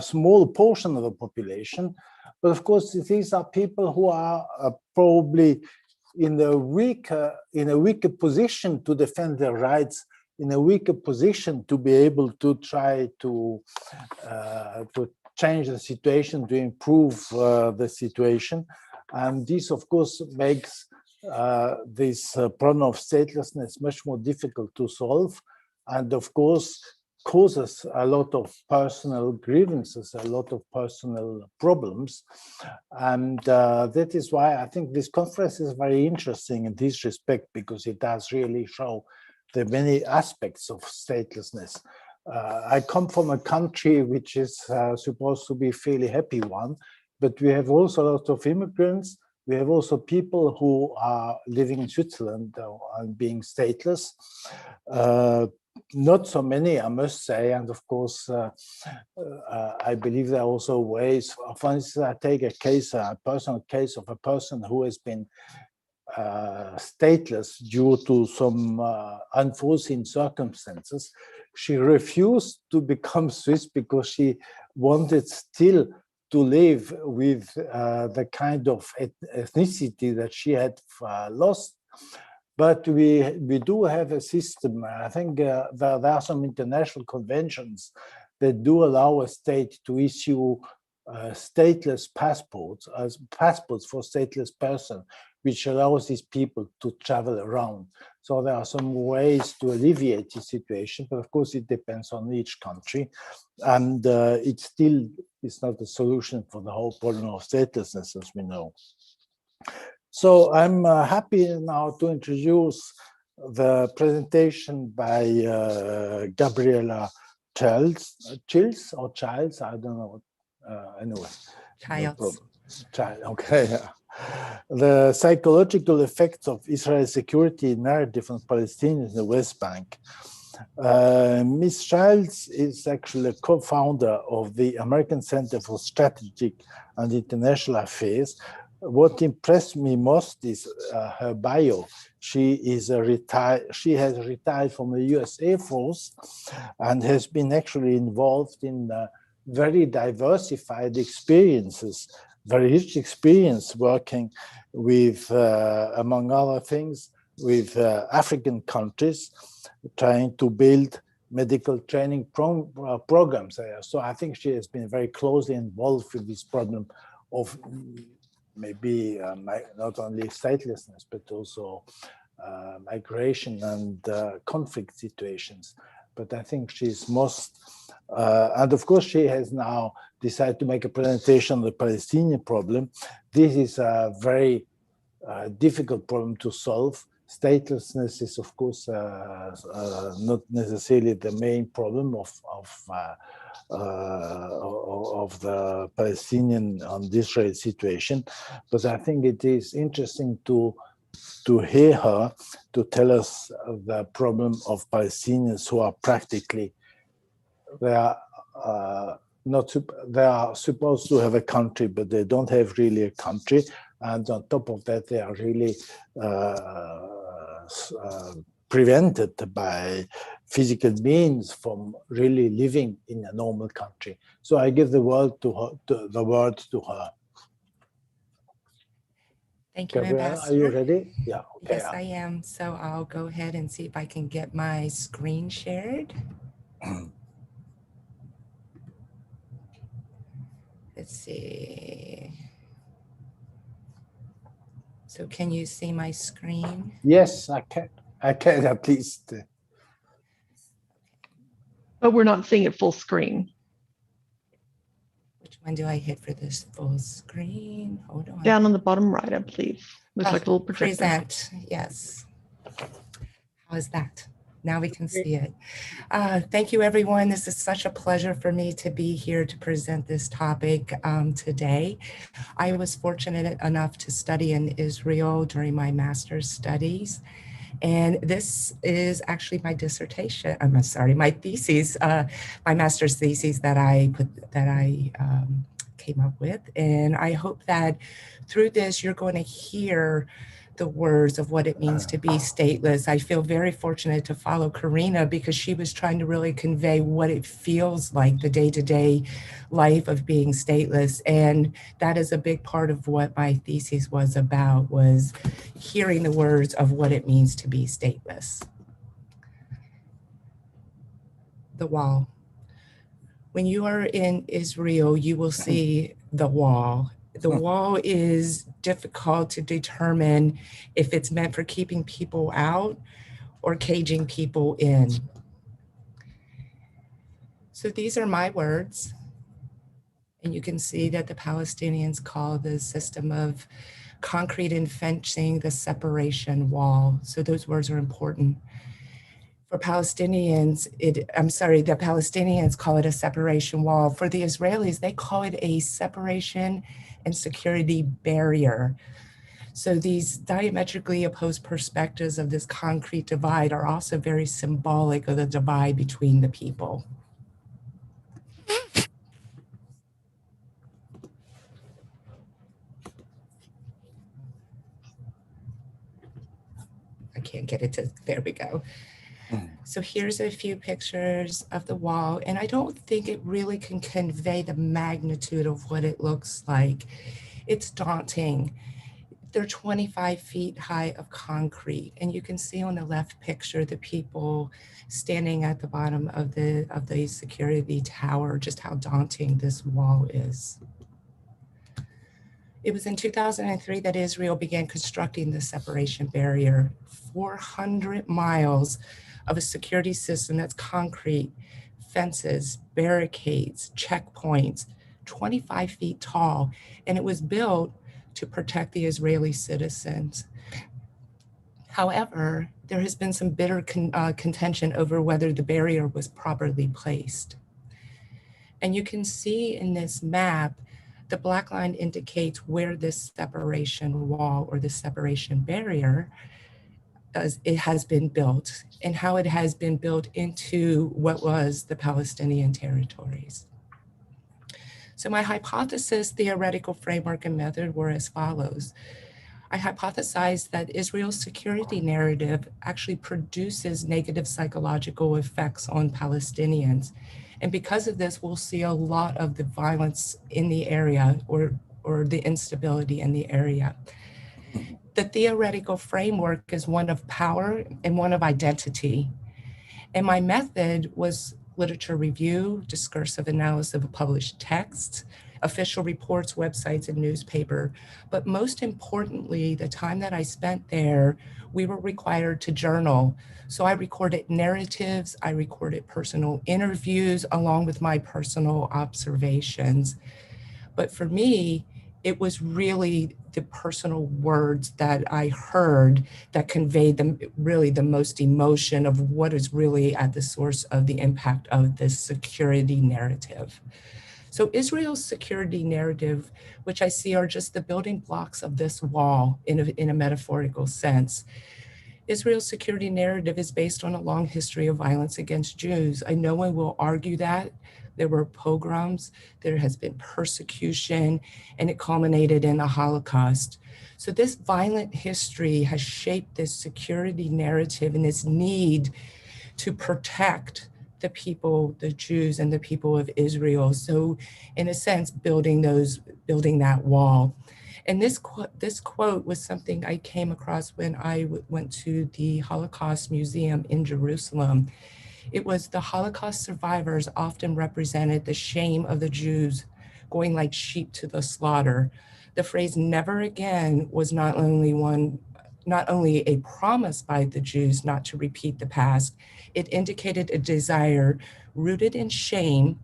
O: small portion of the population, but of course these are people who are probably in a weaker position to defend their rights, in a weaker position to be able to try to change the situation, to improve the situation, and this of course makes this problem of statelessness much more difficult to solve, and of course causes a lot of personal grievances, a lot of personal problems. And that is why I think this conference is very interesting in this respect, because it does really show the many aspects of statelessness. I come from a country which is supposed to be a fairly happy one, but we have also a lot of immigrants. We have also people who are living in Switzerland and being stateless. Not so many, I must say, and of course, I believe there are also ways. For instance, I take a personal case of a person who has been stateless due to some unforeseen circumstances. She refused to become Swiss because she wanted still to live with the kind of ethnicity that she had lost. But we do have a system. I think there are some international conventions that do allow a state to issue stateless passports, as passports for stateless person, which allows these people to travel around. So there are some ways to alleviate the situation, but of course it depends on each country. And it still is not a solution for the whole problem of statelessness, as we know. So I'm happy now to introduce the presentation by Gabriela Childs, I don't know. Anyway.
M: Childs.
O: Child, okay. The psychological effects of Israel's security narrative on Palestinians in the West Bank. Ms. Childs is actually a co-founder of the American Center for Strategic and International Affairs. What impressed me most is her bio. She has retired from the US Air Force and has been actually involved in very diversified experiences, very rich experience working with, among other things, with African countries, trying to build medical training programs there. So I think she has been very closely involved with this problem of maybe not only statelessness, but also migration and conflict situations. But I think she's most, and of course she has now decided to make a presentation on the Palestinian problem. This is a very difficult problem to solve. Statelessness is, of course, not necessarily the main problem of the Palestinian and Israel situation, but I think it is interesting to hear her to tell us the problem of Palestinians who are practically they are supposed to have a country, but they don't have really a country, and on top of that, they are really prevented by physical means from really living in a normal country. So I give the word to her.
M: Thank you,
O: Gabriela,
M: Ambassador.
O: are you ready? Yeah. Okay.
M: Yes, I am. So I'll go ahead and see if I can get my screen shared. Let's see. So can you see my screen?
O: Yes, I can. I can at least.
J: But we're not seeing it full screen.
M: Which one do I hit for this full screen? Hold on.
J: Down on the bottom right, I believe. Looks like a little projector.
M: Present, yes. How is that? Now we can see it. Thank you, everyone. This is such a pleasure for me to be here to present this topic today. I was fortunate enough to study in Israel during my master's studies. And this is actually my dissertation, I'm sorry, my thesis, my master's thesis that I came up with. And I hope that through this, you're going to hear the words of what it means to be stateless. I feel very fortunate to follow Karina because she was trying to really convey what it feels like, the day-to-day life of being stateless. And that is a big part of what my thesis was about, was hearing the words of what it means to be stateless. The wall. When you are in Israel, you will see the wall. The wall is difficult to determine if it's meant for keeping people out or caging people in. So these are my words. And you can see that the Palestinians call the system of concrete and fencing the separation wall. So those words are important. For Palestinians, the Palestinians call it a separation wall. For the Israelis, they call it a separation and security barrier. So these diametrically opposed perspectives of this concrete divide are also very symbolic of the divide between the people. I can't get it to, there we go. So here's a few pictures of the wall, and I don't think it really can convey the magnitude of what it looks like. It's daunting. They're 25 feet high of concrete, and you can see on the left picture the people standing at the bottom of the security tower, just how daunting this wall is. It was in 2003 that Israel began constructing the separation barrier, 400 miles of a security system that's concrete, fences, barricades, checkpoints, 25 feet tall, and it was built to protect the Israeli citizens. However, there has been some bitter contention over whether the barrier was properly placed. And you can see in this map, the black line indicates where this separation wall or the separation barrier it has been built and how it has been built into what was the Palestinian territories. So my hypothesis, theoretical framework, and method were as follows. I hypothesized that Israel's security narrative actually produces negative psychological effects on Palestinians. And because of this, we'll see a lot of the violence in the area or the instability in the area. The theoretical framework is one of power and one of identity. And my method was literature review, discursive analysis of published texts, official reports, websites, and newspaper. But most importantly, the time that I spent there, we were required to journal. So I recorded narratives, I recorded personal interviews along with my personal observations. But for me, it was really the personal words that I heard that conveyed the most emotion of what is really at the source of the impact of this security narrative. So Israel's security narrative, which I see are just the building blocks of this wall in a metaphorical sense. Israel's security narrative is based on a long history of violence against Jews. No one will argue that. There were pogroms, there has been persecution, and it culminated in the Holocaust. So this violent history has shaped this security narrative and this need to protect the people, the Jews and the people of Israel. So in a sense, building that wall. And this quote was something I came across when I went to the Holocaust Museum in Jerusalem. It was the Holocaust survivors often represented the shame of the Jews going like sheep to the slaughter. The phrase "never again" was not only a promise by the Jews not to repeat the past, it indicated a desire rooted in shame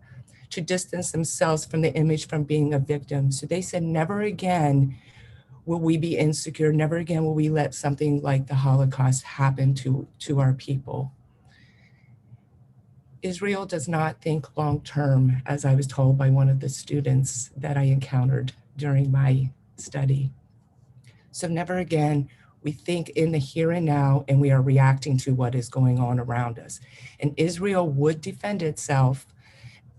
M: to distance themselves from the image from being a victim. So they said, never again will we be insecure, never again will we let something like the Holocaust happen to our people. Israel does not think long-term, as I was told by one of the students that I encountered during my study. So never again, we think in the here and now, and we are reacting to what is going on around us. And Israel would defend itself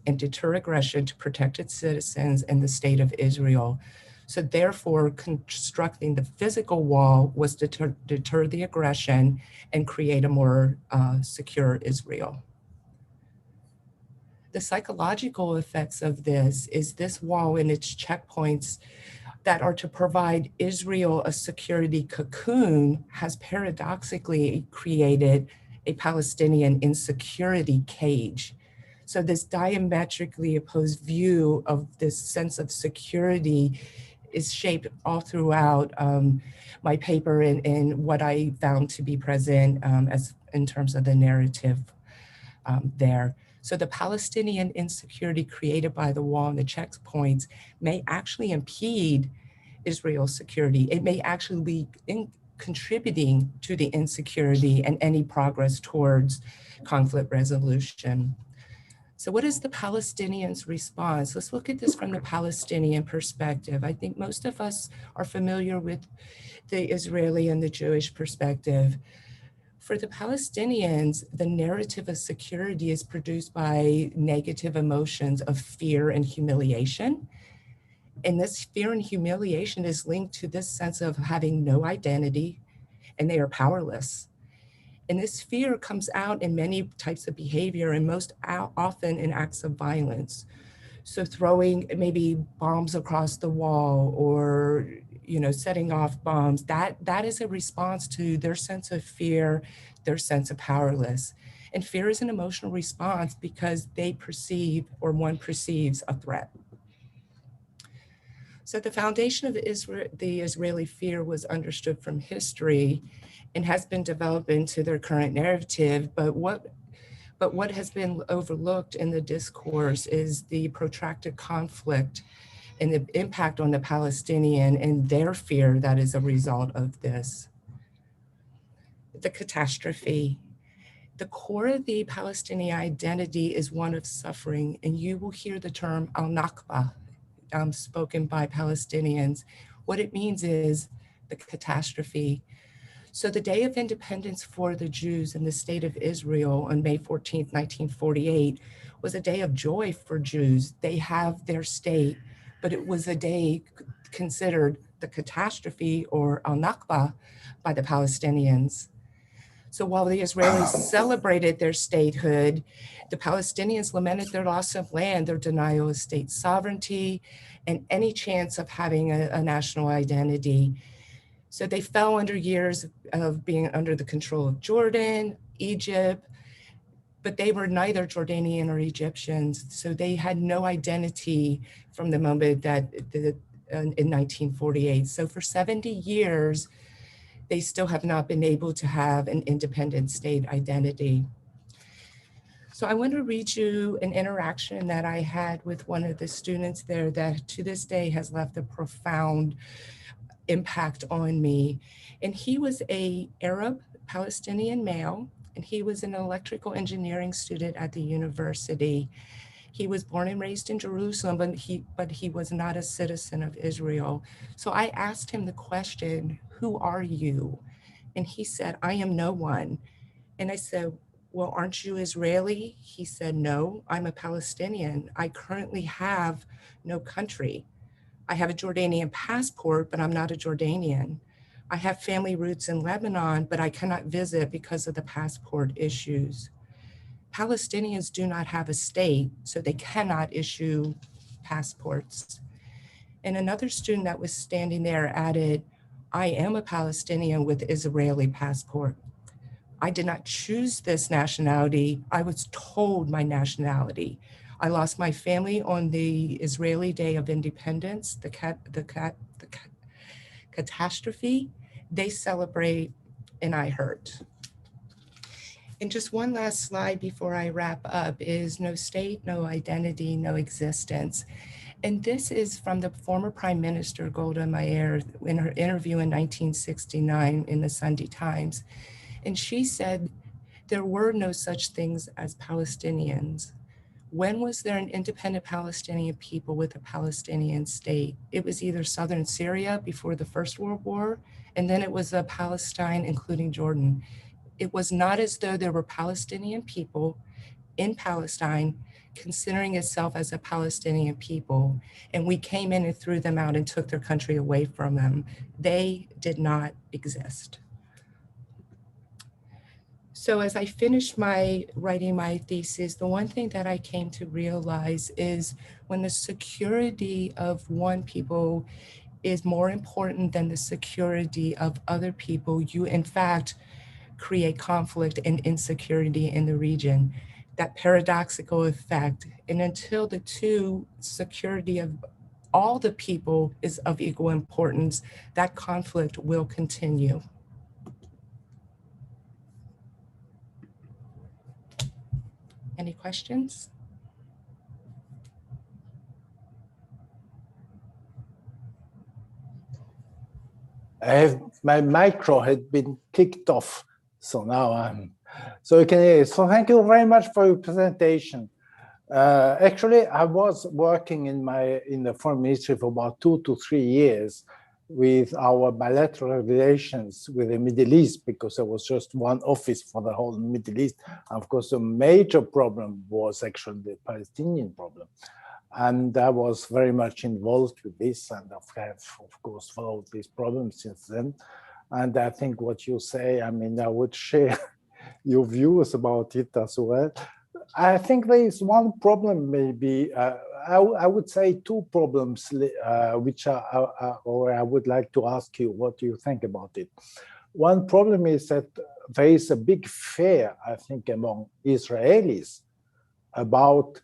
M: and deter aggression to protect its citizens and the state of Israel. So therefore, constructing the physical wall was to deter the aggression and create a more secure Israel. The psychological effects of this is this wall and its checkpoints that are to provide Israel a security cocoon has paradoxically created a Palestinian insecurity cage. So this diametrically opposed view of this sense of security is shaped all throughout my paper and what I found to be present as in terms of the narrative there. So the Palestinian insecurity created by the wall and the checkpoints may actually impede Israel's security. It may actually contributing to the insecurity and any progress towards conflict resolution. So what is the Palestinians' response? Let's look at this from the Palestinian perspective. I think most of us are familiar with the Israeli and the Jewish perspective. For the Palestinians, the narrative of security is produced by negative emotions of fear and humiliation. And this fear and humiliation is linked to this sense of having no identity, and they are powerless. And this fear comes out in many types of behavior, and most often in acts of violence. So throwing maybe bombs across the wall, or setting off bombs, that is a response to their sense of fear, their sense of powerless. And fear is an emotional response because they perceive, or one perceives, a threat. So the foundation of the Israeli fear was understood from history and has been developed into their current narrative. But what has been overlooked in the discourse is the protracted conflict and the impact on the Palestinian and their fear that is a result of this. The catastrophe. The core of the Palestinian identity is one of suffering, and you will hear the term al-Nakba spoken by Palestinians. What it means is the catastrophe. So the Day of Independence for the Jews in the state of Israel on May 14th, 1948, was a day of joy for Jews. They have their state, but it was a day considered the catastrophe, or al-Nakba, by the Palestinians. So while the Israelis celebrated their statehood, the Palestinians lamented their loss of land, their denial of state sovereignty, and any chance of having a national identity. So they fell under years of being under the control of Jordan, Egypt, but they were neither Jordanian or Egyptians. So they had no identity from the moment that in 1948. So for 70 years, they still have not been able to have an independent state identity. So I want to read you an interaction that I had with one of the students there that to this day has left a profound impact on me. And he was an Arab Palestinian male, and he was an electrical engineering student at the university. He was born and raised in Jerusalem, but he was not a citizen of Israel. So I asked him the question, "Who are you?" And he said, "I am no one." And I said, "Well, aren't you Israeli?" He said, "No, I'm a Palestinian. I currently have no country. I have a Jordanian passport, but I'm not a Jordanian. I have family roots in Lebanon, but I cannot visit because of the passport issues. Palestinians do not have a state, so they cannot issue passports." And another student that was standing there added, "I am a Palestinian with Israeli passport. I did not choose this nationality. I was told my nationality. I lost my family on the Israeli Day of Independence, the catastrophe they celebrate, and I hurt." And just one last slide before I wrap up is no state, no identity, no existence. And this is from the former Prime Minister Golda Meir in her interview in 1969 in the Sunday Times. And she said, "There were no such things as Palestinians. When was there an independent Palestinian people with a Palestinian state? It was either southern Syria before the First World War, and then it was Palestine, including Jordan. It was not as though there were Palestinian people in Palestine considering itself as a Palestinian people, and we came in and threw them out and took their country away from them. They did not exist." So as I finished writing my thesis, the one thing that I came to realize is when the security of one people is more important than the security of other people, you in fact create conflict and insecurity in the region, that paradoxical effect. And until the two, security of all the people is of equal importance, that conflict will continue. Any questions?
O: I have my micro had been kicked off. So now so you can hear it. So thank you very much for your presentation. Actually, I was working in the Foreign Ministry for about 2 to 3 years with our bilateral relations with the Middle East, because there was just one office for the whole Middle East. And of course, the major problem was actually the Palestinian problem. And I was very much involved with this, and I have, of course, followed this problem since then. And I think what you say, I mean, I would share your views about it as well. I think there is one problem, maybe, I would say 2 problems, which or I would like to ask you what you think about it. One problem is that there is a big fear, I think, among Israelis about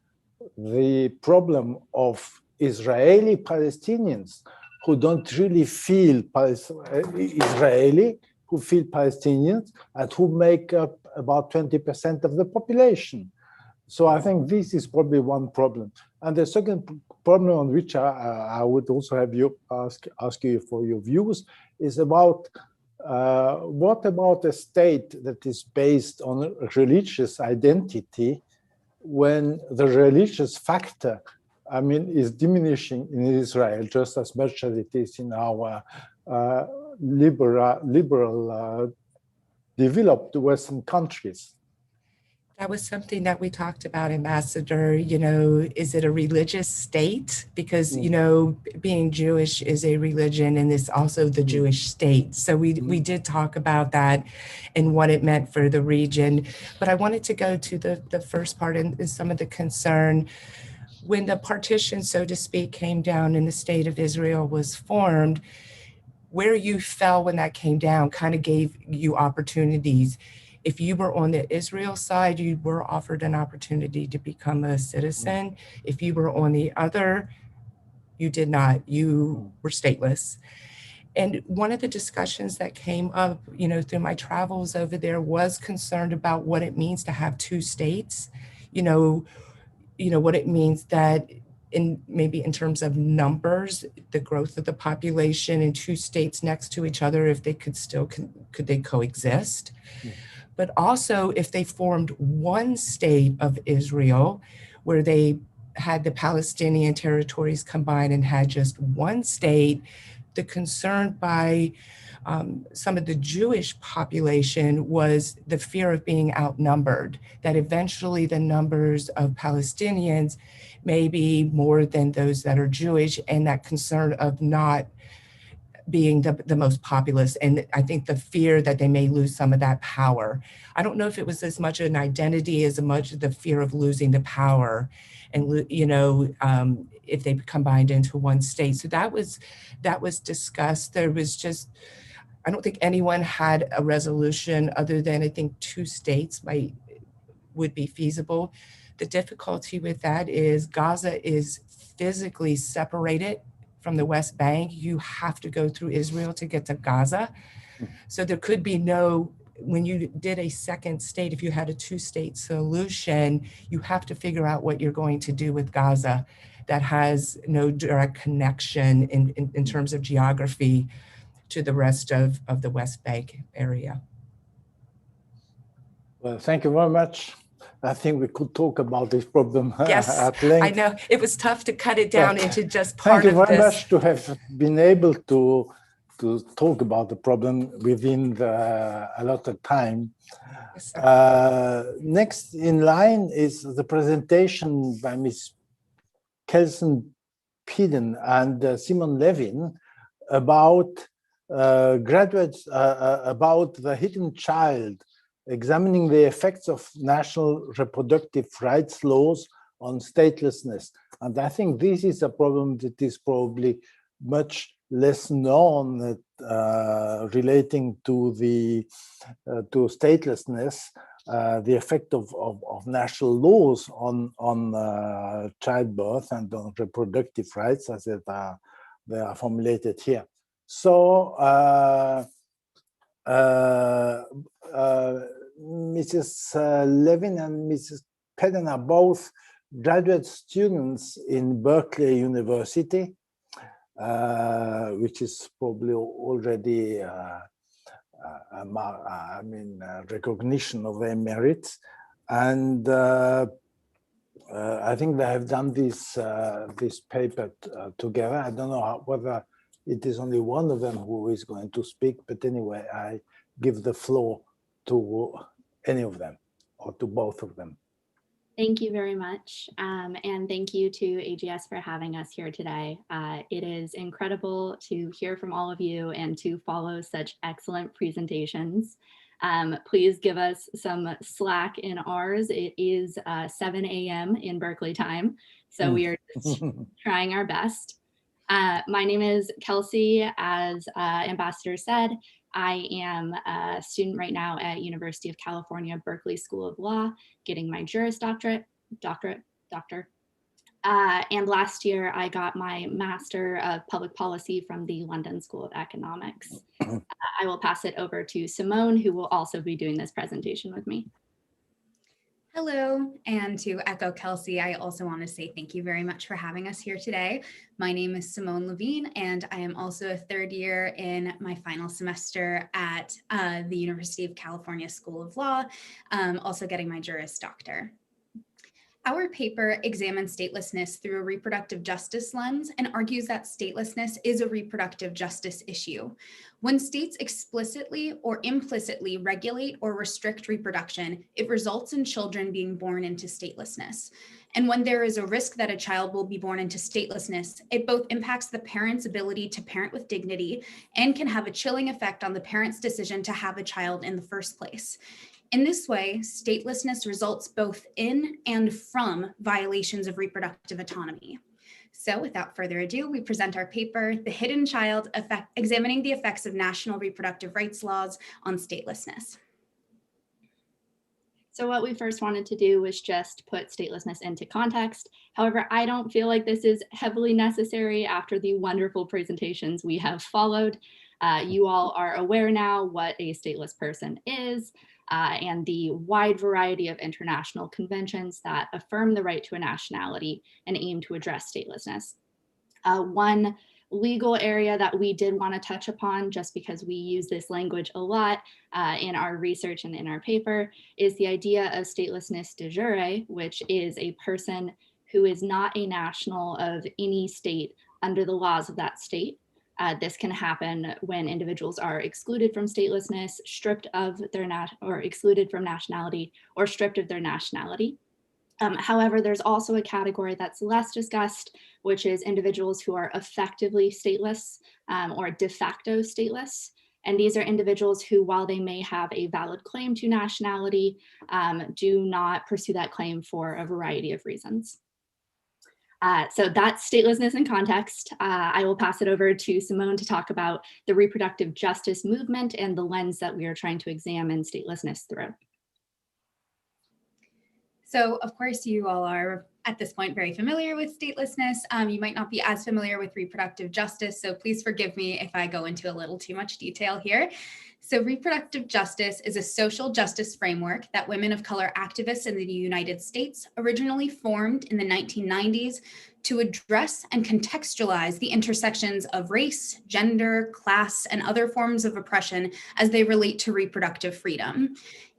O: the problem of Israeli Palestinians who don't really feel Israeli, who feel Palestinians, and who make up about 20% of the population. So I think this is probably one problem. And the second problem on which I would also have you ask you for your views is about what about a state that is based on religious identity, when the religious factor, I mean, is diminishing in Israel just as much as it is in our liberal developed Western countries.
M: That was something that we talked about, Ambassador. You know, is it a religious state? Because, you know, being Jewish is a religion, and it's also the Jewish state. So we did talk about that and what it meant for the region. But I wanted to go to the first part and some of the concern. When the partition, so to speak, came down and the state of Israel was formed, where you fell when that came down kind of gave you opportunities. If you were on the Israel side, you were offered an opportunity to become a citizen. If you were on the other, you did not. You were stateless. And one of the discussions that came up, you know, through my travels over there was concerned about what it means to have 2 states. You know what it means that maybe in terms of numbers, the growth of the population in 2 states next to each other, if they could they coexist? But also if they formed one state of Israel where they had the Palestinian territories combined and had just one state, the concern by some of the Jewish population was the fear of being outnumbered, that eventually the numbers of Palestinians may be more than those that are Jewish, and that concern of not being the most populous. And I think the fear that they may lose some of that power. I don't know if it was as much an identity as much the fear of losing the power, and if they combined into one state. So that was discussed. There was just, I don't think anyone had a resolution other than I think 2 states would be feasible. The difficulty with that is Gaza is physically separated from the West Bank. You have to go through Israel to get to Gaza. So there could be when you did a second state, if you had a 2-state solution, you have to figure out what you're going to do with Gaza that has no direct connection in terms of geography to the rest of the West Bank area.
O: Well, thank you very much. I think we could talk about this problem
M: yes,
O: at length.
M: I know it was tough to cut it down into just part of this.
O: Thank you very much to have been able to talk about the problem within the allotted time.
M: Yes,
O: next in line is the presentation by Ms. Kelson Peden and Simon Levin about graduates, about the hidden child, examining the effects of national reproductive rights laws on statelessness. And I think this is a problem that is probably much less known relating to to statelessness, the effect of national laws on childbirth and on reproductive rights as they are formulated here. So Mrs. Levin and Mrs. Peden are both graduate students in Berkeley University, which is probably already recognition of their merits. And I think they have done this paper together. I don't know whether it is only one of them who is going to speak, but anyway, I give the floor to any of them or to both of them.
P: Thank you very much. And thank you to AGS for having us here today. It is incredible to hear from all of you and to follow such excellent presentations. Please give us some slack in ours. It is 7 a.m. in Berkeley time, so we are just trying our best. My name is Kelsey. As Ambassador said, I am a student right now at University of California, Berkeley School of Law, getting my Juris Doctorate. And last year I got my Master of Public Policy from the London School of Economics. I will pass it over to Simone, who will also be doing this presentation with me.
B: Hello, and to echo Kelsey, I also want to say thank you very much for having us here today. My name is Simone Levine, and I am also a third year in my final semester at the University of California School of Law, also getting my Juris Doctor. Our paper examines statelessness through a reproductive justice lens and argues that statelessness is a reproductive justice issue. When states explicitly or implicitly regulate or restrict reproduction, it results in children being born into statelessness. And when there is a risk that a child will be born into statelessness, it both impacts the parent's ability to parent with dignity and can have a chilling effect on the parent's decision to have a child in the first place. In this way, statelessness results both in and from violations of reproductive autonomy. So without further ado, we present our paper, The Hidden Child, Examining the Effects of National Reproductive Rights Laws on Statelessness.
P: So what we first wanted to do was just put statelessness into context. However, I don't feel like this is heavily necessary after the wonderful presentations we have followed. You all are aware now what a stateless person is, and the wide variety of international conventions that affirm the right to a nationality and aim to address statelessness. One legal area that we did want to touch upon, just because we use this language a lot in our research and in our paper, is the idea of statelessness de jure, which is a person who is not a national of any state under the laws of that state. This can happen when individuals are excluded from statelessness, stripped of their excluded from nationality, or stripped of their nationality. However, there's also a category that's less discussed, which is individuals who are effectively stateless or de facto stateless. And these are individuals who, while they may have a valid claim to nationality, do not pursue that claim for a variety of reasons. So that's statelessness in context. I will pass it over to Simone to talk about the reproductive justice movement and the lens that we are trying to examine statelessness through.
B: So of course you all are at this point very familiar with statelessness. You might not be as familiar with reproductive justice, so please forgive me if I go into a little too much detail here. So reproductive justice is a social justice framework that women of color activists in the United States originally formed in the 1990s to address and contextualize the intersections of race, gender, class, and other forms of oppression as they relate to reproductive freedom.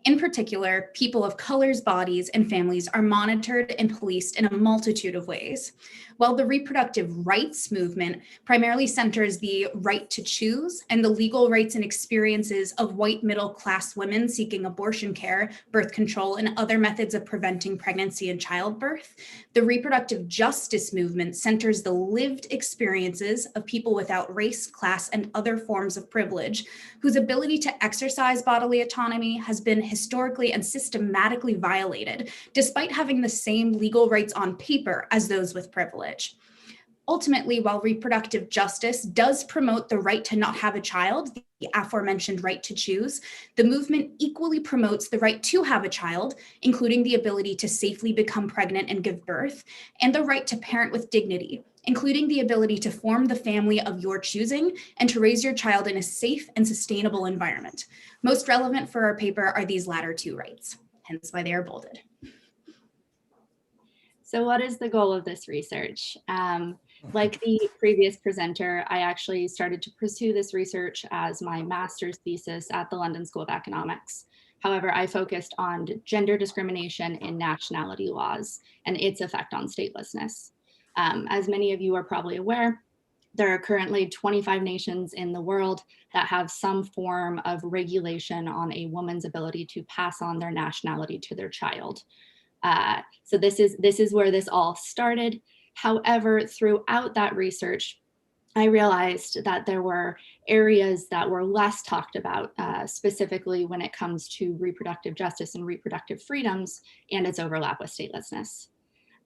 B: In particular, people of color's bodies and families are monitored and policed in a multitude of ways. While the reproductive rights movement primarily centers the right to choose and the legal rights and experiences of white middle-class women seeking abortion care, birth control, and other methods of preventing pregnancy and childbirth, the reproductive justice movement centers the lived experiences of people without race, class, and other forms of privilege, whose ability to exercise bodily autonomy has been historically and systematically violated, despite having the same legal rights on paper as those with privilege. Ultimately, while reproductive justice does promote the right to not have a child, the aforementioned right to choose, the movement equally promotes the right to have a child, including the ability to safely become pregnant and give birth, and the right to parent with dignity, including the ability to form the family of your choosing and to raise your child in a safe and sustainable environment. Most relevant for our paper are these latter two rights, hence why they are bolded.
P: So what is the goal of this research? Like the previous presenter, I actually started to pursue this research as my master's thesis at the London School of Economics. However, I focused on gender discrimination in nationality laws and its effect on statelessness. As many of you are probably aware, there are currently 25 nations in the world that have some form of regulation on a woman's ability to pass on their nationality to their child. So this is where this all started. However, throughout that research, I realized that there were areas that were less talked about, specifically when it comes to reproductive justice and reproductive freedoms and its overlap with statelessness.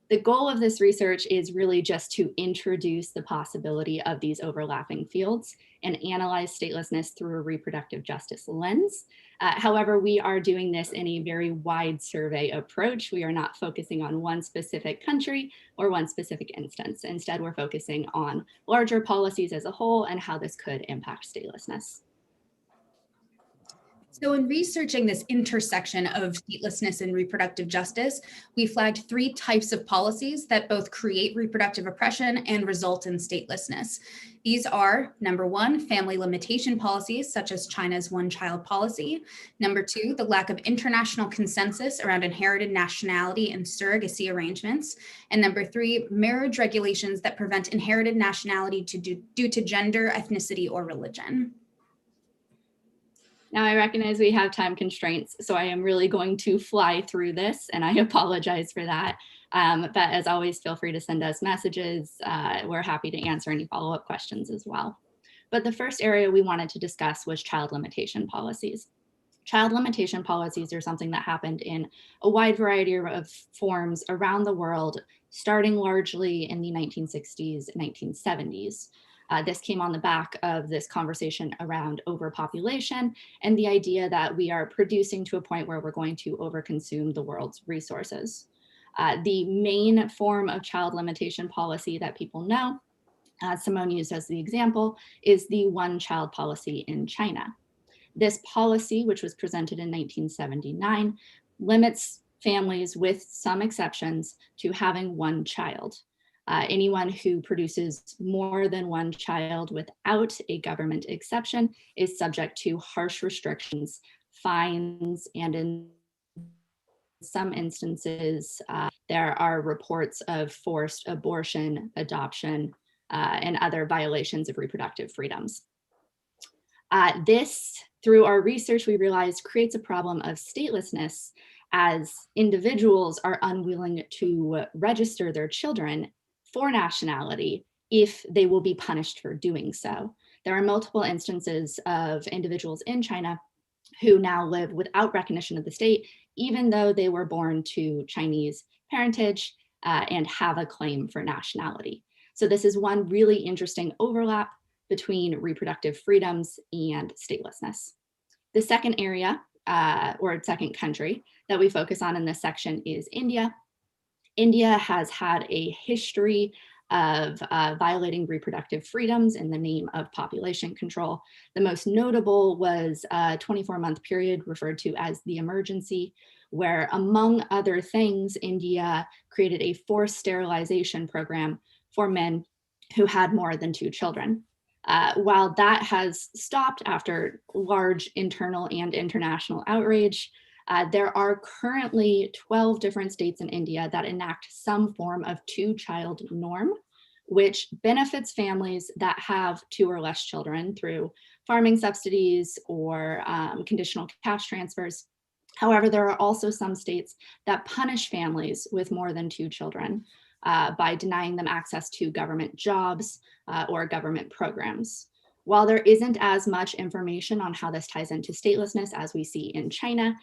P: The goal of this research is really just to introduce the possibility of these overlapping fields and analyze statelessness through a reproductive justice lens. However, we are doing this in a very wide survey approach. We are not focusing on one specific country or one specific instance. Instead, we're focusing on larger policies as a whole and how this could impact statelessness.
B: So in researching this intersection of statelessness and reproductive justice, we flagged 3 types of policies that both create reproductive oppression and result in statelessness. These are, number 1, family limitation policies, such as China's one-child policy. Number 2, the lack of international consensus around inherited nationality and surrogacy arrangements. And number 3, marriage regulations that prevent inherited nationality due to gender, ethnicity, or religion.
P: Now I recognize we have time constraints, so I am really going to fly through this, and I apologize for that. But as always, feel free to send us messages. We're happy to answer any follow-up questions as well. But the first area we wanted to discuss was child limitation policies. Child limitation policies are something that happened in a wide variety of forms around the world, starting largely in the 1960s and 1970s. This came on the back of this conversation around overpopulation and the idea that we are producing to a point where we're going to overconsume the world's resources. The main form of child limitation policy that people know, Simone used as the example, is the one-child policy in China. This policy, which was presented in 1979, limits families, with some exceptions, to having one child. Anyone who produces more than one child without a government exception is subject to harsh restrictions, fines, and in some instances, there are reports of forced abortion, adoption, and other violations of reproductive freedoms. This, through our research, we realized creates a problem of statelessness, as individuals are unwilling to register their children for nationality if they will be punished for doing so. There are multiple instances of individuals in China who now live without recognition of the state, even though they were born to Chinese parentage and have a claim for nationality. So this is one really interesting overlap between reproductive freedoms and statelessness. The second area, or second country that we focus on in this section is India. India has had a history of violating reproductive freedoms in the name of population control. The most notable was a 24-month period referred to as the emergency, where, among other things, India created a forced sterilization program for men who had more than 2 children. While that has stopped after large internal and international outrage, there are currently 12 different states in India that enact some form of 2-child norm, which benefits families that have 2 or less children through farming subsidies or conditional cash transfers. However, there are also some states that punish families with more than 2 children by denying them access to government jobs or government programs. While there isn't as much information on how this ties into statelessness as we see in China,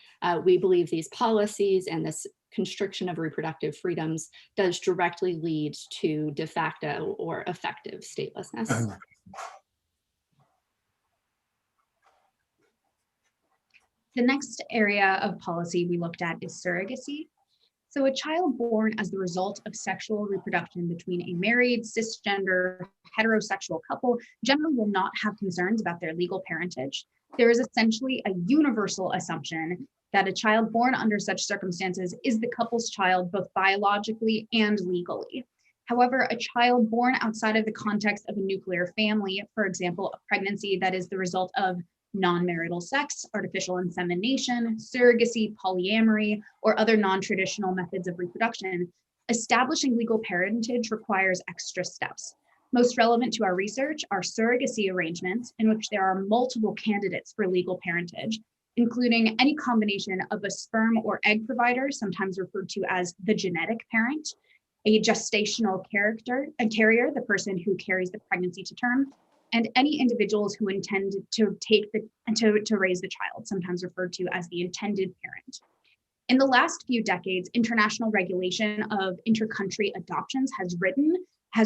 P: we believe these policies and this constriction of reproductive freedoms does directly lead to de facto or effective statelessness.
B: The next area of policy we looked at is surrogacy. So a child born as the result of sexual reproduction between a married, cisgender, heterosexual couple generally will not have concerns about their legal parentage. There is essentially a universal assumption that a child born under such circumstances is the couple's child, both biologically and legally. However, a child born outside of the context of a nuclear family, for example, a pregnancy that is the result of non-marital sex, artificial insemination, surrogacy, polyamory, or other non-traditional methods of reproduction, establishing legal parentage requires extra steps. Most relevant to our research are surrogacy arrangements in which there are multiple candidates for legal parentage, including any combination of a sperm or egg provider, sometimes referred to as the genetic parent, a gestational carrier, the person who carries the pregnancy to term, and any individuals who intend to raise the child, sometimes referred to as the intended parent. In the last few decades, international regulation of intercountry adoptions has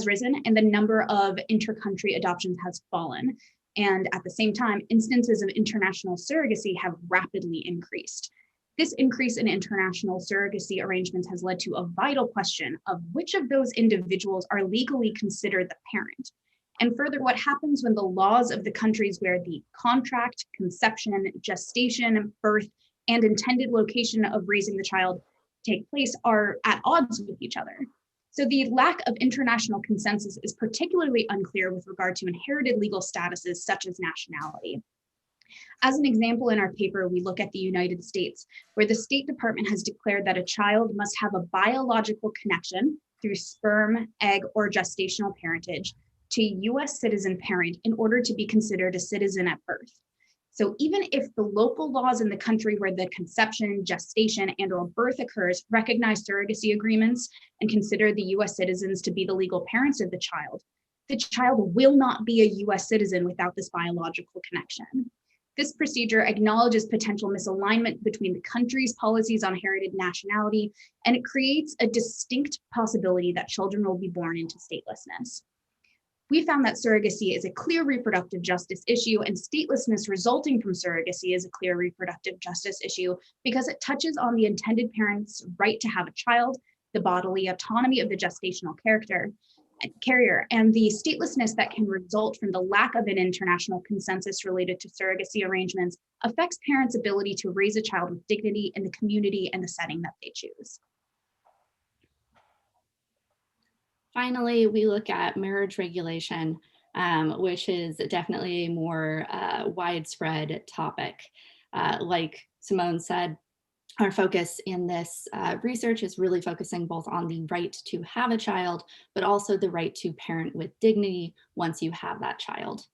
B: risen, and the number of intercountry adoptions has fallen. And at the same time, instances of international surrogacy have rapidly increased. This increase in international surrogacy arrangements has led to a vital question of which of those individuals are legally considered the parent. And further, what happens when the laws of the countries where the contract, conception, gestation, birth, and intended location of raising the child take place are at odds with each other? So the lack of international consensus is particularly unclear with regard to inherited legal statuses such as nationality. As an example, in our paper, we look at the United States, where the State Department has declared that a child must have a biological connection through sperm, egg, or gestational parentage to a US citizen parent in order to be considered a citizen at birth. So even if the local laws in the country where the conception, gestation, and/or birth occurs recognize surrogacy agreements and consider the US citizens to be the legal parents of the child will not be a US citizen without this biological connection. This procedure acknowledges potential misalignment between the country's policies on inherited nationality, and it creates a distinct possibility that children will be born into statelessness. We found that surrogacy is a clear reproductive justice issue, and statelessness resulting from surrogacy is a clear reproductive justice issue because it touches on the intended parent's right to have a child, the bodily autonomy of the gestational carrier, and the statelessness that can result from the lack of an international consensus related to surrogacy arrangements affects parents' ability to raise a child with dignity in the community and the setting that they choose.
P: Finally, we look at marriage regulation, which is definitely a more widespread topic. Like Simone said, our focus in this research is really focusing both on the right to have a child, but also the right to parent with dignity once you have that child.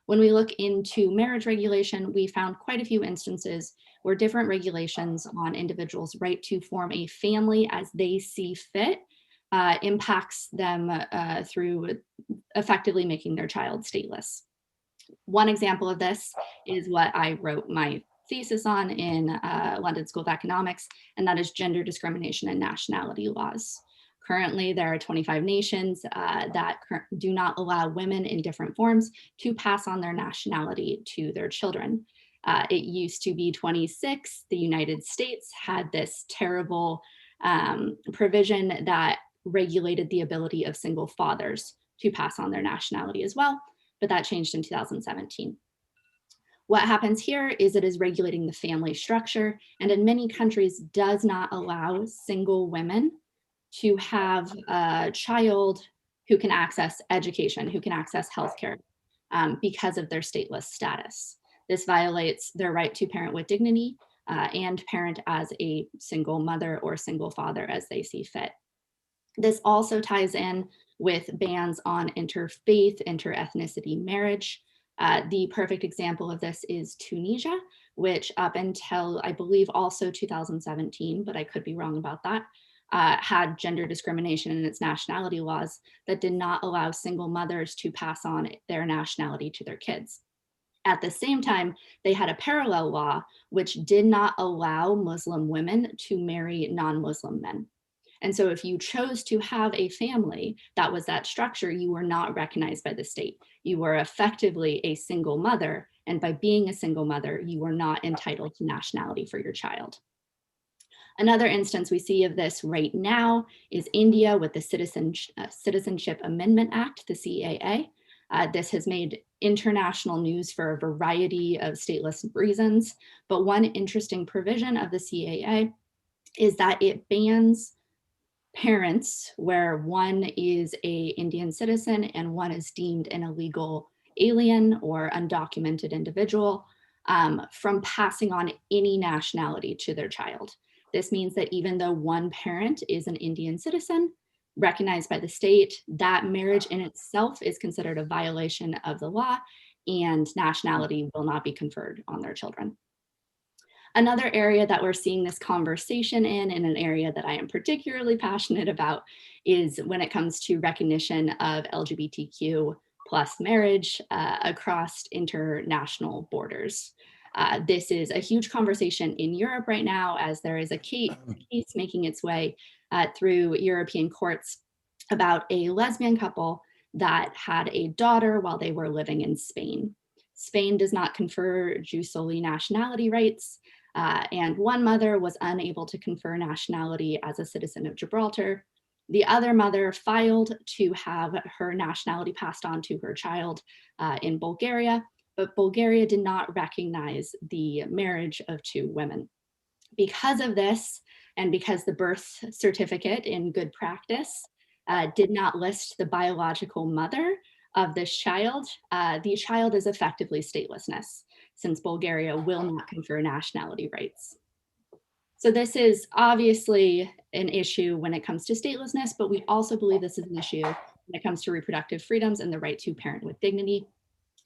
P: When we look into marriage regulation, we found quite a few instances where different regulations on individuals' right to form a family as they see fit impacts them through effectively making their child stateless. One example of this is what I wrote my thesis on in London School of Economics, and that is gender discrimination and nationality laws. Currently, there are 25 nations that do not allow women in different forms to pass on their nationality to their children. It used to be 26. The United States had this terrible provision that regulated the ability of single fathers to pass on their nationality as well, but that changed in 2017. What happens here is it is regulating the family structure, and in many countries does not allow single women to have a child who can access education, who can access healthcare because of their stateless status. This violates their right to parent with dignity and parent as a single mother or single father as they see fit. This also ties in with bans on interfaith, interethnicity marriage. The perfect example of this is Tunisia, which up until I believe also 2017, but I could be wrong about that, had gender discrimination in its nationality laws that did not allow single mothers to pass on their nationality to their kids. At the same time, they had a parallel law which did not allow Muslim women to marry non-Muslim men. And so if you chose to have a family that was that structure, you were not recognized by the state. You were effectively a single mother, and by being a single mother, you were not entitled to nationality for your child. Another instance we see of this right now is India with the Citizenship Amendment Act, the CAA. This has made international news for a variety of stateless reasons, but one interesting provision of the CAA is that it bans parents where one is an Indian citizen and one is deemed an illegal alien or undocumented individual from passing on any nationality to their child. This means that even though one parent is an Indian citizen recognized by the state, that marriage in itself is considered a violation of the law, and nationality will not be conferred on their children. Another area that we're seeing this conversation in an area that I am particularly passionate about, is when it comes to recognition of LGBTQ plus marriage across international borders. This is a huge conversation in Europe right now, as there is a case making its way through European courts about a lesbian couple that had a daughter while they were living in Spain. Spain does not confer jus soli nationality rights, and one mother was unable to confer nationality as a citizen of Gibraltar. The other mother filed to have her nationality passed on to her child in Bulgaria, but Bulgaria did not recognize the marriage of two women. Because of this, and because the birth certificate in good practice did not list the biological mother of this child, the child is effectively statelessness, since Bulgaria will not confer nationality rights. So this is obviously an issue when it comes to statelessness, but we also believe this is an issue when it comes to reproductive freedoms and the right to parent with dignity.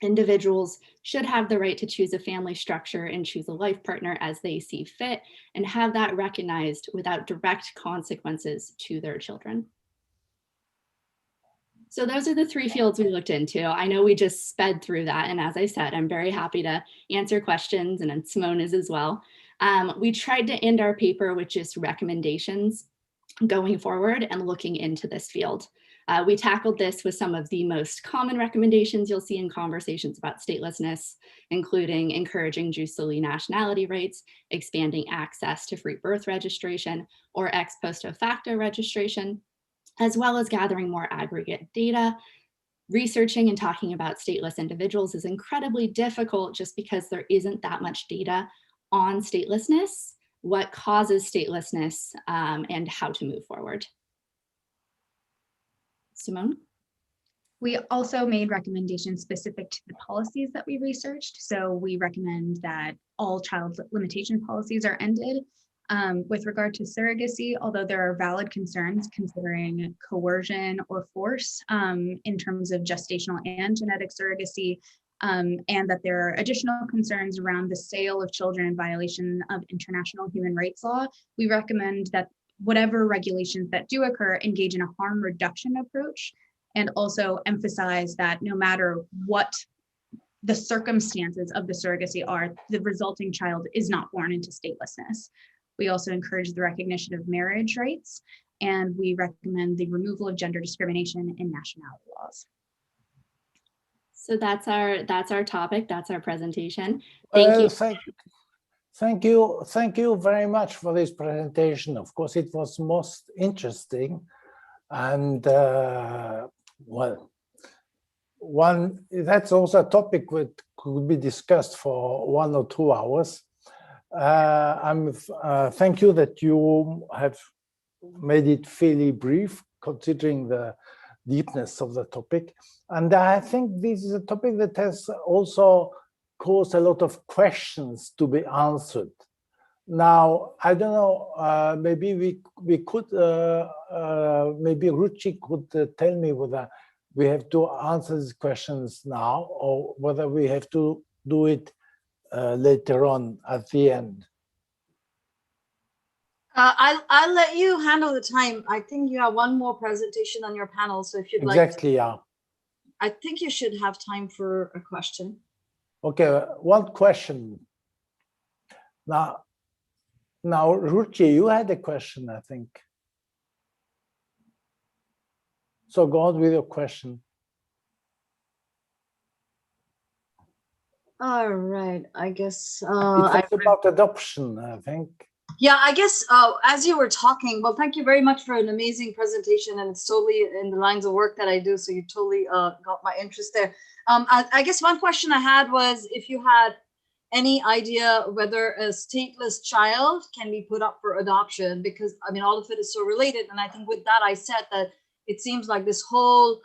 P: Individuals should have the right to choose a family structure and choose a life partner as they see fit, and have that recognized without direct consequences to their children. So those are the three fields we looked into. I know we just sped through that, and as I said, I'm very happy to answer questions, and Simone is as well. We tried to end our paper with just recommendations going forward and looking into this field. We tackled this with some of the most common recommendations you'll see in conversations about statelessness, including encouraging jus soli nationality rights, expanding access to free birth registration or ex post facto registration, as well as gathering more aggregate data. Researching and talking about stateless individuals is incredibly difficult just because there isn't that much data on statelessness, what causes statelessness, and how to move forward. Simone?
B: We also made recommendations specific to the policies that we researched. So we recommend that all child limitation policies are ended. With regard to surrogacy, although there are valid concerns considering coercion or force in terms of gestational and genetic surrogacy, and that there are additional concerns around the sale of children in violation of international human rights law, we recommend that whatever regulations that do occur engage in a harm reduction approach, and also emphasize that no matter what the circumstances of the surrogacy are, the resulting child is not born into statelessness. We also encourage the recognition of marriage rights, and we recommend the removal of gender discrimination in nationality laws.
P: So that's our topic, that's our presentation. Thank you.
O: Thank you very much for this presentation. Of course, it was most interesting, and well, that's also a topic that could be discussed for 1 or 2 hours. Thank you that you have made it fairly brief, considering the deepness of the topic. And I think this is a topic that has also caused a lot of questions to be answered. Now, I don't know, maybe we could, maybe Ruchi could tell me whether we have to answer these questions now or whether we have to do it later on at the end.
C: I'll let you handle the time. I think you have one more presentation on your panel, so if you'd like.
O: Exactly, yeah.
C: I think you should have time for a question.
O: Okay, one question. Now, Ruchi, you had a question, I think. So go on with your question.
C: All right, I guess.
O: It was about adoption, I think.
C: Yeah, I guess as you were talking, well, thank you very much for an amazing presentation, and it's totally in the lines of work that I do, so you totally got my interest there. I guess one question I had was if you had any idea whether a stateless child can be put up for adoption? Because I mean, all of it is so related. And I think with that, I said that it seems like this whole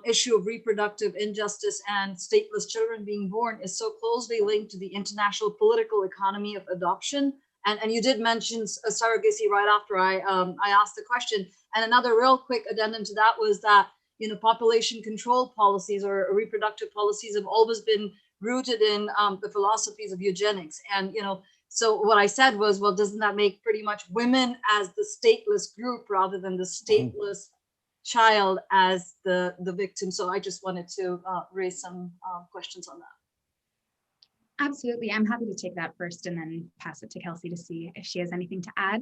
C: issue of reproductive injustice and stateless children being born is so closely linked to the international political economy of adoption. And you did mention surrogacy right after I asked the question. And another real quick addendum to that was that, you know, population control policies or reproductive policies have always been rooted in the philosophies of eugenics. And, you know, so what I said was, well, doesn't that make pretty much women as the stateless group rather than the stateless child as the victim? So I just wanted to raise some questions on that.
B: Absolutely. I'm happy to take that first and then pass it to Kelsey to see if she has anything to add.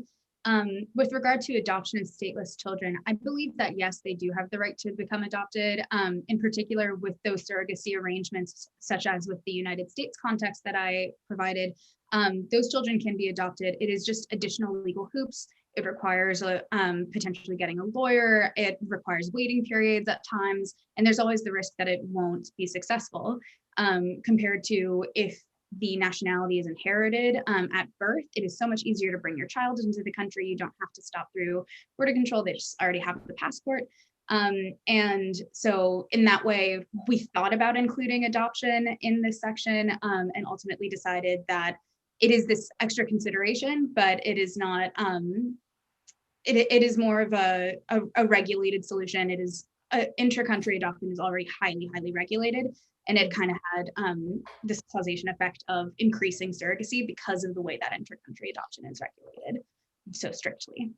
B: With regard to adoption of stateless children, I believe that yes, they do have the right to become adopted, in particular with those surrogacy arrangements, such as with the United States context that I provided. Those children can be adopted. It is just additional legal hoops. It requires potentially getting a lawyer. It requires waiting periods at times, and there's always the risk that it won't be successful compared to if the nationality is inherited at birth. It is so much easier to bring your child into the country. You don't have to stop through border control. They just already have the passport. And so in that way, we thought about including adoption in this section and ultimately decided that it is this extra consideration, but it is not, it is more of a regulated solution. It is intra-country adoption is already highly regulated. And it kind of had this causation effect of increasing surrogacy because of the way that inter-country adoption is regulated so strictly.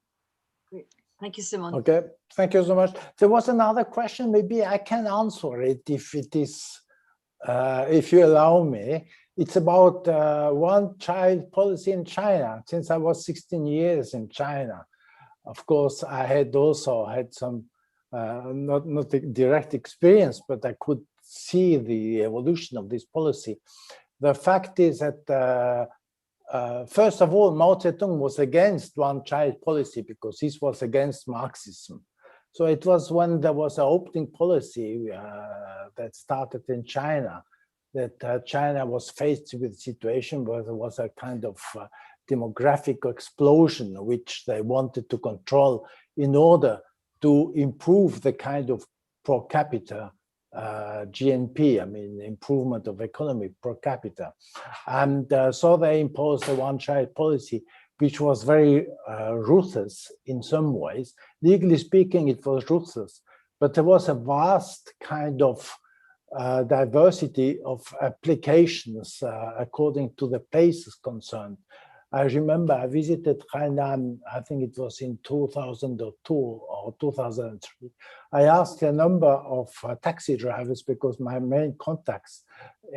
C: Great. Thank you, Simone.
O: Okay, thank you so much. There was another question. Maybe I can answer it if it is, if you allow me. It's about one-child policy in China. Since I was 16 years in China, of course, I had also had some, not a direct experience, but I could see the evolution of this policy. The fact is that, first of all, Mao Zedong was against one-child policy because this was against Marxism. So it was when there was an opening policy that started in China, that China was faced with a situation where there was a kind of demographic explosion, which they wanted to control in order to improve the kind of per capita GNP, I mean, improvement of economy per capita. And so they imposed a one-child policy, which was very ruthless in some ways. Legally speaking, it was ruthless, but there was a vast kind of diversity of applications according to the places concerned. I remember I visited Hainan, I think it was in 2002 or 2003. I asked a number of taxi drivers because my main contacts,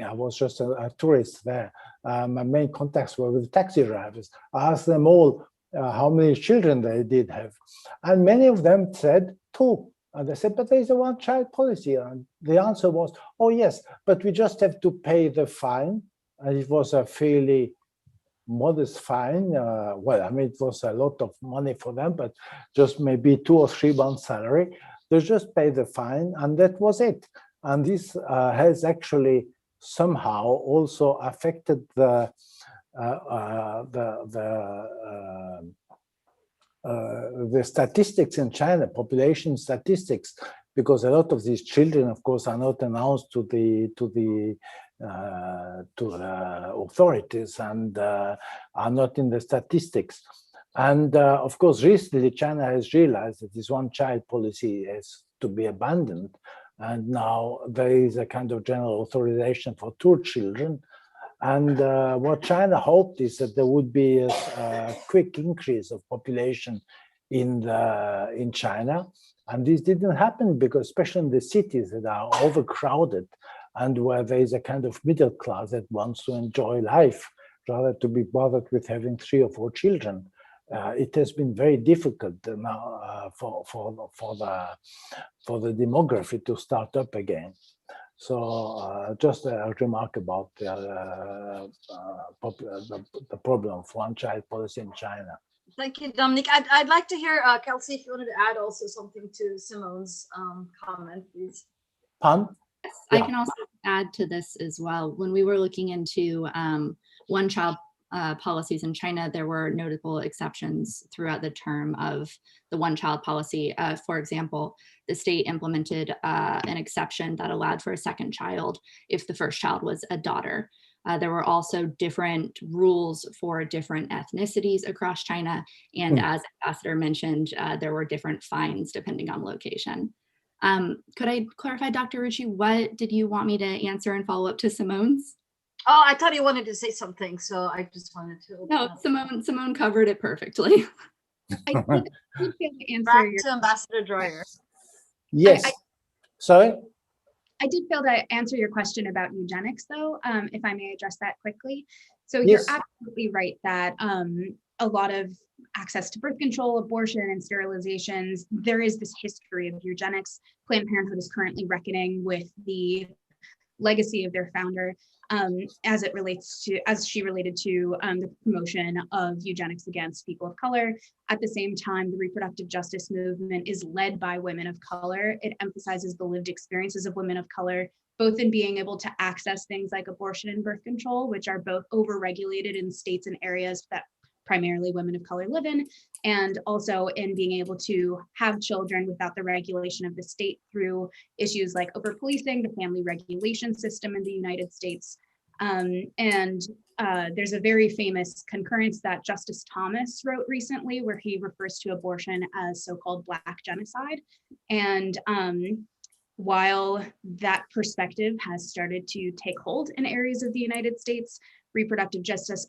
O: I was just a tourist there, my main contacts were with taxi drivers. I asked them all how many children they did have. And many of them said 2. And they said, but there is a one-child policy. And the answer was, oh yes, but we just have to pay the fine. And it was a fairly modest fine. Well, I mean, it was a lot of money for them, but just maybe 2 or 3 months' salary. They just pay the fine, and that was it. And this has actually somehow also affected the statistics in China, population statistics, because a lot of these children, of course, are not announced to the authorities and are not in the statistics. And of course, recently China has realized that this one-child policy is to be abandoned, and now there is a kind of general authorization for 2 children. And what China hoped is that there would be a quick increase of population in China, and this didn't happen because, especially in the cities that are overcrowded and where there is a kind of middle class that wants to enjoy life rather to be bothered with having 3 or 4 children. It has been very difficult now for the demography to start up again. So just a remark about the problem of one-child policy in China.
C: Thank you, Dominique. I'd like to hear, Kelsey, if you wanted to add also something to Simone's comment, please.
O: Pardon?
B: Yes, yeah.
P: add to this as well. When we were looking into one-child policies in China, there were notable exceptions throughout the term of the one-child policy. For example, the state implemented an exception that allowed for a second child if the first child was a daughter. There were also different rules for different ethnicities across China. And as Ambassador mentioned, there were different fines depending on location. Could I clarify, Dr. Rucci, what did you want me to answer and follow up to Simone's?
C: Oh, I thought you wanted to say something, so I just wanted to.
P: No, Simone covered it perfectly. I did fail to answer
C: Back to Ambassador Dreyer.
O: Yes. Sorry?
B: I did fail to answer your question about eugenics, though, if I may address that quickly. So
O: Yes.
B: you're absolutely right that a lot of access to birth control, abortion, and sterilizations, there is this history of eugenics. Planned Parenthood is currently reckoning with the legacy of their founder as she related to the promotion of eugenics against people of color. At the same time, the reproductive justice movement is led by women of color. It emphasizes the lived experiences of women of color, both in being able to access things like abortion and birth control, which are both overregulated in states and areas that primarily women of color live in, and also in being able to have children without the regulation of the state through issues like over-policing, the family regulation system in the United States. There's a very famous concurrence that Justice Thomas wrote recently where he refers to abortion as so-called Black genocide. And while that perspective has started to take hold in areas of the United States, reproductive justice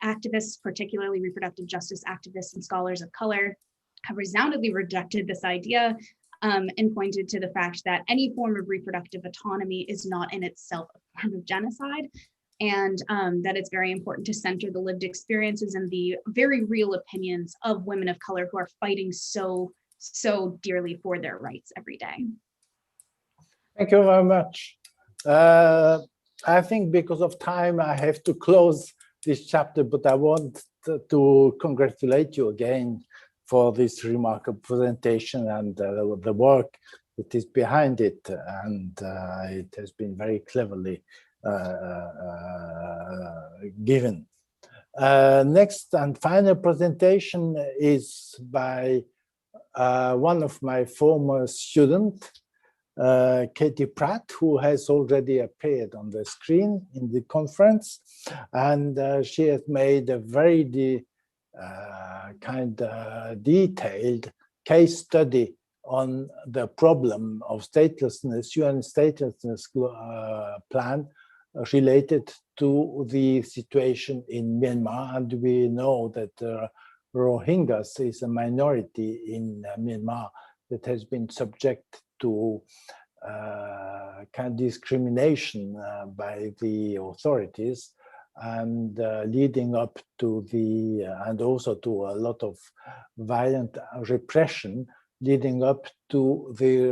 B: activists, particularly reproductive justice activists and scholars of color, have resoundingly rejected this idea and pointed to the fact that any form of reproductive autonomy is not in itself a form of genocide, and that it's very important to center the lived experiences and the very real opinions of women of color who are fighting so dearly for their rights every day.
O: Thank you very much. I think because of time, I have to close this chapter, but I want to congratulate you again for this remarkable presentation and the work that is behind it. And it has been very cleverly given. Next and final presentation is by one of my former students, Katie Pratt, who has already appeared on the screen in the conference, and she has made a very detailed case study on the problem of statelessness, UN statelessness plan related to the situation in Myanmar. And we know that Rohingyas is a minority in Myanmar that has been subject to discrimination by the authorities, and leading up to and also to a lot of violent repression, leading up to the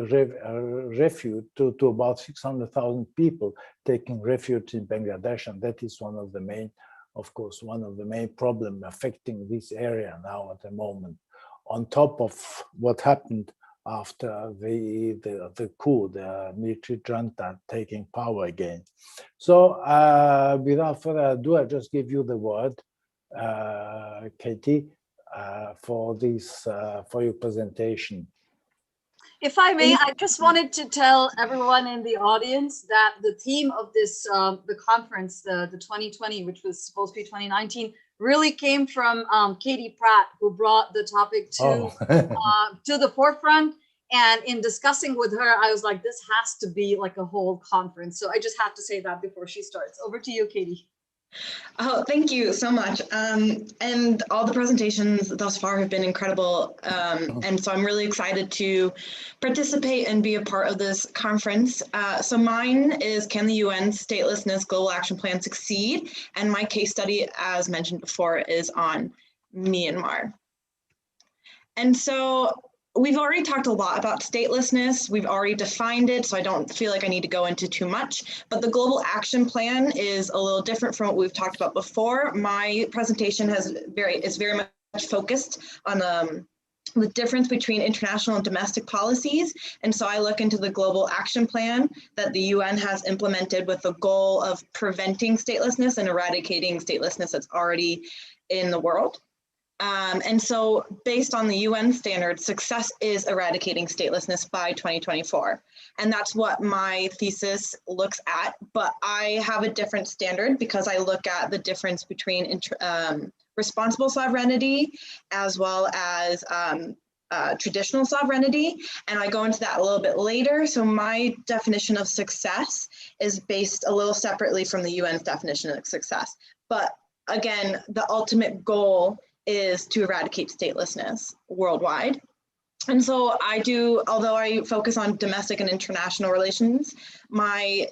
O: refuge to about 600,000 people taking refuge in Bangladesh, and that is one of the main problems affecting this area now at the moment, on top of what happened after the coup, the military junta taking power again. So without further ado, I just give you the word, Katie, for your presentation.
C: If I may, I just wanted to tell everyone in the audience that the theme of this, the conference, the 2020, which was supposed to be 2019, really came from Katie Pratt, who brought the topic to the forefront. And in discussing with her, I was like, this has to be like a whole conference. So I just have to say that before she starts. Over to you, Katie.
Q: Oh, thank you so much. And all the presentations thus far have been incredible. And so I'm really excited to participate and be a part of this conference. So mine is Can the UN Statelessness Global Action Plan Succeed? And my case study, as mentioned before, is on Myanmar. And so we've already talked a lot about statelessness. We've already defined it, so I don't feel like I need to go into too much. But the Global Action Plan is a little different from what we've talked about before. My presentation is very much focused on the difference between international and domestic policies. And so I look into the global action plan that the UN has implemented with the goal of preventing statelessness and eradicating statelessness that's already in the world. And so based on the UN standards, success is eradicating statelessness by 2024. And that's what my thesis looks at, but I have a different standard because I look at the difference between responsible sovereignty as well as traditional sovereignty. And I go into that a little bit later. So my definition of success is based a little separately from the UN's definition of success. But again, the ultimate goal is to eradicate statelessness worldwide. And so I do, although I focus on domestic and international relations, I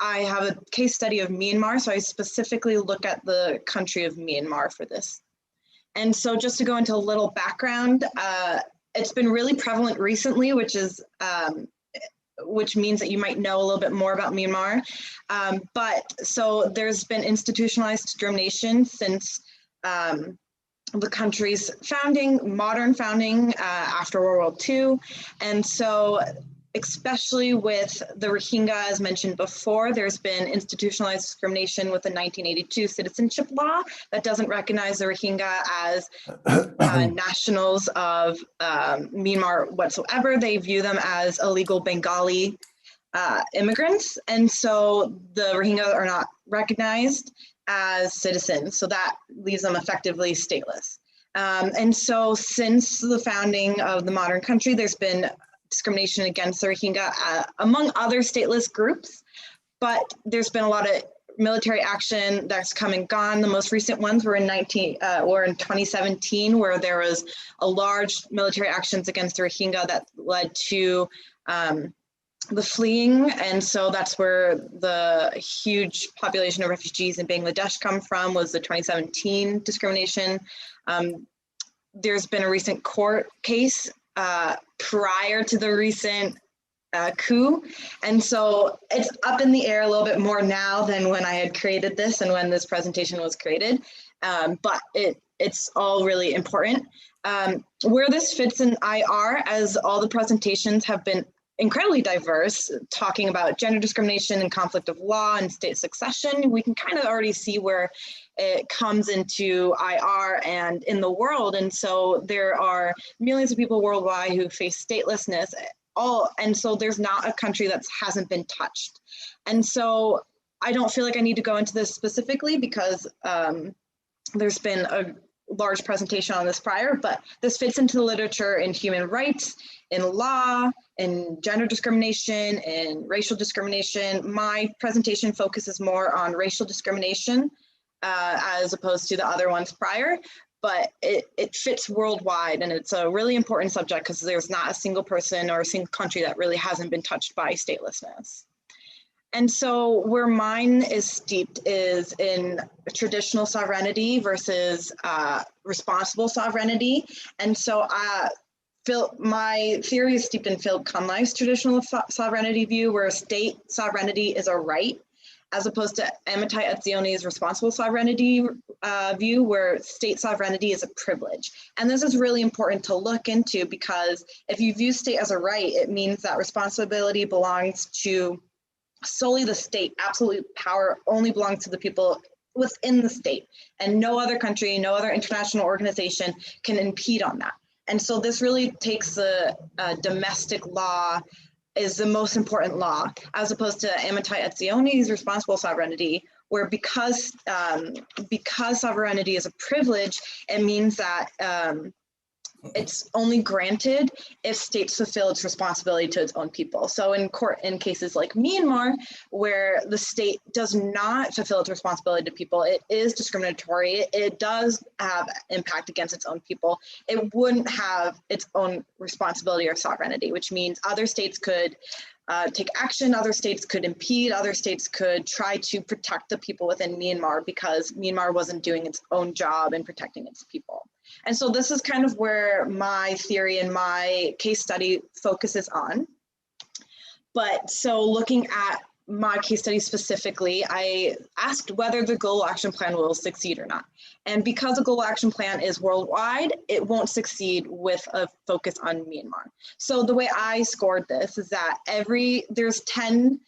Q: have a case study of Myanmar, so I specifically look at the country of Myanmar for this. And so just to go into a little background, it's been really prevalent recently, which means that you might know a little bit more about Myanmar. So there's been institutionalized discrimination since the country's founding, modern founding after World War II. And so especially with the Rohingya, as mentioned before, there's been institutionalized discrimination with the 1982 citizenship law that doesn't recognize the Rohingya as nationals of Myanmar whatsoever. They view them as illegal Bengali immigrants. And so the Rohingya are not recognized as citizens. So that leaves them effectively stateless. And so since the founding of the modern country, there's been discrimination against the Rohingya among other stateless groups, but there's been a lot of military action that's come and gone. The most recent ones were in 2017, where there was a large military actions against the Rohingya that led to the fleeing. And so that's where the huge population of refugees in Bangladesh come from, was the 2017 discrimination. There's been a recent court case prior to the recent coup. And so it's up in the air a little bit more now than when I had created this and when this presentation was created. But it's all really important. Where this fits in IR, as all the presentations have been incredibly diverse, talking about gender discrimination and conflict of law and state succession, we can kind of already see where it comes into IR and in the world. And so there are millions of people worldwide who face statelessness, and so there's not a country that hasn't been touched. And so I don't feel like I need to go into this specifically because there's been a large presentation on this prior, but this fits into the literature in human rights, in law, in gender discrimination, in racial discrimination. My presentation focuses more on racial discrimination as opposed to the other ones prior, but it fits worldwide, and it's a really important subject because there's not a single person or a single country that really hasn't been touched by statelessness. And so where mine is steeped is in traditional sovereignty versus responsible sovereignty. And so my theory is steeped in Philip Cunliffe's traditional sovereignty view, where state sovereignty is a right, as opposed to Amitai Etzioni's responsible sovereignty view, where state sovereignty is a privilege. And this is really important to look into, because if you view state as a right, it means that responsibility belongs to solely the state. Absolute power only belongs to the people within the state, and no other country, no other international organization can impede on that. And so this really takes the domestic law is the most important law, as opposed to Amitai Etzioni's responsible sovereignty, where because sovereignty is a privilege, it means that it's only granted if states fulfill its responsibility to its own people. So in cases like Myanmar, where the state does not fulfill its responsibility to people, it is discriminatory, it does have impact against its own people, it wouldn't have its own responsibility or sovereignty, which means other states could take action, other states could impede, other states could try to protect the people within Myanmar because Myanmar wasn't doing its own job in protecting its people. And so this is kind of where my theory and my case study focuses on. But so looking at my case study specifically, I asked whether the Global Action Plan will succeed or not. And because the Global Action Plan is worldwide, it won't succeed with a focus on Myanmar. So the way I scored this is that there's 10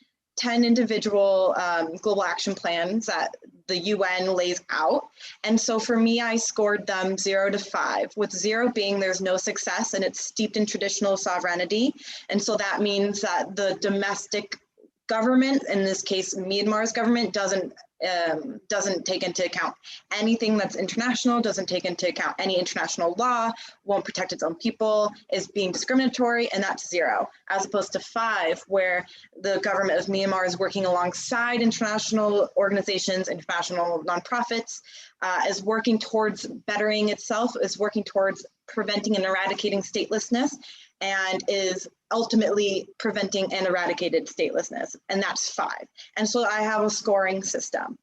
Q: individual global action plans that the UN lays out. And so for me, I scored them 0 to 5, with 0 being there's no success and it's steeped in traditional sovereignty. And so that means that the domestic government, in this case, Myanmar's government, doesn't take into account anything that's international, doesn't take into account any international law, won't protect its own people, is being discriminatory, and that's 0, as opposed to 5, where the government of Myanmar is working alongside international organizations, international nonprofits, is working towards bettering itself, is working towards preventing and eradicating statelessness, and is ultimately preventing and eradicated statelessness, and that's 5. And so I have a scoring system.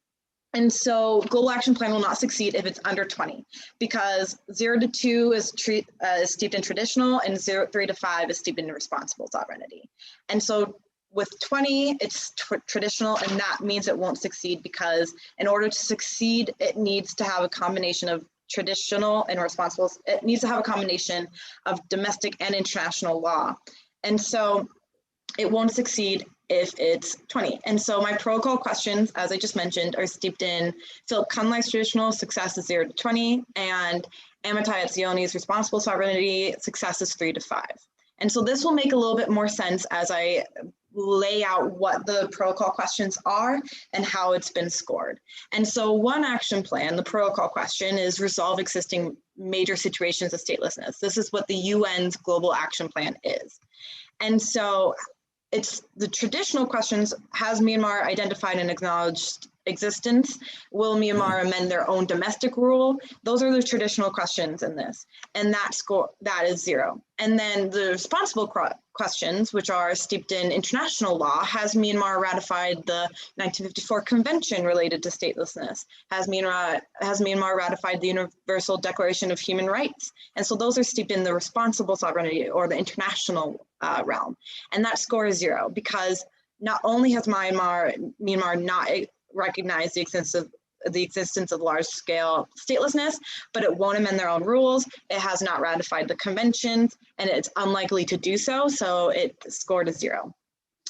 Q: And so Global Action Plan will not succeed if it's under 20, because 0 to 2 is steeped in traditional, and 3 to 5 is steeped in responsible sovereignty. And so with 20, it's traditional, and that means it won't succeed, because in order to succeed, it needs to have a combination of traditional and responsible. It needs to have a combination of domestic and international law. And so it won't succeed if it's 20. And so my protocol questions, as I just mentioned, are steeped in Philip Kunlai's traditional, success is 0 to 20, and Amitai Etzioni's responsible sovereignty, success is 3 to 5. And so this will make a little bit more sense as I lay out what the protocol questions are and how it's been scored. And so one action plan, the protocol question, is resolve existing major situations of statelessness. This is what the UN's Global Action Plan is. And so it's the traditional questions: has Myanmar identified and acknowledged existence? Will Myanmar amend their own domestic rule? Those are the traditional questions in this, and that is 0. And then the responsible questions, which are steeped in international law: has Myanmar ratified the 1954 convention related to statelessness? Has Myanmar ratified the Universal Declaration of Human Rights? And so those are steeped in the responsible sovereignty, or the international realm. And that score is 0, because not only has Myanmar not recognized the existence of large-scale statelessness, but it won't amend their own rules. It has not ratified the conventions, and it's unlikely to do so, so it scored a 0.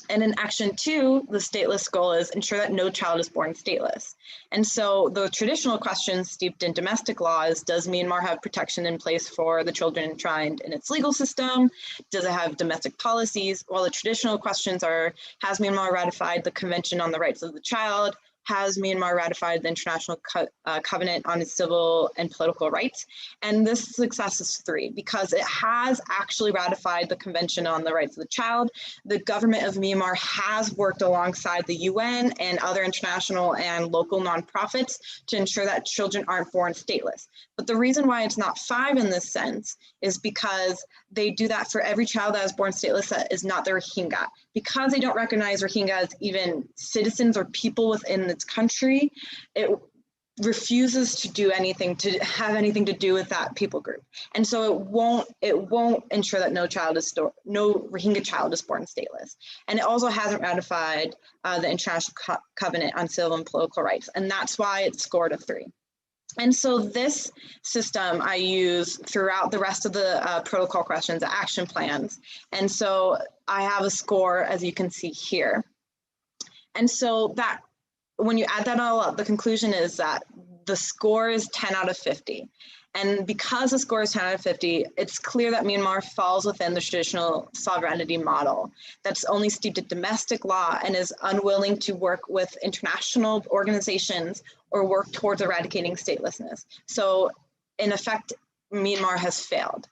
Q: And in action 2, the stateless goal is ensure that no child is born stateless. And so the traditional questions steeped in domestic law is: does Myanmar have protection in place for the children enshrined in its legal system? Does it have domestic policies? While the traditional questions are: has Myanmar ratified the Convention on the Rights of the Child? Has Myanmar ratified the International Covenant on its Civil and Political Rights? And this success is 3, because it has actually ratified the Convention on the Rights of the Child. The government of Myanmar has worked alongside the UN and other international and local nonprofits to ensure that children aren't born stateless. But the reason why it's not 5 in this sense is because they do that for every child that is born stateless that is not the Rohingya. Because they don't recognize Rohingya as even citizens or people within its country, it refuses to do anything, to have anything to do with that people group. And so it won't ensure that no Rohingya child is born stateless. And it also hasn't ratified the International Covenant on Civil and Political Rights. And that's why it scored a 3. And so this system I use throughout the rest of the protocol questions, the action plans. And so I have a score, as you can see here. And so that, when you add that all up, the conclusion is that the score is 10 out of 50. And because the score is 10 out of 50, it's clear that Myanmar falls within the traditional sovereignty model that's only steeped in domestic law and is unwilling to work with international organizations or work towards eradicating statelessness. So in effect, Myanmar has failed.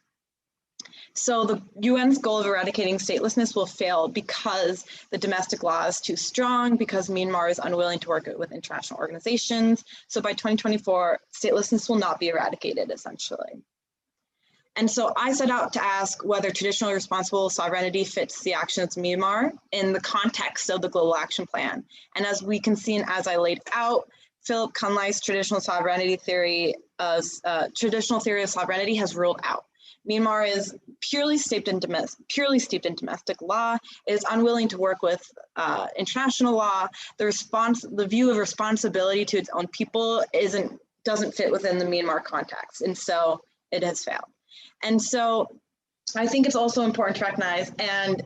Q: So the UN's goal of eradicating statelessness will fail because the domestic law is too strong, because Myanmar is unwilling to work with international organizations. So by 2024, statelessness will not be eradicated, essentially. And so I set out to ask whether traditional responsible sovereignty fits the actions of Myanmar in the context of the Global Action Plan. And as we can see, and as I laid out, Philip Kunlai's traditional theory of sovereignty has ruled out. Myanmar is purely steeped in domestic law. It is unwilling to work with international law. The view of responsibility to its own people doesn't fit within the Myanmar context, and so it has failed. And so I think it's also important to recognize, and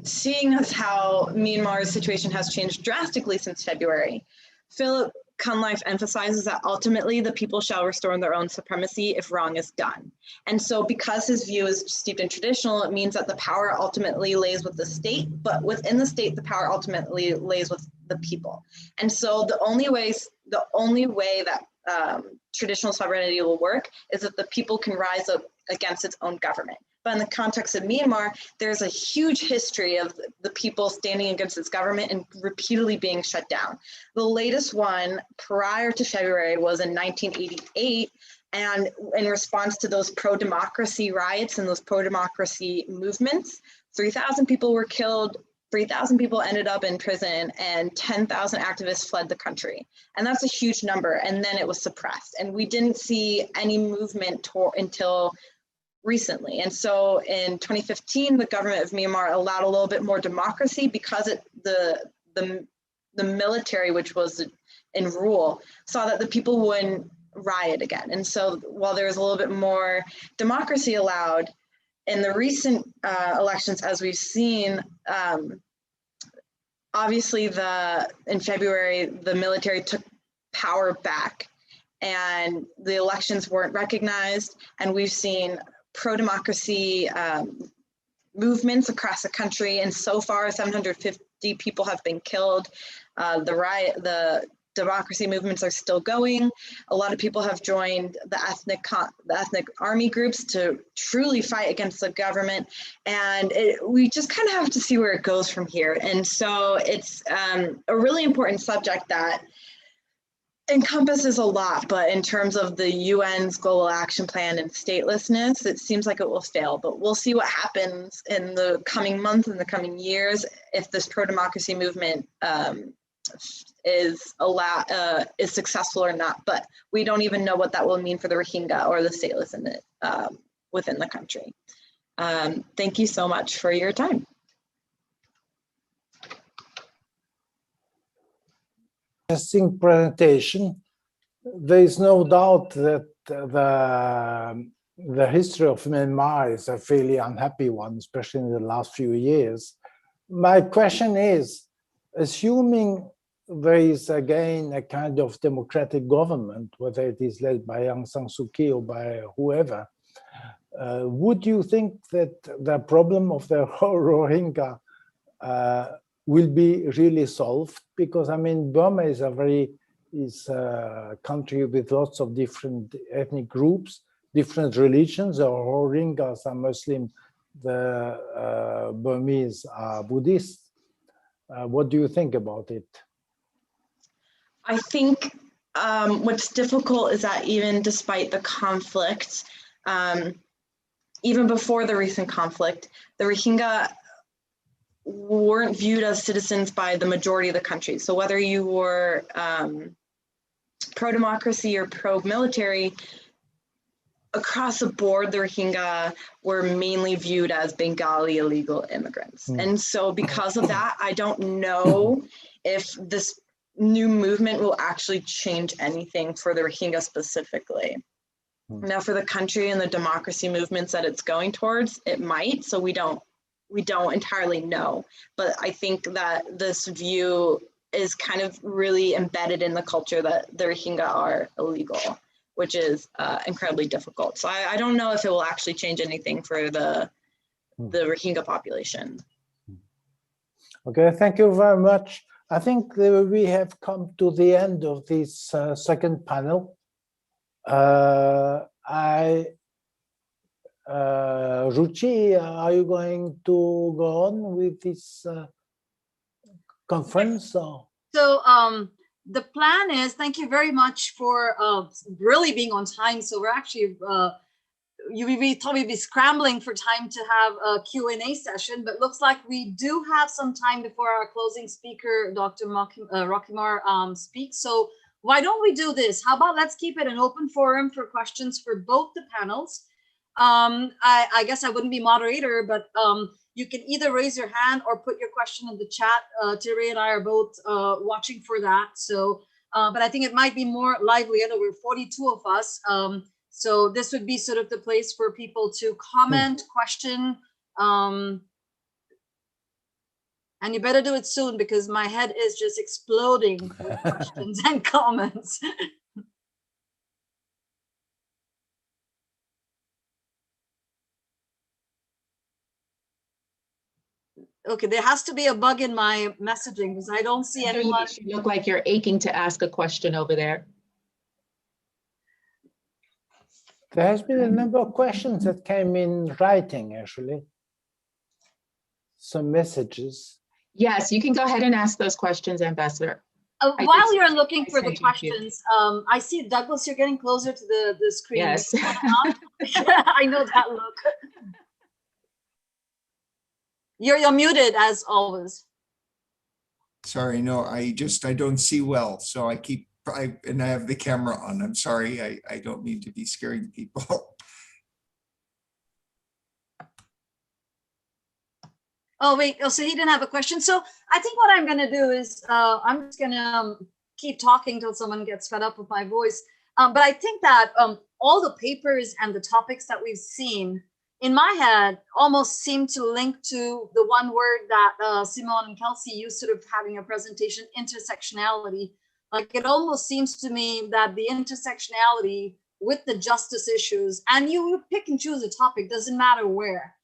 Q: seeing as how Myanmar's situation has changed drastically since February, Philip Cunliffe emphasizes that ultimately the people shall restore their own supremacy if wrong is done. And so because his view is steeped in traditional, it means that the power ultimately lays with the state, but within the state, the power ultimately lays with the people. And so the only way that traditional sovereignty will work is that the people can rise up against its own government. But in the context of Myanmar, there's a huge history of the people standing against its government and repeatedly being shut down. The latest one prior to February was in 1988. And in response to those pro-democracy riots and those pro-democracy movements, 3,000 people were killed, 3,000 people ended up in prison, and 10,000 activists fled the country. And that's a huge number. And then it was suppressed. And we didn't see any movement until recently. And so in 2015, the government of Myanmar allowed a little bit more democracy because the military, which was in rule, saw that the people wouldn't riot again. And so while there was a little bit more democracy allowed, in the recent elections, as we've seen, obviously in February, the military took power back and the elections weren't recognized. And we've seen pro-democracy movements across the country, and so far 750 people have been killed. The democracy movements are still going. A lot of people have joined the ethnic army groups to truly fight against the government, and we just kind of have to see where it goes from here. And so it's a really important subject that encompasses a lot, but in terms of the UN's global action plan and statelessness, it seems like it will fail, but we'll see what happens in the coming months and the coming years if this pro-democracy movement is successful or not. But we don't even know what that will mean for the Rohingya or the stateless within the country. Thank you so much for your time.
O: Interesting presentation. There is no doubt that the history of Myanmar is a fairly unhappy one, especially in the last few years. My question is, assuming there is again a kind of democratic government, whether it is led by Aung San Suu Kyi or by whoever, would you think that the problem of the Rohingya will be really solved? Because I mean, Burma is a country with lots of different ethnic groups, different religions. The Rohingyas are Muslim, the Burmese are Buddhist. What do you think about it?
Q: I think what's difficult is that even despite the conflict, even before the recent conflict, the Rohingya weren't viewed as citizens by the majority of the country. So whether you were pro-democracy or pro-military, across the board, the Rohingya were mainly viewed as Bengali illegal immigrants. And so because of that, I don't know if this new movement will actually change anything for the Rohingya specifically. Now for the country and the democracy movements that it's going towards, it might, so we don't entirely know. But I think that this view is kind of really embedded in the culture that the Rohingya are illegal, which is incredibly difficult. So I don't know if it will actually change anything for the Rohingya population.
O: Okay, thank you very much. I think we have come to the end of this second panel. Ruchi, are you going to go on with this conference? Or?
C: So the plan is, thank you very much for really being on time. So we're actually, we thought we'd be scrambling for time to have a Q&A session, but looks like we do have some time before our closing speaker, Dr. Rockimar, speaks. So why don't we do this? How about let's keep it an open forum for questions for both the panels. I guess I wouldn't be moderator, but you can either raise your hand or put your question in the chat. Thierry and I are both watching for that. So, but I think it might be more lively. I know we're 42 of us. So this would be sort of the place for people to comment, question, and you better do it soon because my head is just exploding with questions and comments. Okay, there has to be a bug in my messaging because I don't see anyone.
A: You look like you're aching to ask a question over there.
O: There has been a number of questions that came in writing, actually. Some messages.
A: Yes, you can go ahead and ask those questions, Ambassador.
C: While you're looking for the questions, I see Douglas, you're getting closer to the screen.
A: Yes.
C: I know that look. You're muted as always.
N: Sorry, no, I don't see well, so I have the camera on. I'm sorry, I don't mean to be scaring people.
C: Oh, wait, oh, so he didn't have a question. So I think what I'm gonna do is I'm just gonna keep talking till someone gets fed up with my voice. But I think that all the papers and the topics that we've seen in my head almost seem to link to the one word that Simone and Kelsey used sort of having a presentation, intersectionality. Like it almost seems to me that the intersectionality with the justice issues, and you pick and choose a topic, doesn't matter where.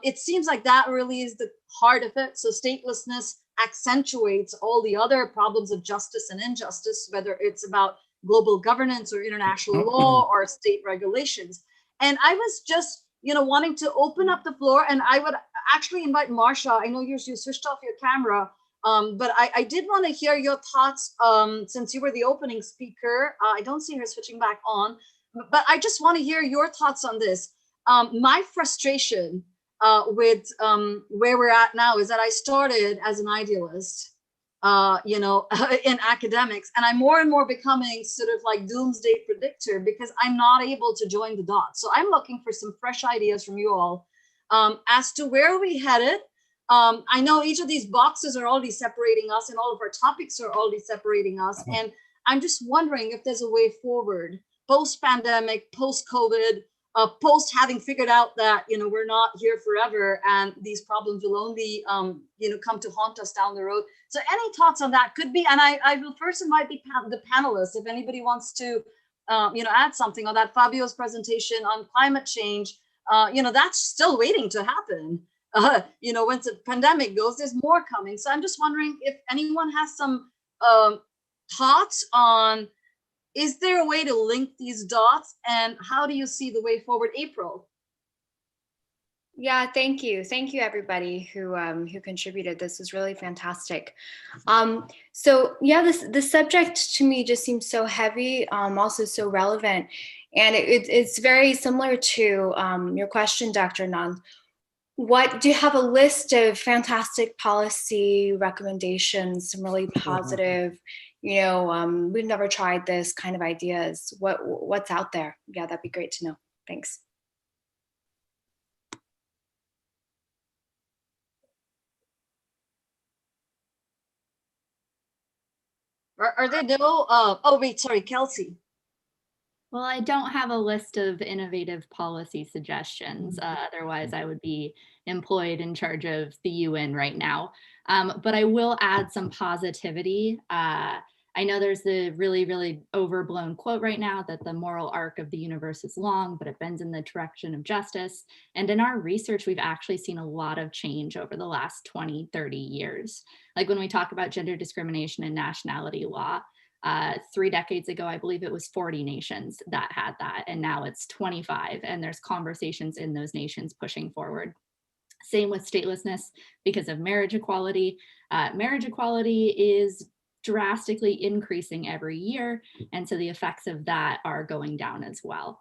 C: It seems like that really is the heart of it. So statelessness accentuates all the other problems of justice and injustice, whether it's about global governance or international law or state regulations. And I was just, wanting to open up the floor, and I would actually invite Marsha. I know you switched off your camera, but I did want to hear your thoughts since you were the opening speaker. I don't see her switching back on, but I just want to hear your thoughts on this. My frustration with where we're at now is that I started as an idealist, in academics, and I'm more and more becoming sort of like doomsday predictor because I'm not able to join the dots. So I'm looking for some fresh ideas from you all as to where we headed. I know each of these boxes are already separating us and all of our topics are already separating us. And I'm just wondering if there's a way forward, post-pandemic, post-COVID, post having figured out that, we're not here forever and these problems will only, come to haunt us down the road. So any thoughts on that could be, and I will first invite the panelists, if anybody wants to, add something on that. Fabio's presentation on climate change, that's still waiting to happen. Once the pandemic goes, there's more coming. So I'm just wondering if anyone has some thoughts on, is there a way to link these dots and how do you see the way forward? April?
R: Yeah, thank you. Thank you, everybody who contributed. This was really fantastic. So yeah, the subject to me just seems so heavy, also so relevant. And it's very similar to your question, Dr. Nand. Do you have a list of fantastic policy recommendations, some really positive, we've never tried this kind of ideas? What's out there? Yeah, that'd be great to know. Thanks.
C: Are there no, oh wait, sorry, Kelsey.
P: Well, I don't have a list of innovative policy suggestions. Otherwise, I would be employed in charge of the UN right now. But I will add some positivity. I know there's the really, really overblown quote right now that the moral arc of the universe is long, but it bends in the direction of justice. And in our research, we've actually seen a lot of change over the last 20, 30 years. Like when we talk about gender discrimination and nationality law, 3 decades ago, I believe it was 40 nations that had that, and now it's 25, and there's conversations in those nations pushing forward. Same with statelessness because of marriage equality. Marriage equality is drastically increasing every year. And so the effects of that are going down as well.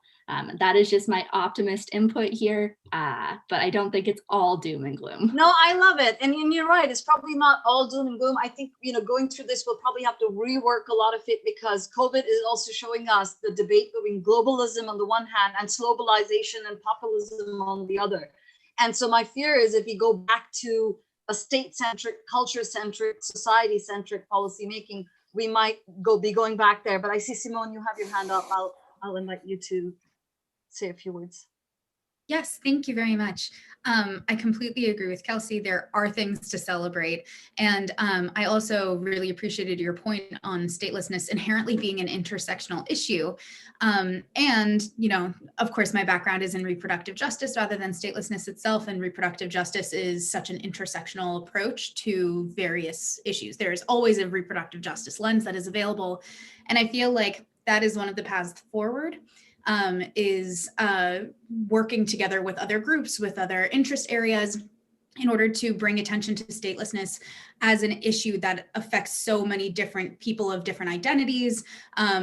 P: That is just my optimist input here, but I don't think it's all doom and gloom.
C: No, I love it. And you're right. It's probably not all doom and gloom. I think, going through this, we'll probably have to rework a lot of it because COVID is also showing us the debate between globalism on the one hand and globalization and populism on the other. And so my fear is if we go back to a state-centric, culture-centric, society-centric policy making, we might be going back there. But I see, Simone, you have your hand up. I'll invite you to say a few words.
B: Yes, thank you very much. I completely agree with Kelsey. There are things to celebrate. And I also really appreciated your point on statelessness inherently being an intersectional issue. And, of course, my background is in reproductive justice rather than statelessness itself. And reproductive justice is such an intersectional approach to various issues. There is always a reproductive justice lens that is available. And I feel like that is one of the paths forward. Is working together with other groups, with other interest areas, in order to bring attention to statelessness as an issue that affects so many different people of different identities,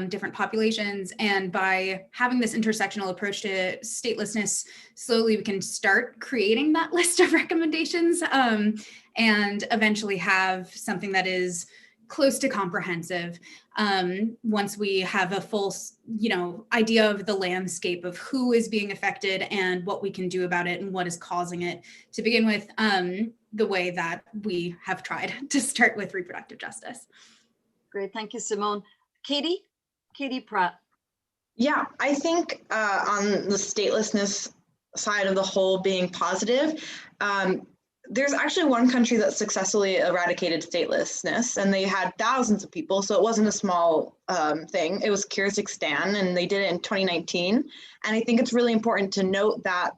B: different populations. And by having this intersectional approach to statelessness, slowly we can start creating that list of recommendations and eventually have something that is close to comprehensive once we have a full, idea of the landscape of who is being affected and what we can do about it and what is causing it, to begin with, the way that we have tried to start with reproductive justice.
C: Great, thank you, Simone. Katie Pratt.
Q: Yeah, I think on the statelessness side of the whole being positive, there's actually one country that successfully eradicated statelessness, and they had thousands of people, so it wasn't a small thing. It was Kyrgyzstan, and they did it in 2019. And I think it's really important to note that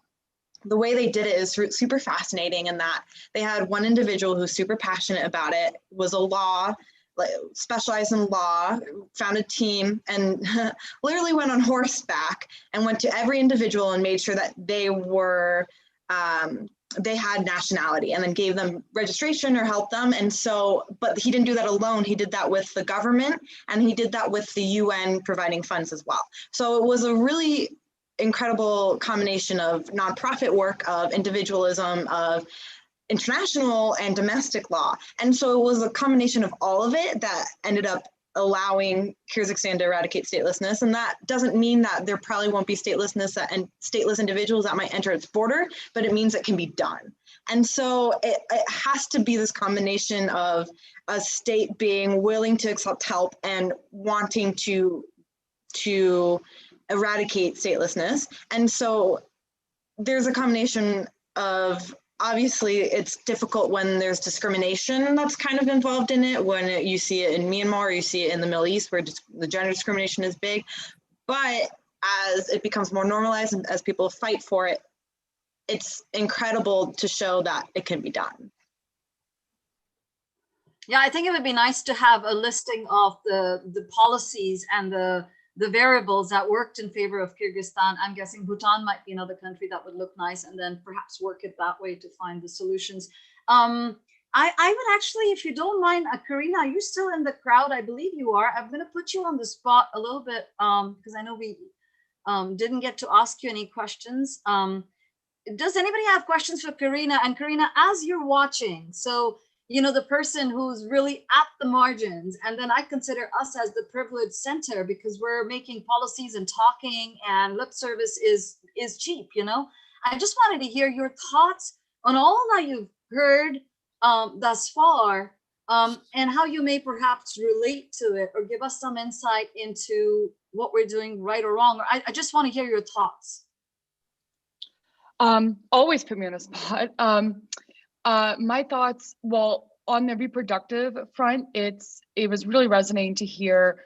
Q: the way they did it is super fascinating, in that they had one individual who's super passionate about it, was a law, specialized in law, found a team, and literally went on horseback and went to every individual and made sure that they were they had nationality, and then gave them registration or helped them. And so, but he didn't do that alone. He did that with the government, and he did that with the UN providing funds as well. So it was a really incredible combination of nonprofit work, of individualism, of international and domestic law. And so it was a combination of all of it that ended up allowing Kyrgyzstan to eradicate statelessness. And that doesn't mean that there probably won't be statelessness and stateless individuals that might enter its border, but it means it can be done. And so it has to be this combination of a state being willing to accept help and wanting to eradicate statelessness. And so there's a combination of, obviously, it's difficult when there's discrimination that's kind of involved in it, when you see it in Myanmar, or you see it in the Middle East, where the gender discrimination is big. But as it becomes more normalized and as people fight for it, it's incredible to show that it can be done.
C: Yeah, I think it would be nice to have a listing of the policies and the variables that worked in favor of Kyrgyzstan. I'm guessing Bhutan might be another country that would look nice, and then perhaps work it that way to find the solutions. I would actually, if you don't mind, Karina, are you still in the crowd? I believe you are. I'm going to put you on the spot a little bit because I know we didn't get to ask you any questions. Does anybody have questions for Karina? And Karina, as you're watching, so the person who's really at the margins, and then I consider us as the privileged center because we're making policies and talking, and lip service is cheap. I just wanted to hear your thoughts on all that you've heard thus far, and how you may perhaps relate to it or give us some insight into what we're doing right or wrong. Or I just want to hear your thoughts.
L: Always put me on the spot. My thoughts, well, on the reproductive front, it was really resonating to hear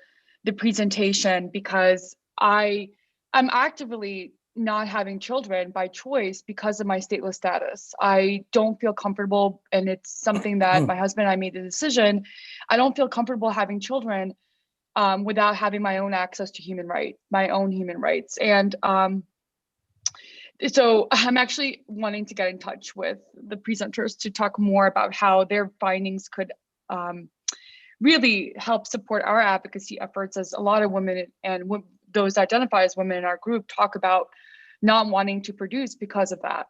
L: the presentation, because I'm actively not having children by choice because of my stateless status. I don't feel comfortable, and it's something that my husband and I made the decision. I don't feel comfortable having children without having my own access to my own human rights. And so I'm actually wanting to get in touch with the presenters to talk more about how their findings could really help support our advocacy efforts, as a lot of women and those identify as women in our group talk about not wanting to produce because of that.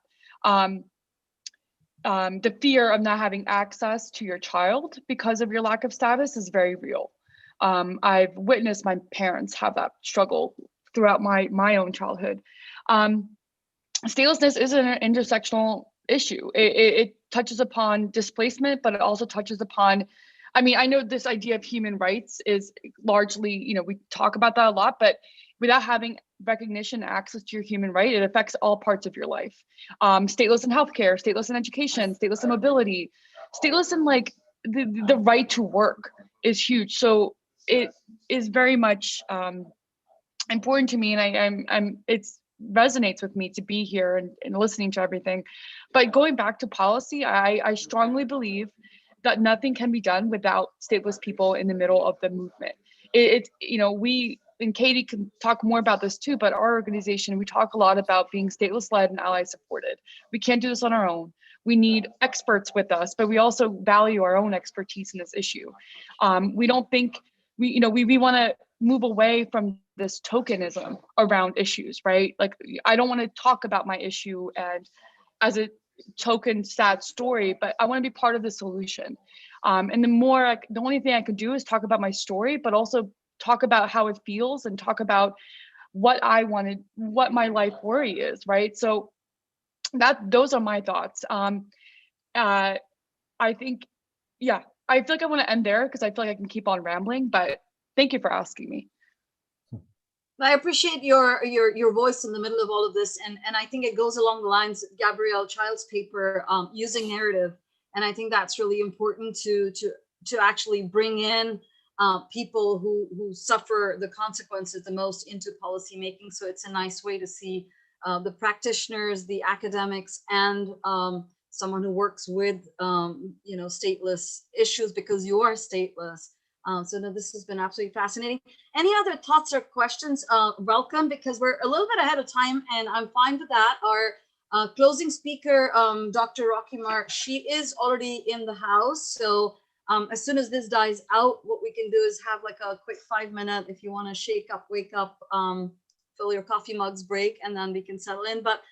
L: The fear of not having access to your child because of your lack of status is very real. I've witnessed my parents have that struggle throughout my own childhood. Statelessness is an intersectional issue. It touches upon displacement, but it also touches upon, I mean, I know this idea of human rights is largely, you know, we talk about that a lot, but without having recognition, access to your human right, it affects all parts of your life. Stateless in healthcare, stateless in education, stateless in mobility, stateless in like the right to work is huge. So it is very much important to me, and it's resonates with me to be here and listening to everything. But going back to policy, I strongly believe that nothing can be done without stateless people in the middle of the movement. You know, we, and Katie can talk more about this too, but our organization, we talk a lot about being stateless led and ally supported. We can't do this on our own. We need experts with us, but we also value our own expertise in this issue. We don't think, we want to move away from this tokenism around issues, right? Like, I don't want to talk about my issue and as a token sad story, but I want to be part of the solution. And the only thing I could do is talk about my story, but also talk about how it feels and talk about what I wanted, what my life worry is, right? So those are my thoughts. I think, yeah, I feel like I want to end there because I feel like I can keep on rambling, but thank you for asking me.
C: I appreciate your voice in the middle of all of this, and I think it goes along the lines of Gabrielle Child's paper, using narrative, and I think that's really important to actually bring in people who suffer the consequences the most into policy making. So it's a nice way to see the practitioners, the academics, and someone who works with stateless issues, because you are stateless. So no, this has been absolutely fascinating. Any other thoughts or questions? Welcome, because we're a little bit ahead of time, and I'm fine with that. Our closing speaker, Dr. Rocky Mark, she is already in the house. So as soon as this dies out, what we can do is have like a quick 5-minute, if you want to shake up, wake up, fill your coffee mugs break, and then we can settle in. But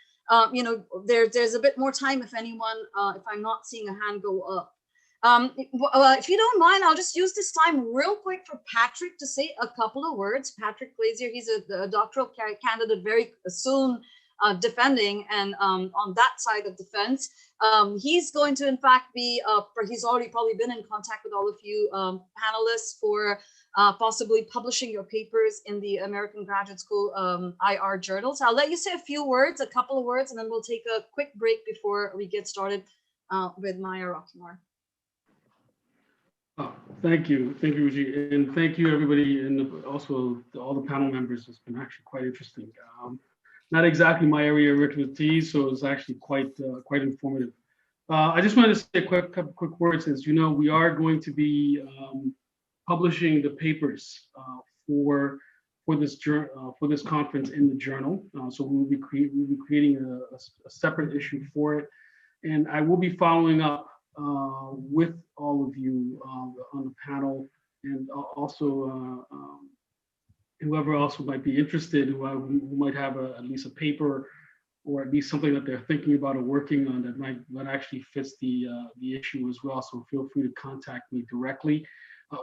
C: there's a bit more time if anyone, if I'm not seeing a hand go up. If you don't mind, I'll just use this time real quick for Patrick to say a couple of words. Patrick Glazier, he's a doctoral candidate very soon, defending, and on that side of the fence. He's going to, in fact, be, he's already probably been in contact with all of you panelists for possibly publishing your papers in the American Graduate School IR journal. So I'll let you say a couple of words, and then we'll take a quick break before we get started with Maya Rockmore.
S: Thank you, Ruchi, and thank you everybody, and also all the panel members. It's been actually quite interesting. Not exactly my area of expertise, so it's actually quite informative. I just wanted to say a couple quick words. As you know, we are going to be publishing the papers for this conference in the journal. So we'll be creating a separate issue for it, and I will be following up with all of you on the panel, and also whoever else who might be interested, who might have at least a paper or at least something that they're thinking about or working on that actually fits the issue as well. So feel free to contact me directly.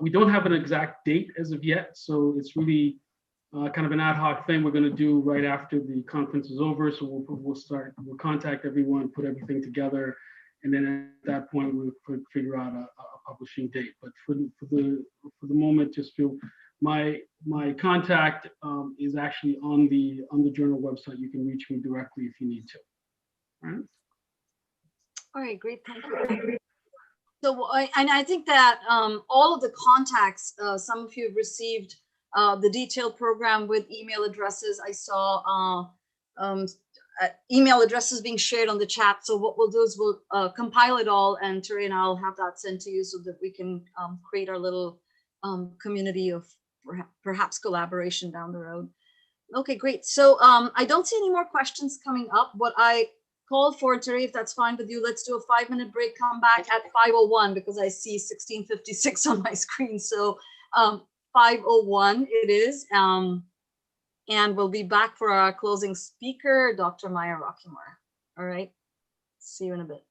S: We don't have an exact date as of yet, so it's really kind of an ad hoc thing we're going to do right after the conference is over. So we'll contact everyone, put everything together, and then at that point we'll figure out a publishing date. But for the moment, just feel my contact is actually on the journal website. You can reach me directly if you need to.
C: All right, great, thank you. So, and I think that all of the contacts, some of you have received the detailed program with email addresses. I saw email addresses being shared on the chat. So what we'll do is we'll compile it all, and Terry and I'll have that sent to you so that we can create our little community of perhaps collaboration down the road. Okay, great. So I don't see any more questions coming up. What I call for, Terry, if that's fine with you. Let's do a 5-minute break, come back at 5:01 because I see 16:56 on my screen. So 5:01 it is. And we'll be back for our closing speaker, Dr. Maya Rockymore. All right, see you in a bit.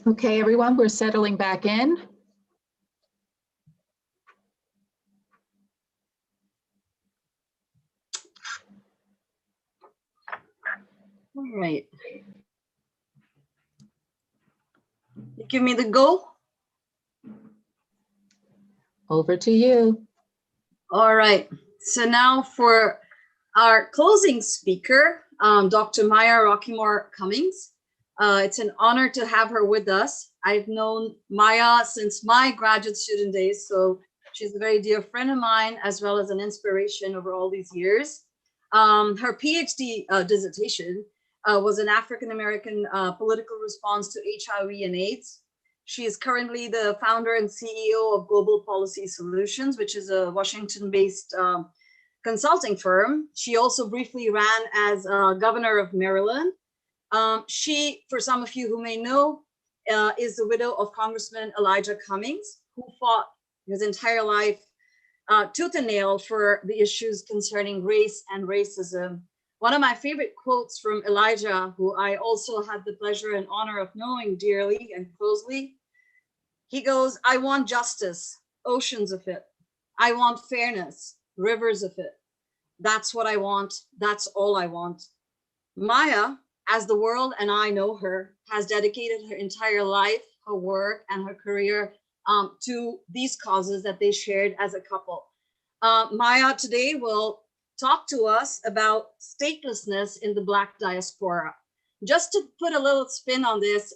A: Okay, everyone, we're settling back in.
C: All right. You give me the go.
A: Over to you.
C: All right. So now for Our closing speaker, Dr. Maya Rockymore Cummings. It's an honor to have her with us. I've known Maya since my graduate student days, so she's a very dear friend of mine, as well as an inspiration over all these years. Her PhD dissertation was an African-American political response to HIV and AIDS. She is currently the founder and CEO of Global Policy Solutions, which is a Washington-based consulting firm. She also briefly ran as governor of Maryland. She, for some of you who may know, is the widow of Congressman Elijah Cummings, who fought his entire life tooth and nail for the issues concerning race and racism. One of my favorite quotes from Elijah, who I also had the pleasure and honor of knowing dearly and closely, he goes, "I want justice, oceans of it. I want fairness, rivers of it. That's what I want. That's all I want." Maya, as the world and I know her, has dedicated her entire life, her work, and her career to these causes that they shared as a couple. Maya today will talk to us about statelessness in the Black diaspora. Just to put a little spin on this,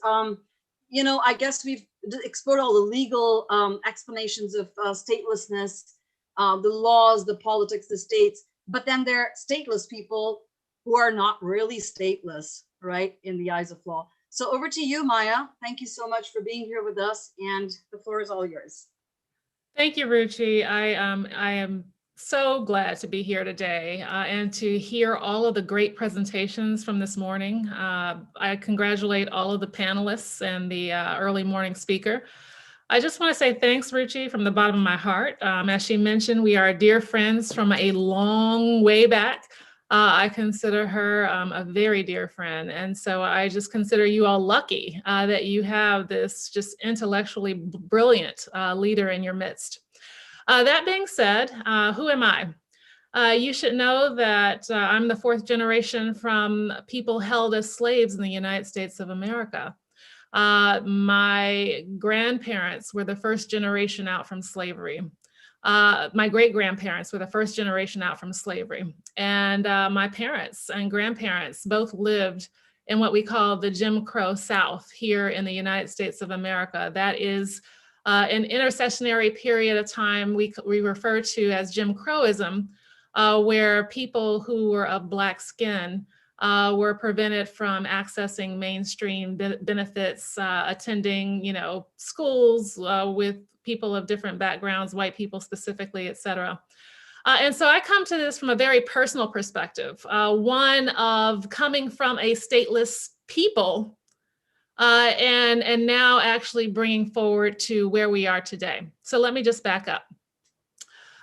C: you know, I guess we've explored all the legal explanations of statelessness, the laws, the politics, the states, but then there are stateless people who are not really stateless, right, in the eyes of law. So over to you, Maya. Thank you so much for being here with us, and the floor is all yours.
T: Thank you, Ruchi. I am so glad to be here today and to hear all of the great presentations from this morning. I congratulate all of the panelists and the early morning speaker. I just want to say thanks, Ruchi, from the bottom of my heart. As she mentioned, we are dear friends from a long way back. I consider her a very dear friend. And so I just consider you all lucky that you have this just intellectually brilliant leader in your midst. That being said, who am I? You should know that I'm the fourth generation from people held as slaves in the United States of America. My grandparents were the first generation out from slavery. My great-grandparents were the first generation out from slavery. And my parents and grandparents both lived in what we call the Jim Crow South here in the United States of America. That is an intercessionary period of time we refer to as Jim Crowism, where people who were of Black skin were prevented from accessing mainstream benefits, attending, you know, schools with people of different backgrounds, white people specifically, et cetera. And so I come to this from a very personal perspective, one of coming from a stateless people and now actually bringing forward to where we are today. So let me just back up.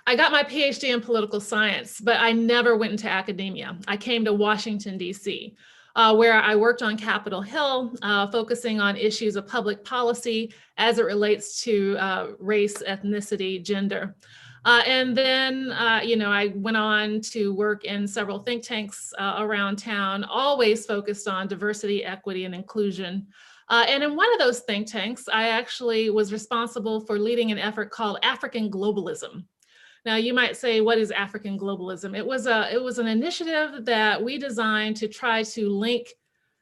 T: I got my PhD in political science, but I never went into academia. I came to Washington, D.C., where I worked on Capitol Hill, focusing on issues of public policy as it relates to race, ethnicity, gender. And then, you know, I went on to work in several think tanks around town, always focused on diversity, equity, and inclusion. And in one of those think tanks, I actually was responsible for leading an effort called African Globalism. Now, you might say, what is African globalism? It was an initiative that we designed to try to link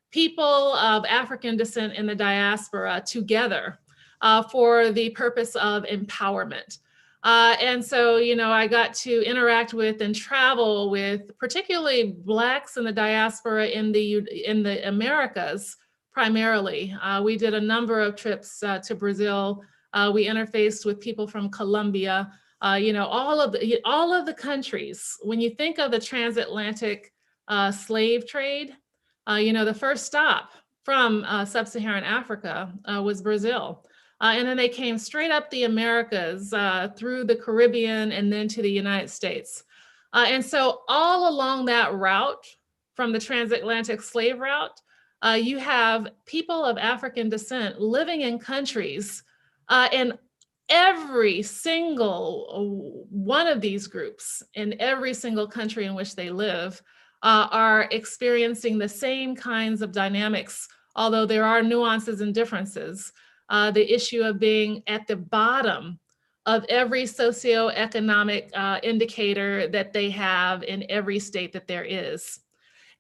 T: people of African descent in the diaspora together for the purpose of empowerment. And so, you know, I got to interact with and travel with particularly Blacks in the diaspora in the Americas primarily. We did a number of trips to Brazil. We interfaced with people from Colombia. You know, all of the countries. When you think of the transatlantic slave trade, you know, the first stop from sub-Saharan Africa was Brazil. And then they came straight up the Americas through the Caribbean and then to the United States. And so all along that route, from the transatlantic slave route, you have people of African descent living in countries and every single one of these groups in every single country in which they live are experiencing the same kinds of dynamics, although there are nuances and differences. The issue of being at the bottom of every socioeconomic indicator that they have in every state that there is.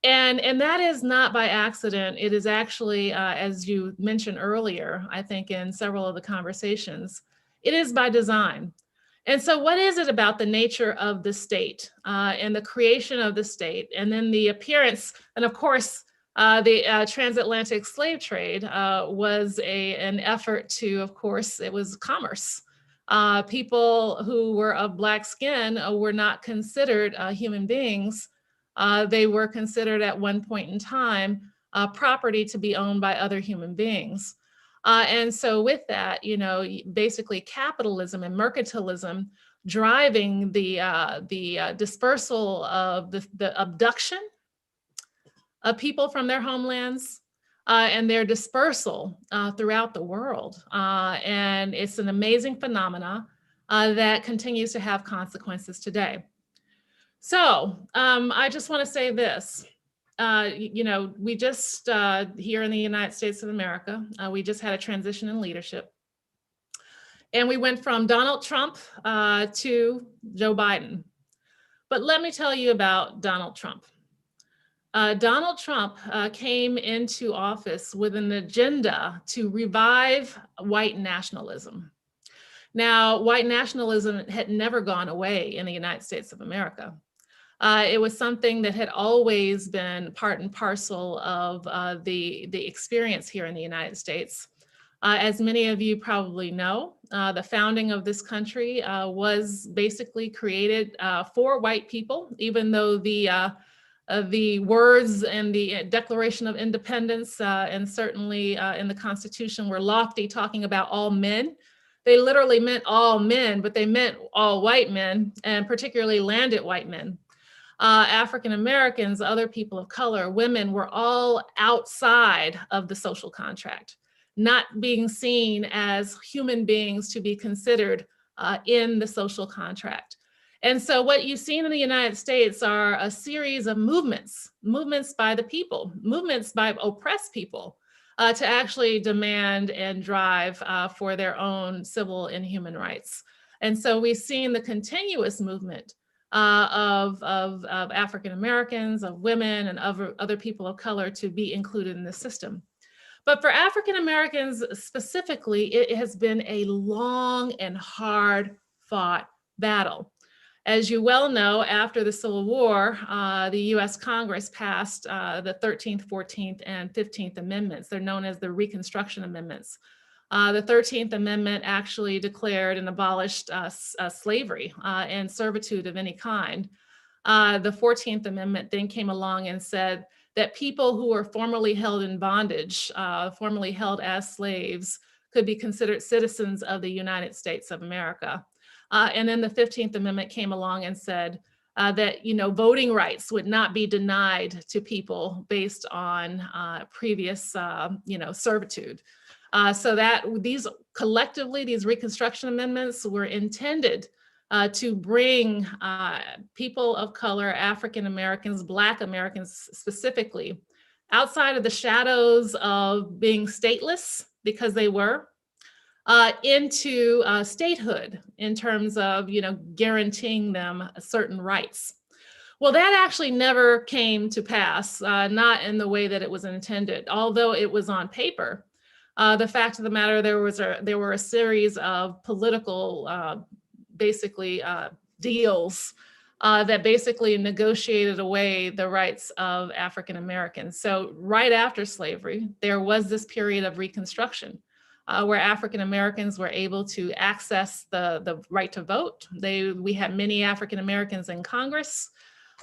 T: And that is not by accident. It is actually, as you mentioned earlier, I think in several of the conversations, it is by design. And so what is it about the nature of the state and the creation of the state, and then the appearance, and of course, the transatlantic slave trade was an effort to, of course, it was commerce. People who were of Black skin were not considered human beings. They were considered at one point in time property to be owned by other human beings. And so with that, you know, basically capitalism and mercantilism driving the dispersal of the abduction of people from their homelands and their dispersal throughout the world. And it's an amazing phenomena that continues to have consequences today. So I just want to say this. You know, we just, here in the United States of America, we just had a transition in leadership. And we went from Donald Trump to Joe Biden. But let me tell you about Donald Trump. Donald Trump came into office with an agenda to revive white nationalism. Now, white nationalism had never gone away in the United States of America. It was something that had always been part and parcel of the experience here in the United States. As many of you probably know, the founding of this country was basically created for white people, even though the words and the Declaration of Independence and certainly in the Constitution were lofty, talking about all men. They literally meant all men, but they meant all white men, and particularly landed white men. African Americans, other people of color, women were all outside of the social contract, not being seen as human beings to be considered in the social contract. And so what you've seen in the United States are a series of movements by the people, movements by oppressed people to actually demand and drive for their own civil and human rights. And so we've seen the continuous movement of African Americans, of women, and other people of color to be included in the system. But for African Americans specifically, it has been a long and hard fought battle. As you well know, after the Civil War, the US Congress passed the 13th, 14th, and 15th Amendments. They're known as the Reconstruction Amendments. The 13th Amendment actually declared and abolished slavery and servitude of any kind. The 14th Amendment then came along and said that people who were formerly held in bondage, formerly held as slaves, could be considered citizens of the United States of America. And then the 15th Amendment came along and said that, you know, voting rights would not be denied to people based on previous, you know, servitude. So that these collectively, these Reconstruction Amendments were intended to bring people of color, African Americans, Black Americans specifically, outside of the shadows of being stateless, because they were, into statehood in terms of, you know, guaranteeing them certain rights. Well, that actually never came to pass, not in the way that it was intended, although it was on paper. The fact of the matter, there were a series of political, basically deals that basically negotiated away the rights of African Americans. So right after slavery, there was this period of Reconstruction where African Americans were able to access the right to vote. We had many African Americans in Congress.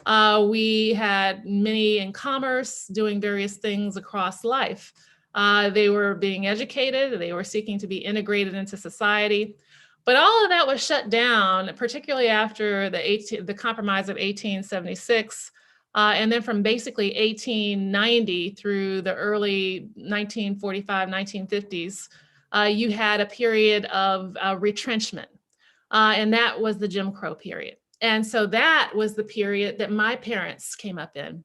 T: We had many in commerce doing various things across life. They were being educated, they were seeking to be integrated into society. But all of that was shut down, particularly after the Compromise of 1876. And then from basically 1890 through the early 1945, 1950s, you had a period of retrenchment. And that was the Jim Crow period. And so that was the period that my parents came up in.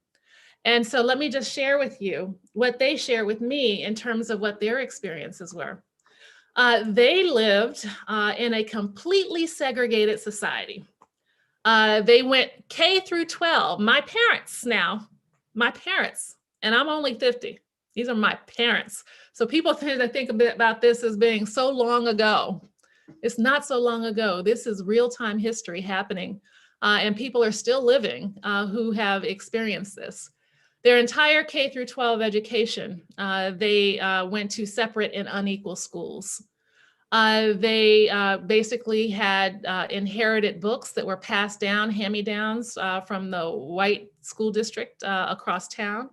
T: And so let me just share with you what they shared with me in terms of what their experiences were. They lived in a completely segregated society. They went K through 12. My parents, and I'm only 50. These are my parents. So people tend to think a bit about this as being so long ago. It's not so long ago. This is real-time history happening, and people are still living who have experienced this. Their entire K through 12 education, they went to separate and unequal schools. They basically had inherited books that were passed down, hand-me-downs from the white school district across town.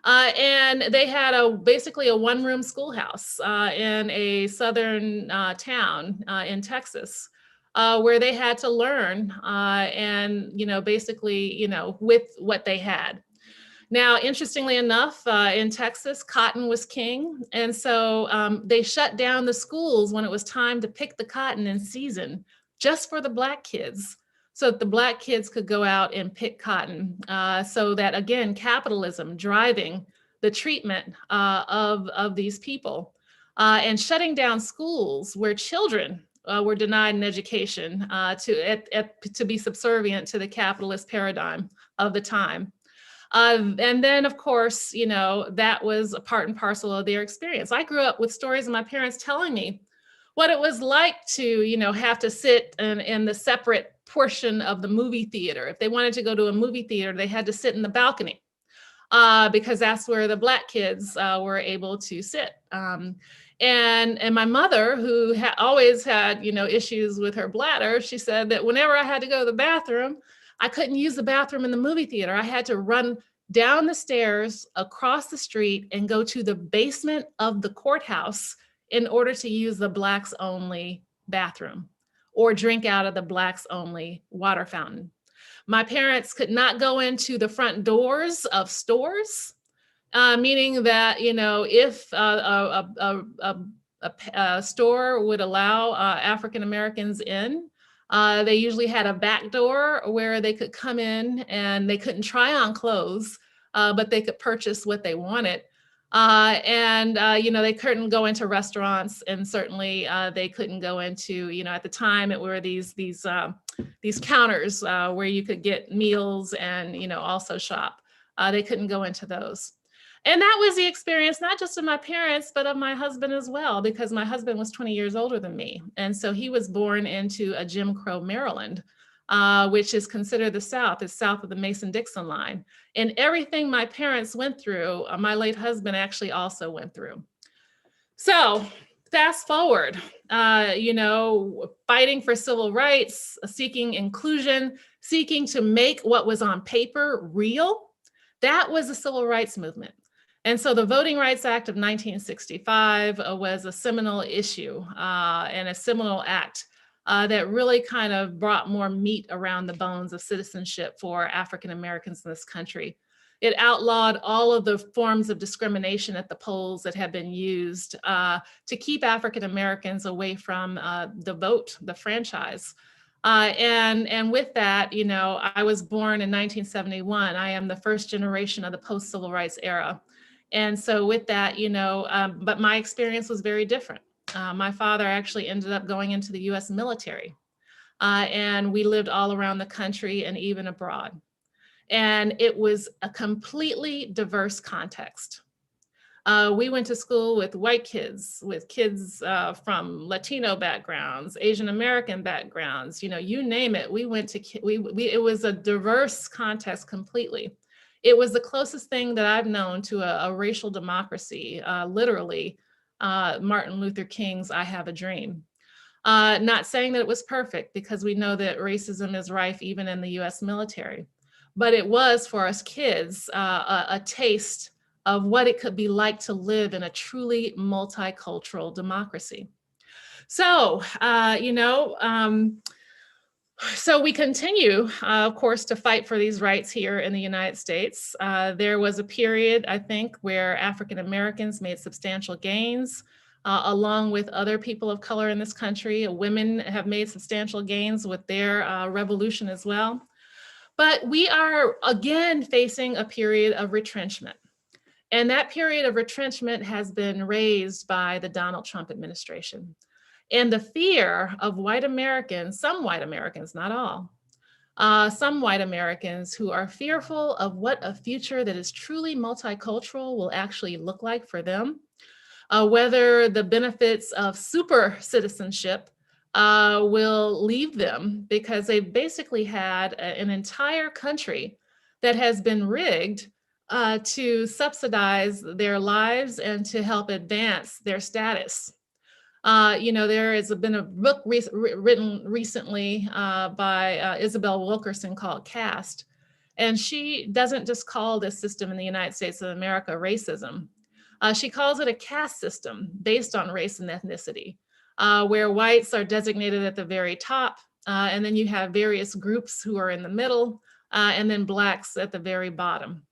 T: And they had basically a one-room schoolhouse in a southern town in Texas, where they had to learn and, basically, with what they had. Now, interestingly enough, in Texas, cotton was king. And so they shut down the schools when it was time to pick the cotton in season, just for the Black kids, so that the Black kids could go out and pick cotton. So that, again, capitalism driving the treatment of these people and shutting down schools where children were denied an education to be subservient to the capitalist paradigm of the time. And then, of course, that was a part and parcel of their experience. I grew up with stories of my parents telling me what it was like to, have to sit in the separate portion of the movie theater. If they wanted to go to a movie theater, they had to sit in the balcony because that's where the Black kids were able to sit. And my mother, who always had, issues with her bladder, she said that whenever I had to go to the bathroom, I couldn't use the bathroom in the movie theater. I had to run down the stairs, across the street, and go to the basement of the courthouse in order to use the Blacks only bathroom or drink out of the Blacks only water fountain. My parents could not go into the front doors of stores, meaning that, if a store would allow African Americans in, they usually had a back door where they could come in and they couldn't try on clothes, but they could purchase what they wanted. They couldn't go into restaurants, and certainly they couldn't go into, at the time it were these counters where you could get meals and, also shop. They couldn't go into those. And that was the experience, not just of my parents, but of my husband as well, because my husband was 20 years older than me. And so he was born into a Jim Crow Maryland, which is considered the South. It's south of the Mason-Dixon line. And everything my parents went through, my late husband actually also went through. So fast forward, fighting for civil rights, seeking inclusion, seeking to make what was on paper real. That was the civil rights movement. And so the Voting Rights Act of 1965 was a seminal issue and a seminal act that really kind of brought more meat around the bones of citizenship for African Americans in this country. It outlawed all of the forms of discrimination at the polls that had been used to keep African Americans away from the vote, the franchise. And with that, I was born in 1971. I am the first generation of the post-civil rights era. And so with that, but my experience was very different. My father actually ended up going into the US military, and we lived all around the country and even abroad. And it was a completely diverse context. We went to school with white kids, with kids from Latino backgrounds, Asian American backgrounds, you name it. We went to, it was a diverse context completely. It was the closest thing that I've known to a racial democracy, literally, Martin Luther King's I Have a Dream. Not saying that it was perfect, because we know that racism is rife even in the US military, but it was for us kids a taste of what it could be like to live in a truly multicultural democracy. So, so we continue, of course, to fight for these rights here in the United States. There was a period, I think, where African Americans made substantial gains, along with other people of color in this country. Women have made substantial gains with their revolution as well. But we are again facing a period of retrenchment. And that period of retrenchment has been raised by the Donald Trump administration. And the fear of white Americans, some white Americans, not all, some white Americans who are fearful of what a future that is truly multicultural will actually look like for them, whether the benefits of super citizenship will leave them, because they've basically had an entire country that has been rigged to subsidize their lives and to help advance their status. There has been a book written recently by Isabel Wilkerson called Caste, and she doesn't just call this system in the United States of America racism. She calls it a caste system based on race and ethnicity, where whites are designated at the very top, and then you have various groups who are in the middle, and then Blacks at the very bottom.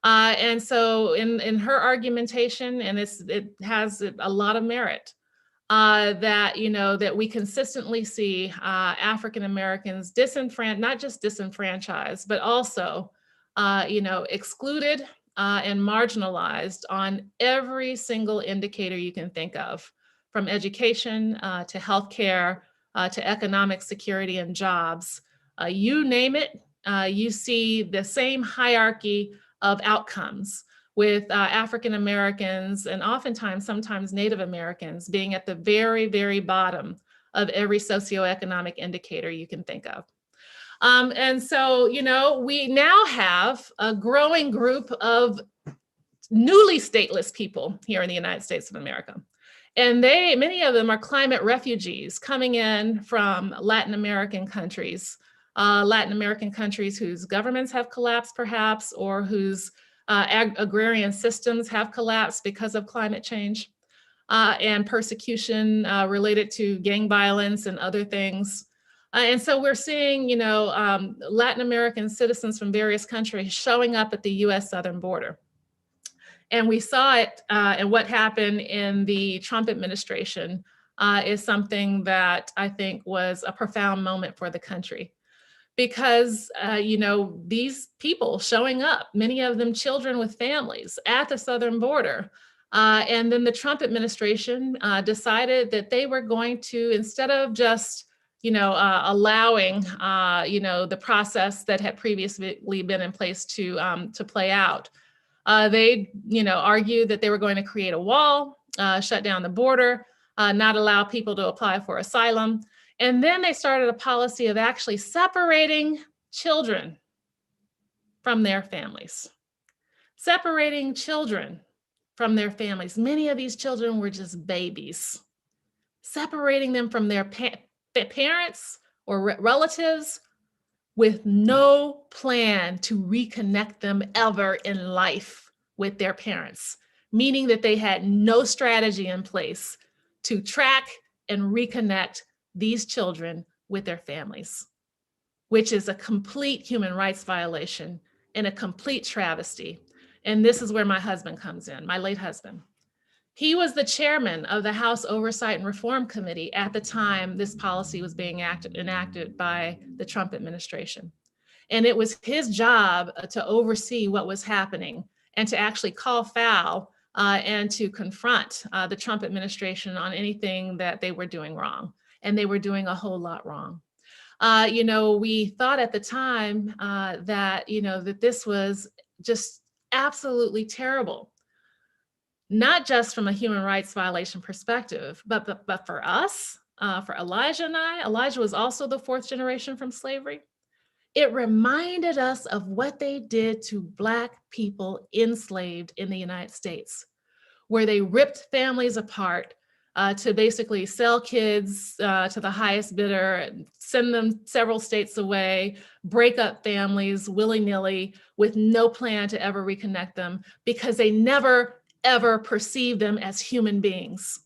T: And so in her argumentation, and it has a lot of merit, that we consistently see African Americans not just disenfranchised, but also excluded and marginalized on every single indicator you can think of, from education to healthcare to economic security and jobs. You name it, you see the same hierarchy of outcomes, with African Americans and sometimes Native Americans being at the very, very bottom of every socioeconomic indicator you can think of. And so, we now have a growing group of newly stateless people here in the United States of America. And many of them are climate refugees coming in from Latin American countries whose governments have collapsed perhaps, or whose agrarian systems have collapsed because of climate change and persecution related to gang violence and other things. And so we're seeing, Latin American citizens from various countries showing up at the US southern border. And we saw it, and what happened in the Trump administration is something that I think was a profound moment for the country. Because, these people showing up, many of them children with families at the southern border. And then the Trump administration decided that they were going to, instead of just, allowing, the process that had previously been in place to play out, they, argued that they were going to create a wall, shut down the border, not allow people to apply for asylum. And then they started a policy of actually separating children from their families. Separating children from their families. Many of these children were just babies. Separating them from their parents or relatives with no plan to reconnect them ever in life with their parents. Meaning that they had no strategy in place to track and reconnect these children with their families, which is a complete human rights violation and a complete travesty. And this is where my husband comes in, my late husband. He was the chairman of the House Oversight and Reform Committee at the time this policy was being enacted by the Trump administration. And it was his job to oversee what was happening and to actually call foul and to confront the Trump administration on anything that they were doing wrong. And they were doing a whole lot wrong. We thought at the time that this was just absolutely terrible, not just from a human rights violation perspective, but for us, for Elijah and I. Elijah was also the fourth generation from slavery. It reminded us of what they did to Black people enslaved in the United States, where they ripped families apart to basically sell kids to the highest bidder, send them several states away, break up families willy-nilly with no plan to ever reconnect them, because they never, ever perceived them as human beings.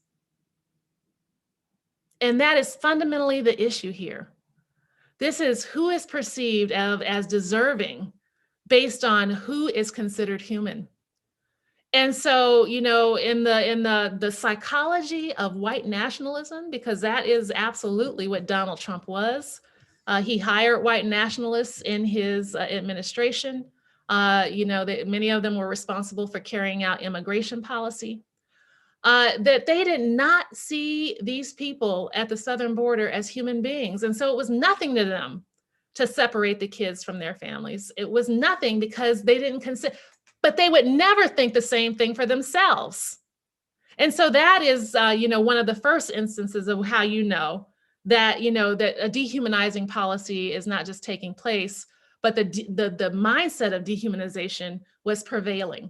T: And that is fundamentally the issue here. This is who is perceived as deserving based on who is considered human. And so, in the psychology of white nationalism, because that is absolutely what Donald Trump was. He hired white nationalists in his administration that many of them were responsible for carrying out immigration policy, that they did not see these people at the southern border as human beings. And so it was nothing to them to separate the kids from their families. It was nothing because they didn't consider, but they would never think the same thing for themselves. And so that is, one of the first instances of how that, that a dehumanizing policy is not just taking place, but the mindset of dehumanization was prevailing.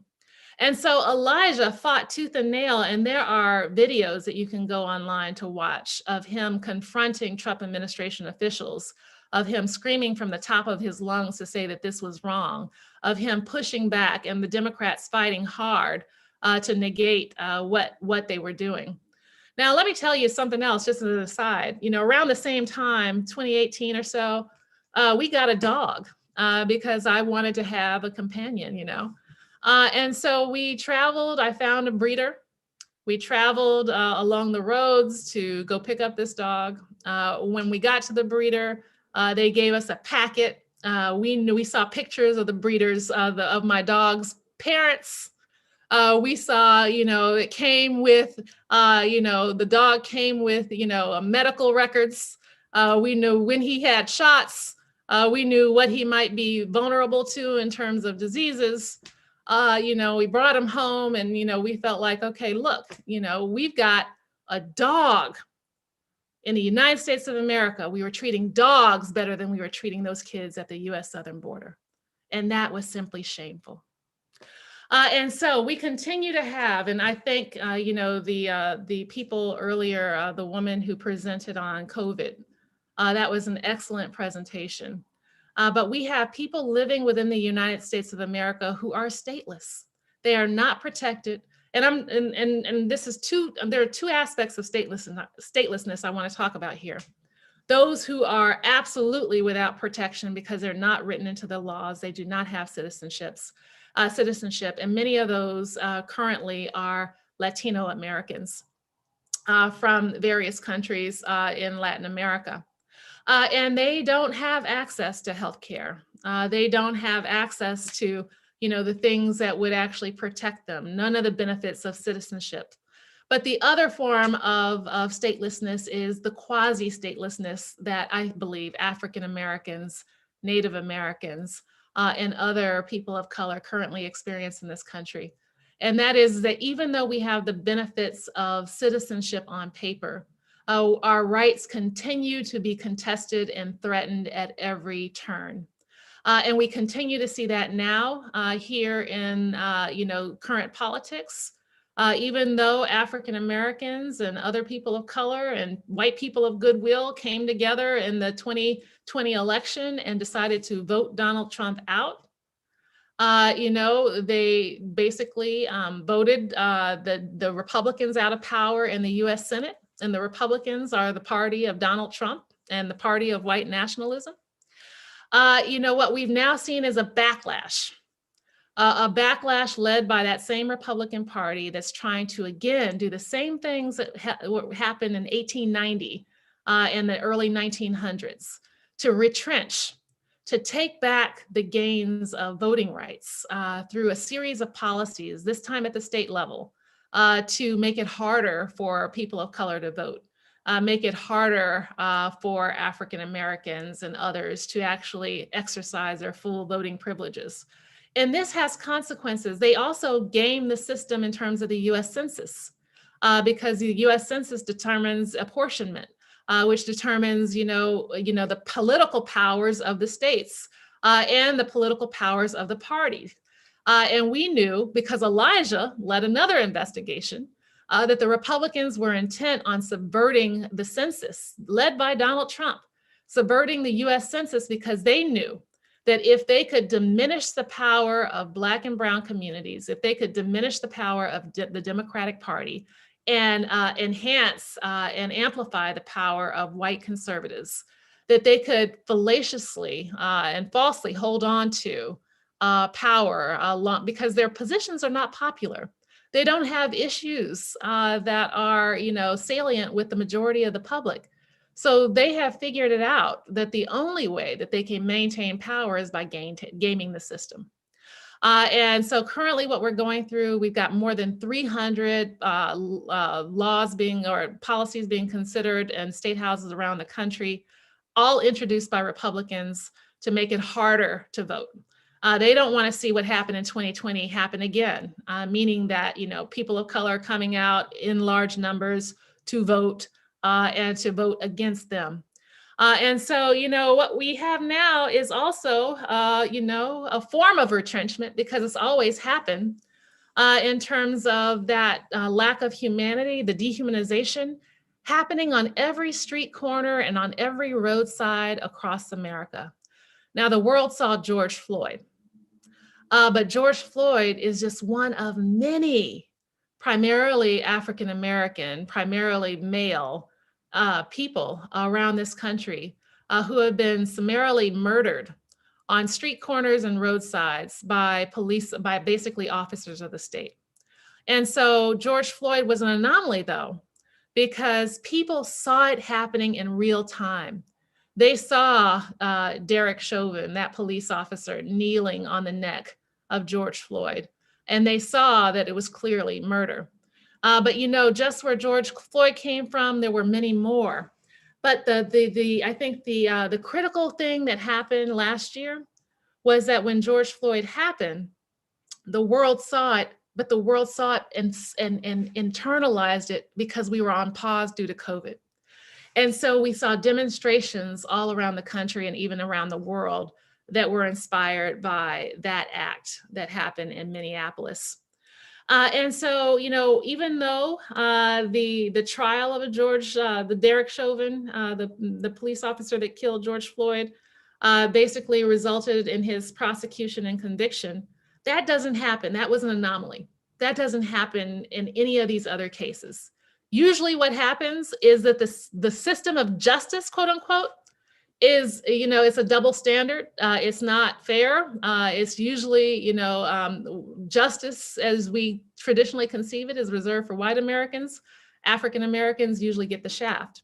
T: And so Elijah fought tooth and nail, and there are videos that you can go online to watch of him confronting Trump administration officials, of him screaming from the top of his lungs to say that this was wrong, of him pushing back and the Democrats fighting hard to negate what they were doing. Now, let me tell you something else, just as an aside. Around the same time, 2018 or so, we got a dog because I wanted to have a companion, and so we traveled. I found a breeder. We traveled along the roads to go pick up this dog. When we got to the breeder, they gave us a packet. We saw pictures of the breeders, of my dog's parents. We saw, it came with, the dog came with, medical records. We knew when he had shots. We knew what he might be vulnerable to in terms of diseases. We brought him home and, we felt like, okay, look, we've got a dog in the United States of America. We were treating dogs better than we were treating those kids at the US southern border. And that was simply shameful. And so we continue to have, and I think, the people earlier, the woman who presented on COVID, that was an excellent presentation. But we have people living within the United States of America who are stateless. They are not protected. And this is there are two aspects of statelessness I want to talk about here. Those who are absolutely without protection because they're not written into the laws, they do not have citizenship, and many of those currently are Latino Americans from various countries in Latin America. And they don't have access to healthcare. They don't have access to, the things that would actually protect them, none of the benefits of citizenship. But the other form of statelessness is the quasi-statelessness that I believe African Americans, Native Americans, and other people of color currently experience in this country. And that is that even though we have the benefits of citizenship on paper, our rights continue to be contested and threatened at every turn. And we continue to see that now here in current politics. Even though African Americans and other people of color and white people of goodwill came together in the 2020 election and decided to vote Donald Trump out, they basically voted the Republicans out of power in the US Senate. And the Republicans are the party of Donald Trump and the party of white nationalism. What we've now seen is a backlash led by that same Republican Party that's trying to, again, do the same things that happened in 1890 in the early 1900s, to retrench, to take back the gains of voting rights through a series of policies, this time at the state level, to make it harder for people of color to vote, make it harder for African Americans and others to actually exercise their full voting privileges. And this has consequences. They also game the system in terms of the US Census, because the US Census determines apportionment, which determines, the political powers of the states and the political powers of the parties. And we knew, because Elijah led another investigation, that the Republicans were intent on subverting the census, led by Donald Trump, subverting the US Census, because they knew that if they could diminish the power of Black and Brown communities, if they could diminish the power of the Democratic Party and enhance and amplify the power of white conservatives, that they could fallaciously and falsely hold on to power because their positions are not popular. They don't have issues that are, salient with the majority of the public. So they have figured it out that the only way that they can maintain power is by gaming the system. And so currently what we're going through, we've got more than 300 laws or policies being considered in state houses around the country, all introduced by Republicans to make it harder to vote. They don't want to see what happened in 2020 happen again, meaning that, people of color coming out in large numbers to vote and to vote against them. And so, what we have now is also, a form of retrenchment, because it's always happened in terms of that lack of humanity, the dehumanization happening on every street corner and on every roadside across America. Now, the world saw George Floyd, but George Floyd is just one of many, primarily African-American, primarily male people around this country who have been summarily murdered on street corners and roadsides by police, by basically officers of the state. And so George Floyd was an anomaly, though, because people saw it happening in real time. They saw Derek Chauvin, that police officer, kneeling on the neck of George Floyd, and they saw that it was clearly murder. But just where George Floyd came from, there were many more. But I think the critical thing that happened last year was that when George Floyd happened, the world saw it, but the world saw it and internalized it because we were on pause due to COVID. And so we saw demonstrations all around the country and even around the world that were inspired by that act that happened in Minneapolis. And so, even though the trial of the Derek Chauvin, the police officer that killed George Floyd, basically resulted in his prosecution and conviction, that doesn't happen. That was an anomaly. That doesn't happen in any of these other cases. Usually what happens is that the system of justice, quote unquote, is, it's a double standard. It's not fair. It's usually, justice as we traditionally conceive it is reserved for white Americans. African Americans usually get the shaft.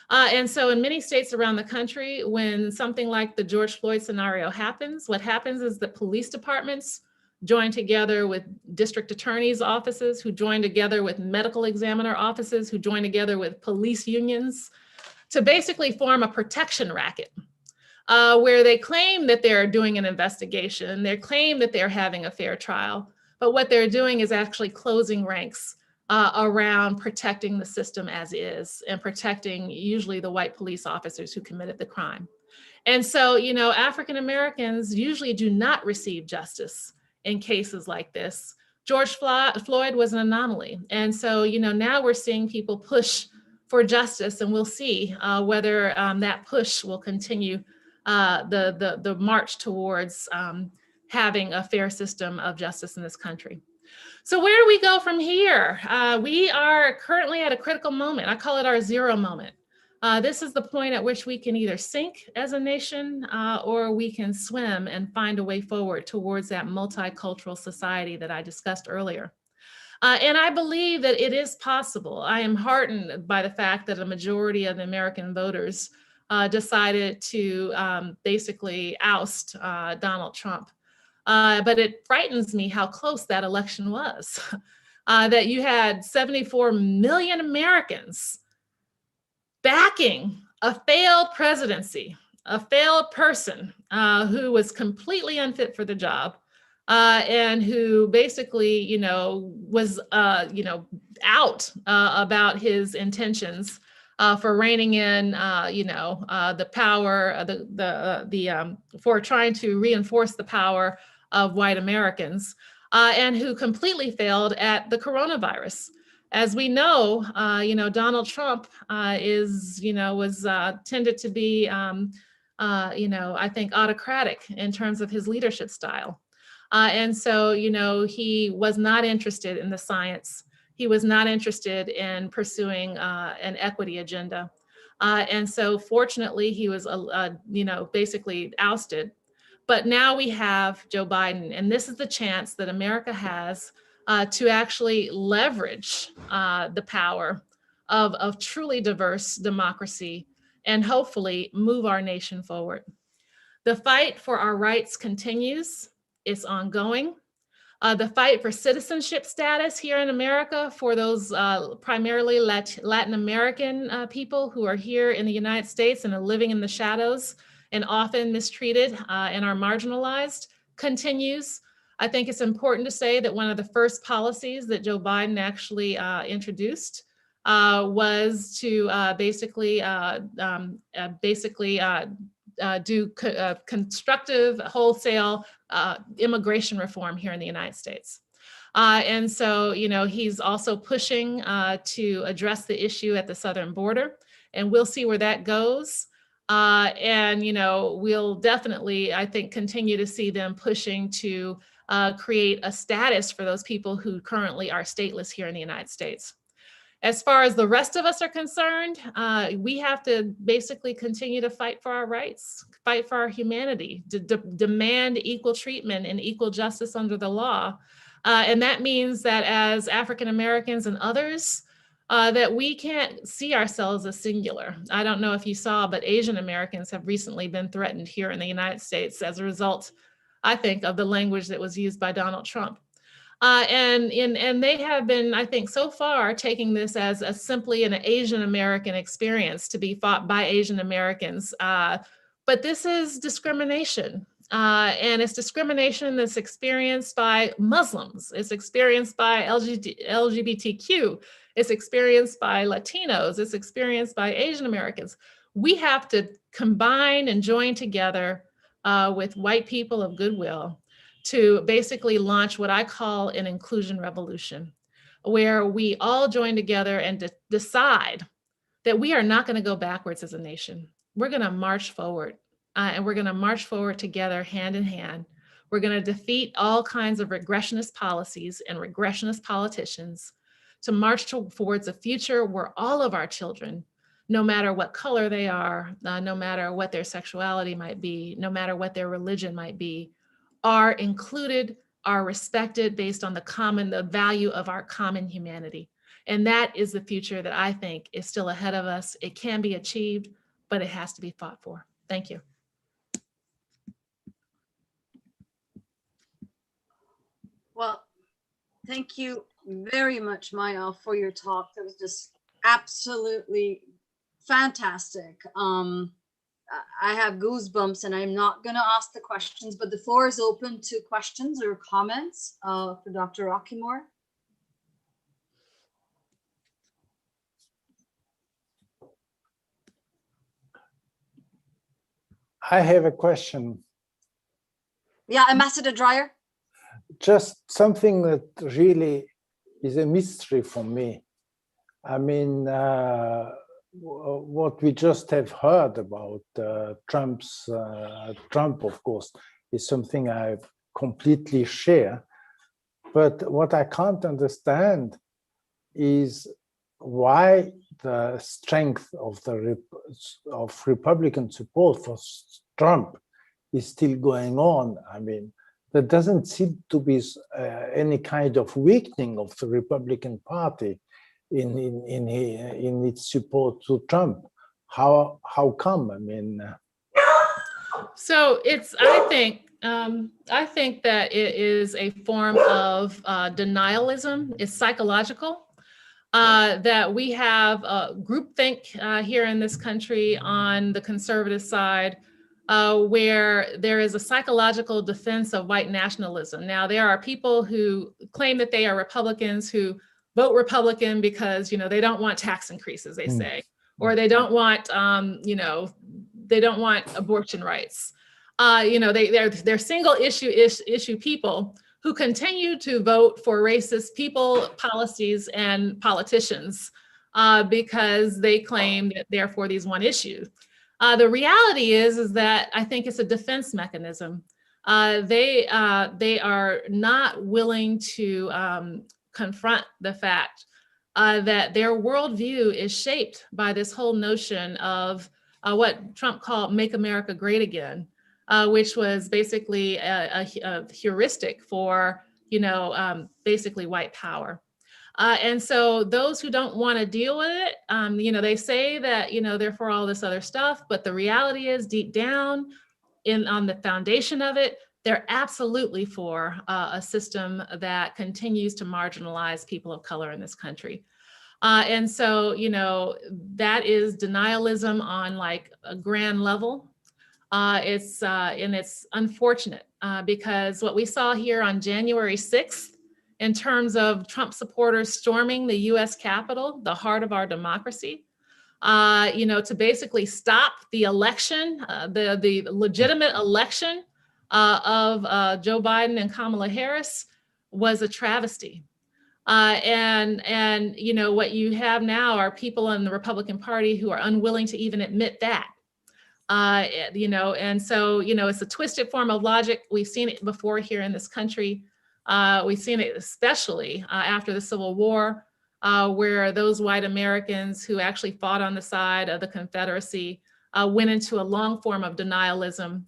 T: And so in many states around the country, when something like the George Floyd scenario happens, what happens is that police departments join together with district attorneys' offices, who join together with medical examiner offices, who join together with police unions, to basically form a protection racket where they claim that they're doing an investigation, they claim that they're having a fair trial, but what they're doing is actually closing ranks around protecting the system as is and protecting usually the white police officers who committed the crime. And so, African Americans usually do not receive justice in cases like this. George Floyd was an anomaly. And so, now we're seeing people push for justice, and we'll see whether that push will continue the march towards having a fair system of justice in this country. So where do we go from here? We are currently at a critical moment. I call it our zero moment. This is the point at which we can either sink as a nation or we can swim and find a way forward towards that multicultural society that I discussed earlier. And I believe that it is possible. I am heartened by the fact that a majority of the American voters decided to basically oust Donald Trump. But it frightens me how close that election was, that you had 74 million Americans backing a failed presidency, a failed person who was completely unfit for the job. And who basically, was, out about his intentions for reining in, the power, for trying to reinforce the power of white Americans, and who completely failed at the coronavirus. As we know, Donald Trump was tended to be, I think, autocratic in terms of his leadership style. And so, he was not interested in the science. He was not interested in pursuing an equity agenda. And so fortunately, he was, basically ousted. But now we have Joe Biden, and this is the chance that America has to actually leverage the power of truly diverse democracy and hopefully move our nation forward. The fight for our rights continues. It's ongoing. The fight for citizenship status here in America for those primarily Latin American people who are here in the United States and are living in the shadows and often mistreated and are marginalized continues. I think it's important to say that one of the first policies that Joe Biden actually introduced was to do constructive wholesale immigration reform here in the United States. And so, he's also pushing to address the issue at the southern border, and we'll see where that goes. And we'll definitely, I think, continue to see them pushing to create a status for those people who currently are stateless here in the United States. As far as the rest of us are concerned, we have to basically continue to fight for our rights, fight for our humanity, demand equal treatment and equal justice under the law. And that means that as African Americans and others, that we can't see ourselves as singular. I don't know if you saw, but Asian Americans have recently been threatened here in the United States as a result, I think, of the language that was used by Donald Trump. And they have been, I think, so far taking this as simply an Asian American experience to be fought by Asian Americans. But this is discrimination. And it's discrimination that's experienced by Muslims. It's experienced by LGBTQ. It's experienced by Latinos. It's experienced by Asian Americans. We have to combine and join together with white people of goodwill to basically launch what I call an inclusion revolution, where we all join together and decide that we are not going to go backwards as a nation. We're going to march forward, and we're going to march forward together hand in hand. We're going to defeat all kinds of regressionist policies and regressionist politicians to march towards a future where all of our children, no matter what color they are, no matter what their sexuality might be, no matter what their religion might be, are included, are respected based on the value of our common humanity. And that is the future that I think is still ahead of us. It can be achieved, but it has to be fought for. Thank you.
C: Well, thank you very much, Maya, for your talk. That was just absolutely fantastic. I have goosebumps, and I'm not going to ask the questions, but the floor is open to questions or comments for Dr. Rockeymoore.
O: I have a question.
C: Yeah, Ambassador Dreyer.
O: Just something that really is a mystery for me. I mean, what we just have heard about Trump, of course, is something I completely share. But what I can't understand is why the strength of Republican support for Trump is still going on. I mean, there doesn't seem to be any kind of weakening of the Republican Party in its support to Trump. How come? I mean,
T: so it's. I think that it is a form of denialism. It's psychological. That we have groupthink here in this country on the conservative side, where there is a psychological defense of white nationalism. Now, there are people who claim that they are Republicans who vote Republican because, they don't want tax increases, they say, or they don't want, they don't want abortion rights. They're single issue people who continue to vote for racist people, policies, and politicians because they claim that they're for these one issue. The reality is that I think it's a defense mechanism. They are not willing to confront the fact that their worldview is shaped by this whole notion of what Trump called "Make America Great Again," which was basically a heuristic for, basically white power. And so those who don't want to deal with it, they say that, they're for all this other stuff, but the reality is deep down on the foundation of it, they're absolutely for a system that continues to marginalize people of color in this country. And so, you know, that is denialism on like a grand level. And it's unfortunate because what we saw here on January 6th, in terms of Trump supporters storming the US Capitol, the heart of our democracy, you know, to basically stop the election, the legitimate election of Joe Biden and Kamala Harris was a travesty. And you know, what you have now are people in the Republican Party who are unwilling to even admit that. You know, and so, you know, it's a twisted form of logic. We've seen it before here in this country. We've seen it especially after the Civil War, where those white Americans who actually fought on the side of the Confederacy went into a long form of denialism.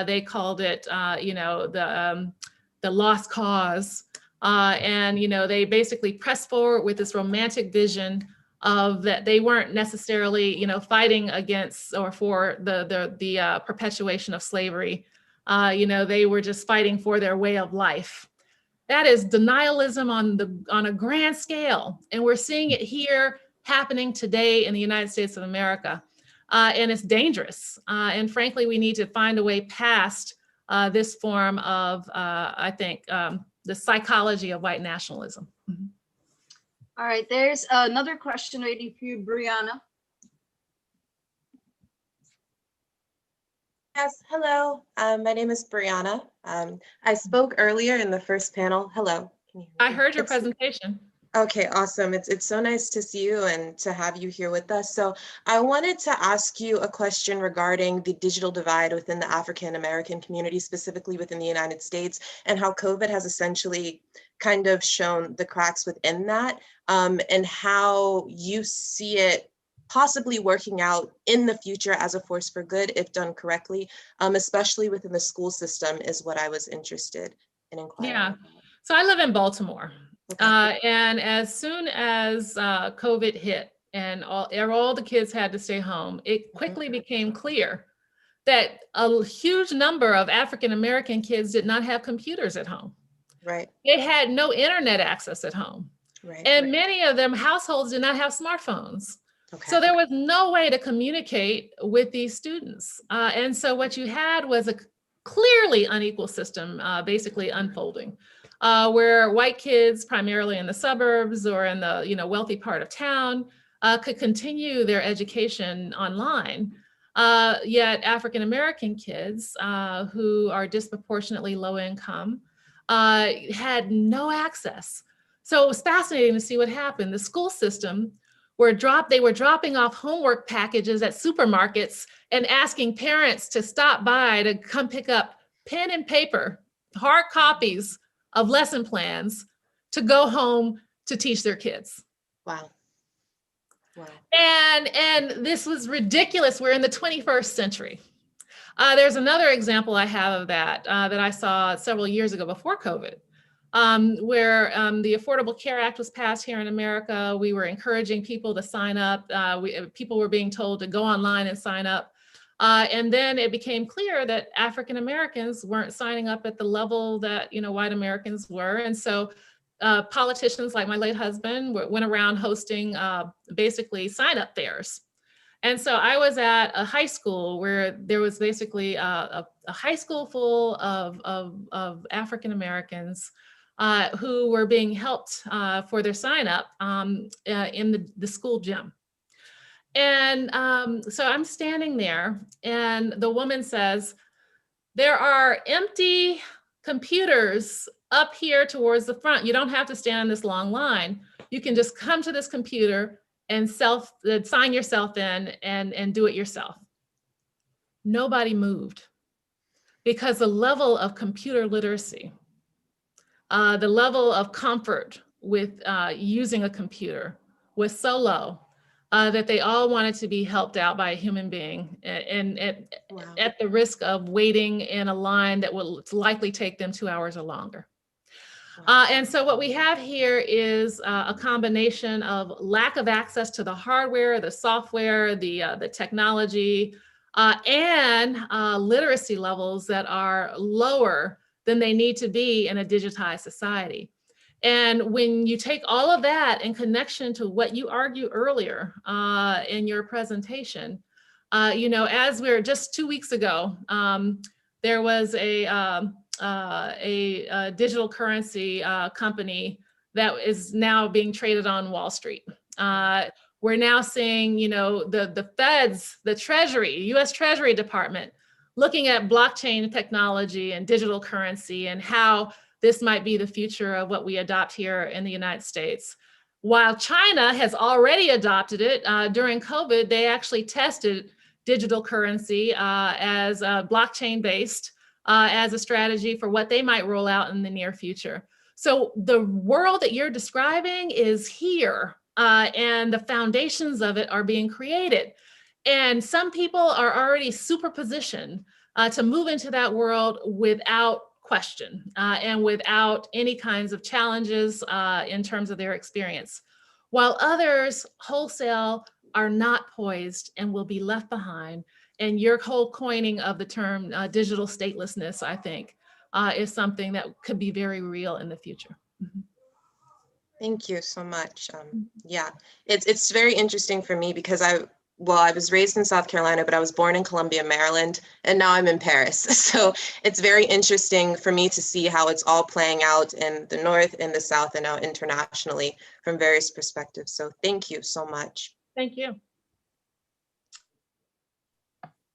T: They called it, you know, the lost cause. And, you know, they basically pressed forward with this romantic vision of that they weren't necessarily, you know, fighting against or for the perpetuation of slavery. You know, they were just fighting for their way of life. That is denialism on a grand scale. And we're seeing it here happening today in the United States of America. And it's dangerous. And frankly, we need to find a way past this form of, I think, the psychology of white nationalism. Mm-hmm.
C: All right, there's another question waiting for you, Brianna.
I: Yes, hello. My name is Brianna. I spoke earlier in the first panel. Hello. Can you hear me?
T: I heard your presentation.
I: Okay, awesome. It's so nice to see you and to have you here with us. So I wanted to ask you a question regarding the digital divide within the African American community, specifically within the United States, and how COVID has essentially kind of shown the cracks within that, and how you see it possibly working out in the future as a force for good if done correctly, especially within the school system is what I was interested in inquiring.
T: Yeah, so I live in Baltimore. And as soon as COVID hit and all the kids had to stay home, it quickly became clear that a huge number of African-American kids did not have computers at home.
I: Right.
T: They had no internet access at home.
I: Right.
T: And many of them households did not have smartphones. So there was no way to communicate with these students. And so what you had was a clearly unequal system basically unfolding, where white kids, primarily in the suburbs or in the wealthy part of town, could continue their education online. Yet African-American kids who are disproportionately low income had no access. So it was fascinating to see what happened. The school system they were dropping off homework packages at supermarkets and asking parents to stop by to come pick up pen and paper, hard copies of lesson plans to go home to teach their kids.
I: Wow. Wow.
T: And this was ridiculous. We're in the 21st century. There's another example I have of that that I saw several years ago before COVID. Where the Affordable Care Act was passed here in America. We were encouraging people to sign up. People were being told to go online and sign up. And then it became clear that African Americans weren't signing up at the level that white Americans were. And so politicians like my late husband went around hosting basically sign-up fairs. And so I was at a high school where there was basically a high school full of African Americans who were being helped for their sign up in the school gym. And so I'm standing there and the woman says, there are empty computers up here towards the front. You don't have to stand in this long line. You can just come to this computer and sign yourself in and do it yourself. Nobody moved because the level of computer literacy, the level of comfort with using a computer was so low that they all wanted to be helped out by a human being and at the risk of waiting in a line that will likely take them 2 hours or longer. And so what we have here is a combination of lack of access to the hardware, the software, the technology, and literacy levels that are lower than they need to be in a digitized society. And when you take all of that in connection to what you argued earlier in your presentation, as we're just 2 weeks ago, there was a digital currency company that is now being traded on Wall Street. We're now seeing, the feds, the Treasury, US Treasury Department, looking at blockchain technology and digital currency and how this might be the future of what we adopt here in the United States. While China has already adopted it, during COVID, they actually tested digital currency as blockchain-based as a strategy for what they might roll out in the near future. So the world that you're describing is here, and the foundations of it are being created. And some people are already super positioned to move into that world without question and without any kinds of challenges in terms of their experience, while others wholesale are not poised and will be left behind. And your whole coining of the term digital statelessness, I think, is something that could be very real in the future.
I: Thank you so much. Yeah, it's very interesting for me because I was raised in South Carolina, but I was born in Columbia, Maryland, and now I'm in Paris. So it's very interesting for me to see how it's all playing out in the North, in the South, and now internationally from various perspectives. So thank you so much.
T: Thank you.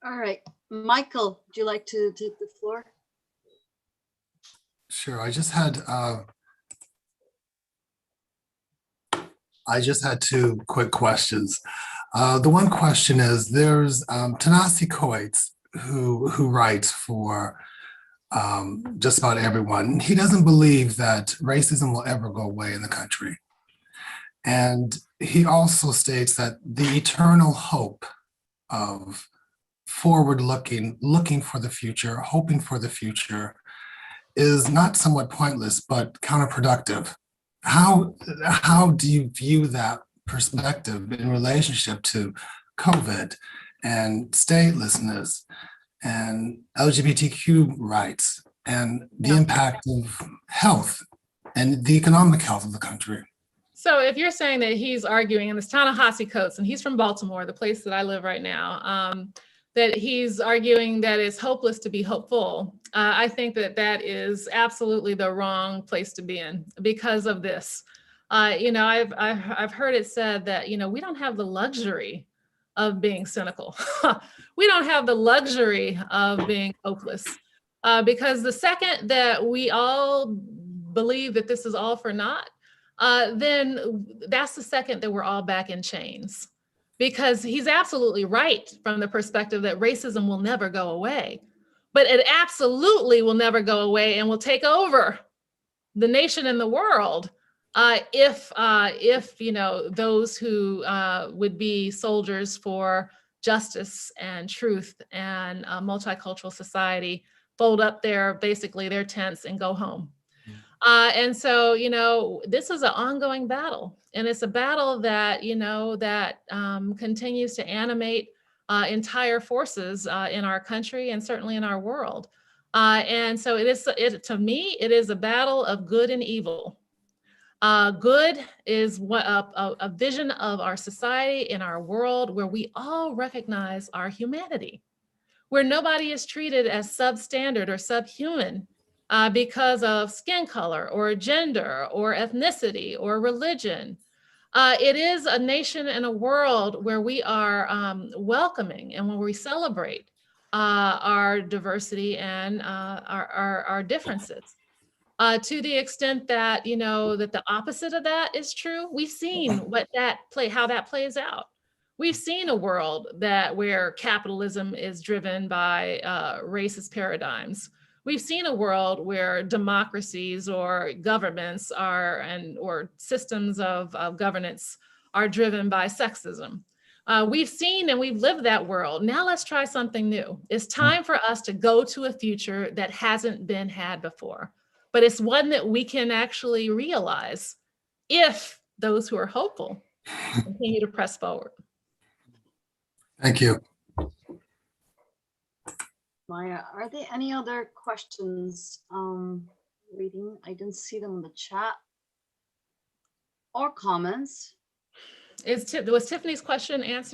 C: All right, Michael, would you like to take the floor?
U: Sure. I just had two quick questions. The one question is, there's Ta-Nehisi Coates who writes for just about everyone. He doesn't believe that racism will ever go away in the country. And he also states that the eternal hope of looking for the future, hoping for the future, is not somewhat pointless, but counterproductive. How do you view that perspective in relationship to COVID and statelessness and LGBTQ rights and the impact of health and the economic health of the country?
T: So if you're saying that he's arguing, and it's Ta-Nehisi Coates, and he's from Baltimore, the place that I live right now, that he's arguing that it's hopeless to be hopeful, I think that is absolutely the wrong place to be in because of this. I've heard it said that, we don't have the luxury of being cynical. We don't have the luxury of being hopeless because the second that we all believe that this is all for naught, then that's the second that we're all back in chains. Because he's absolutely right from the perspective that racism will never go away, but it absolutely will never go away and will take over the nation and the world if those who would be soldiers for justice and truth and a multicultural society fold up their tents and go home. And so, this is an ongoing battle, and it's a battle that, continues to animate entire forces in our country and certainly in our world. And so to me, it is a battle of good and evil. Good is a vision of our society and our world where we all recognize our humanity, where nobody is treated as substandard or subhuman because of skin color or gender or ethnicity or religion. It is a nation and a world where we are welcoming and where we celebrate our diversity and our differences. To the extent that, that the opposite of that is true, we've seen how that plays out. We've seen a world where capitalism is driven by racist paradigms. We've seen a world where democracies or governments or systems of governance are driven by sexism. We've seen and we've lived that world. Now let's try something new. It's time for us to go to a future that hasn't been had before, but it's one that we can actually realize if those who are hopeful continue to press forward.
U: Thank you.
C: Maya, are there any other questions? Reading, I didn't see them in the chat or comments.
T: Was Tiffany's question asked?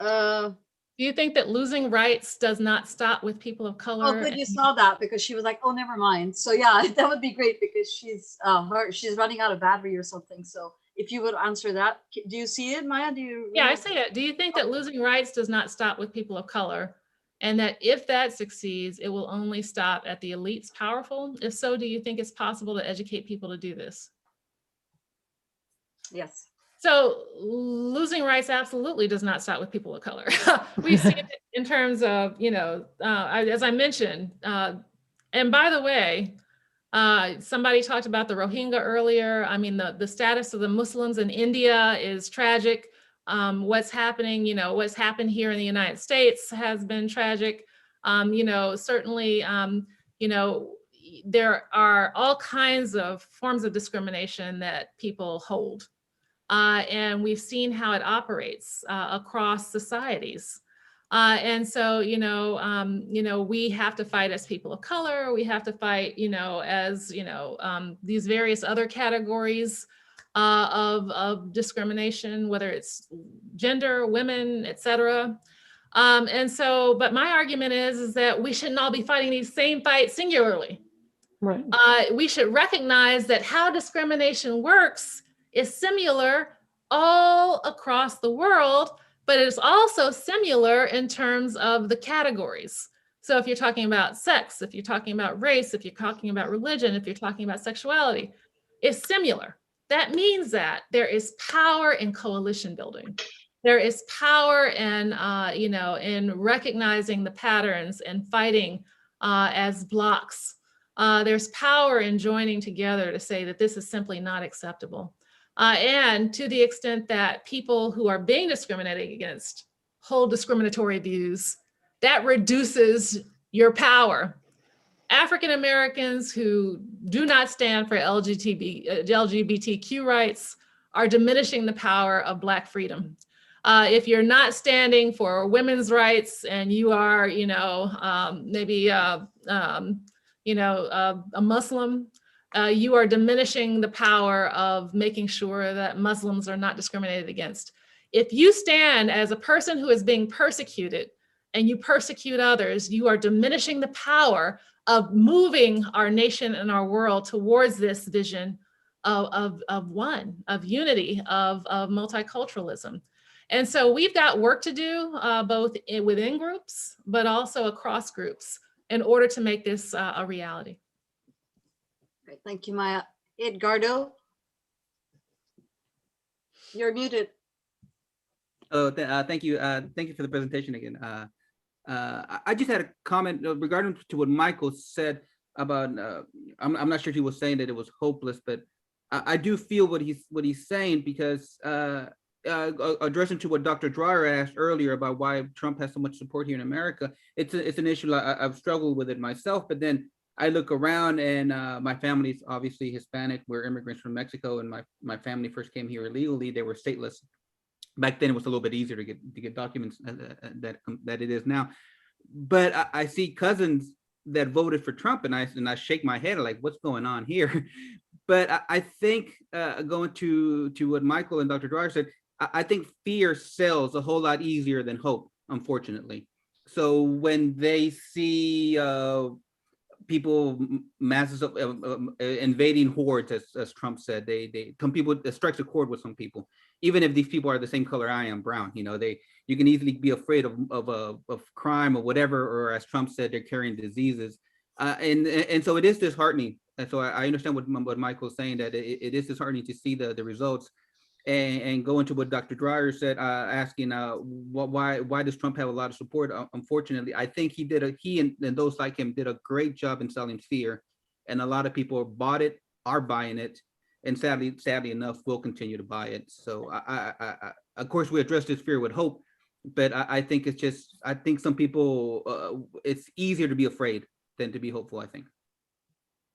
T: Do you think that losing rights does not stop with people of color?
C: Oh, good, you saw that, because she was like, "Oh, never mind." So yeah, that would be great, because she's running out of battery or something. So if you would answer that, do you see it, Maya? Do you?
T: Yeah, I see it. Do you think that losing rights does not stop with people of color, and that if that succeeds, it will only stop at the elites powerful? If so, do you think it's possible to educate people to do this?
C: Yes.
T: So losing rights absolutely does not stop with people of color. We see it in terms of, you know, as I mentioned, and by the way, somebody talked about the Rohingya earlier. I mean, the status of the Muslims in India is tragic. What's happening, you know, what's happened here in the United States has been tragic. You know, certainly, you know, there are all kinds of forms of discrimination that people hold. And we've seen how it operates across societies. And so, you know, we have to fight as people of color. We have to fight, you know, as, you know, these various other categories of discrimination, whether it's gender, women, et cetera. And so, but my argument is that we shouldn't all be fighting these same fights singularly.
J: Right.
T: We should recognize that how discrimination works is similar all across the world, but it's also similar in terms of the categories. So if you're talking about sex, if you're talking about race, if you're talking about religion, if you're talking about sexuality, it's similar. That means that there is power in coalition building. There is power in, you know, in recognizing the patterns and fighting as blocks. There's power in joining together to say that this is simply not acceptable. And to the extent that people who are being discriminated against hold discriminatory views, that reduces your power. African Americans who do not stand for LGBTQ rights are diminishing the power of Black freedom. If you're not standing for women's rights and you are, you know, maybe, you know, a Muslim, you are diminishing the power of making sure that Muslims are not discriminated against. If you stand as a person who is being persecuted and you persecute others, you are diminishing the power of moving our nation and our world towards this vision of unity, of multiculturalism. And so we've got work to do both within groups, but also across groups in order to make this a reality.
C: Great, thank you, Maya. Edgardo, you're muted.
D: Oh, thank you. Thank you for the presentation again. I just had a comment regarding to what Michael said about. I'm not sure if he was saying that it was hopeless, but I do feel what he's saying, because addressing to what Dr. Dreyer asked earlier about why Trump has so much support here in America, it's an issue I've struggled with it myself. But then I look around, and my family's obviously Hispanic. We're immigrants from Mexico, and my family first came here illegally. They were stateless. Back then, it was a little bit easier to get documents that it is now. But I see cousins that voted for Trump, and I shake my head like, what's going on here? But I think going to what Michael and Dr. Dreyer said, I think fear sells a whole lot easier than hope, unfortunately. So when they see people, masses of invading hordes, as Trump said, some people, it strikes a chord with some people, even if these people are the same color I am, brown. You know, you can easily be afraid of crime or whatever, or as Trump said, they're carrying diseases, and so it is disheartening. And so I understand what Michael's saying, that it is disheartening to see the results. And go into what Dr. Dreyer said, asking why does Trump have a lot of support? Unfortunately, I think he and those like him did a great job in selling fear, and a lot of people bought it, are buying it, and sadly enough will continue to buy it. So I of course we address this fear with hope, but I think it's just, I think some people it's easier to be afraid than to be hopeful, I think.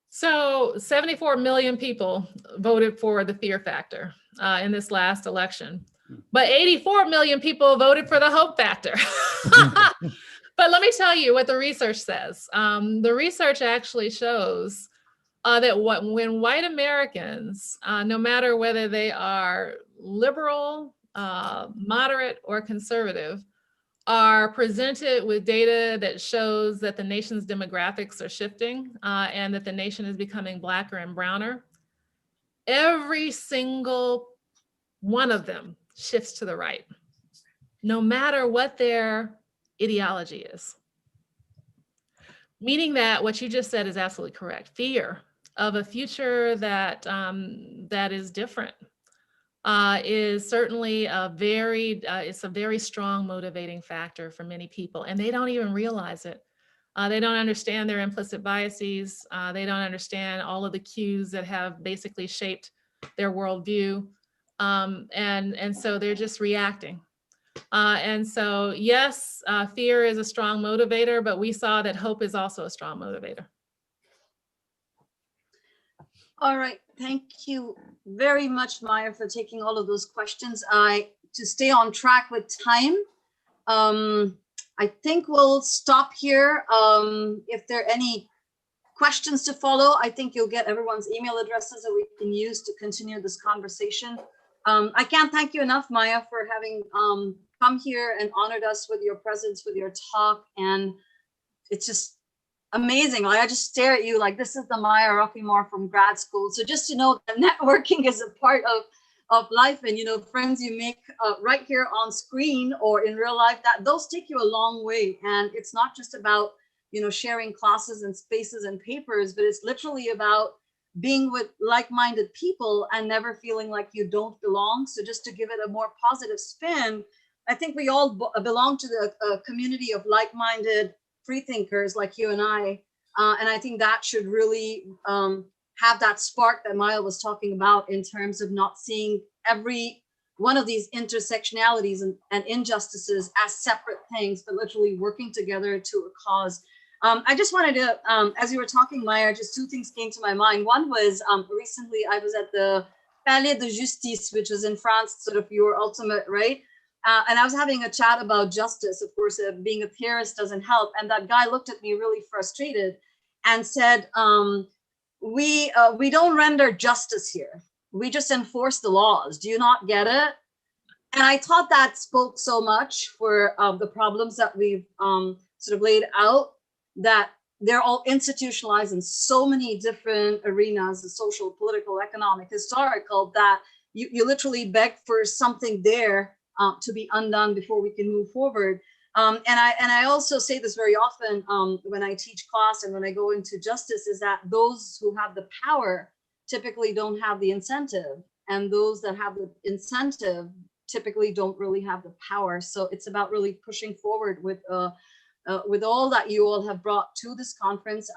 T: So 74 million people voted for the fear factor in this last election. but 84 million people voted for the hope factor. But let me tell you what the research says. The research actually shows that when white Americans, no matter whether they are liberal, moderate, or conservative, are presented with data that shows that the nation's demographics are shifting and that the nation is becoming blacker and browner, every single one of them shifts to the right, no matter what their ideology is. Meaning that what you just said is absolutely correct. Fear of a future that, that is different is certainly it's a very strong motivating factor for many people, and they don't even realize it. They don't understand their implicit biases. They don't understand all of the cues that have basically shaped their worldview. And so they're just reacting. And so, yes, fear is a strong motivator, but we saw that hope is also a strong motivator.
C: All right, thank you very much, Maya, for taking all of those questions. To stay on track with time, I think we'll stop here. If there are any questions to follow, I think you'll get everyone's email addresses that we can use to continue this conversation. I can't thank you enough, Maya, for having come here and honored us with your presence, with your talk. And it's just amazing. Like, I just stare at you like this is the Maya Rockimore from grad school. So just to know that networking is a part of life, and, you know, friends you make right here on screen or in real life, that those take you a long way. And it's not just about, you know, sharing classes and spaces and papers, but it's literally about being with like-minded people and never feeling like you don't belong. So just to give it a more positive spin, I think we all belong to the community of like-minded free thinkers like you and I. And I think that should really have that spark that Maya was talking about, in terms of not seeing every one of these intersectionalities and injustices as separate things, but literally working together to a cause. I just wanted to, as you were talking, Maya, just two things came to my mind. One was recently I was at the Palais de Justice, which is in France, sort of your ultimate, right? And I was having a chat about justice. Of course, being a theorist doesn't help. And that guy looked at me really frustrated and said, we don't render justice here. We just enforce the laws. Do you not get it? And I thought that spoke so much for the problems that we've sort of laid out, that they're all institutionalized in so many different arenas, the social, political, economic, historical, that you literally beg for something there to be undone before we can move forward. And I also say this very often when I teach class and when I go into justice, is that those who have the power typically don't have the incentive, and those that have the incentive typically don't really have the power. So it's about really pushing forward with all that you all have brought to this conference.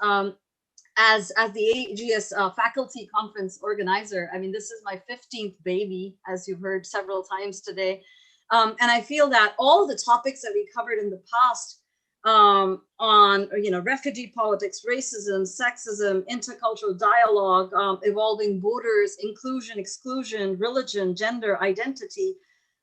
C: As the AGS faculty conference organizer, I mean, this is my 15th baby, as you've heard several times today. And I feel that all the topics that we covered in the past on, you know, refugee politics, racism, sexism, intercultural dialogue, evolving borders, inclusion, exclusion, religion, gender, identity.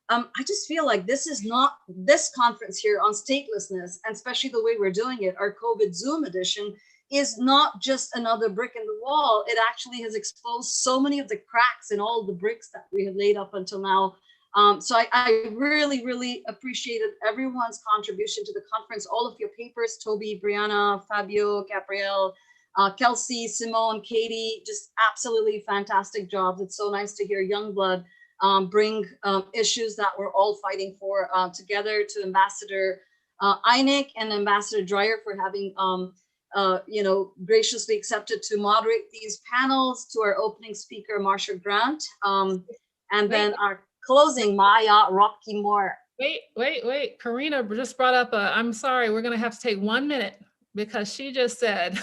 C: I just feel like this is not, this conference here on statelessness, and especially the way we're doing it, our COVID Zoom edition, is not just another brick in the wall. It actually has exposed so many of the cracks in all the bricks that we have laid up until now. So I really, really appreciated everyone's contribution to the conference, all of your papers, Toby, Brianna, Fabio, Gabrielle, Kelsey, Simone, Katie, just absolutely fantastic jobs. It's so nice to hear young blood bring issues that we're all fighting for together, to Ambassador Einig and Ambassador Dreyer for having you know, graciously accepted to moderate these panels, to our opening speaker, Marsha Grant, and then our closing, Maya Rockimore.
T: Wait. Karina just brought up I'm sorry, we're gonna have to take 1 minute, because she just said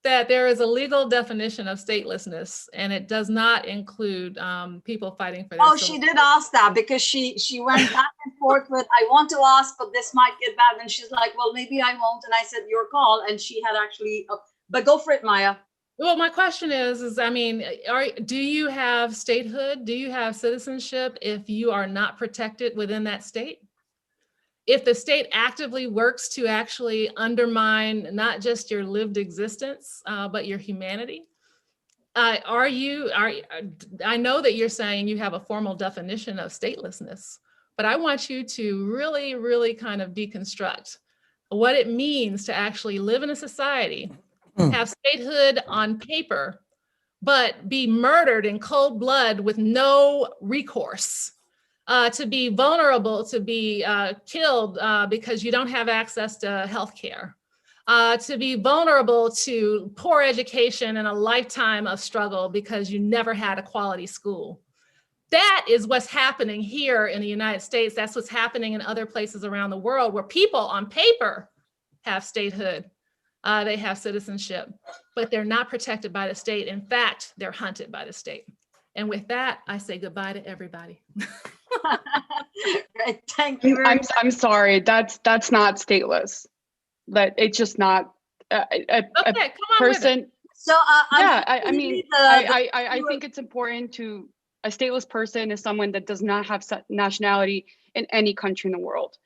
T: that there is a legal definition of statelessness, and it does not include people fighting for their
C: Oh, she did ask that, because she went back and forth with, I want to ask, but this might get bad. And she's like, well, maybe I won't. And I said, your call. And she had actually, but go for it, Maya.
T: Well, my question is, I mean, do you have statehood? Do you have citizenship if you are not protected within that state? If the state actively works to actually undermine not just your lived existence, but your humanity? I know that you're saying you have a formal definition of statelessness, but I want you to really, really kind of deconstruct what it means to actually live in a society, have statehood on paper, but be murdered in cold blood with no recourse, to be vulnerable, to be killed because you don't have access to health care, to be vulnerable to poor education and a lifetime of struggle because you never had a quality school. That is what's happening here in the United States. That's what's happening in other places around the world where people on paper have statehood. They have citizenship, but they're not protected by the state. In fact, they're hunted by the state. And with that, I say goodbye to everybody.
C: Right, thank you very much.
L: I'm sorry, that's not stateless. That it's just not a person.
C: So
L: yeah, I mean, I think it's important to, a stateless person is someone that does not have nationality in any country in the world.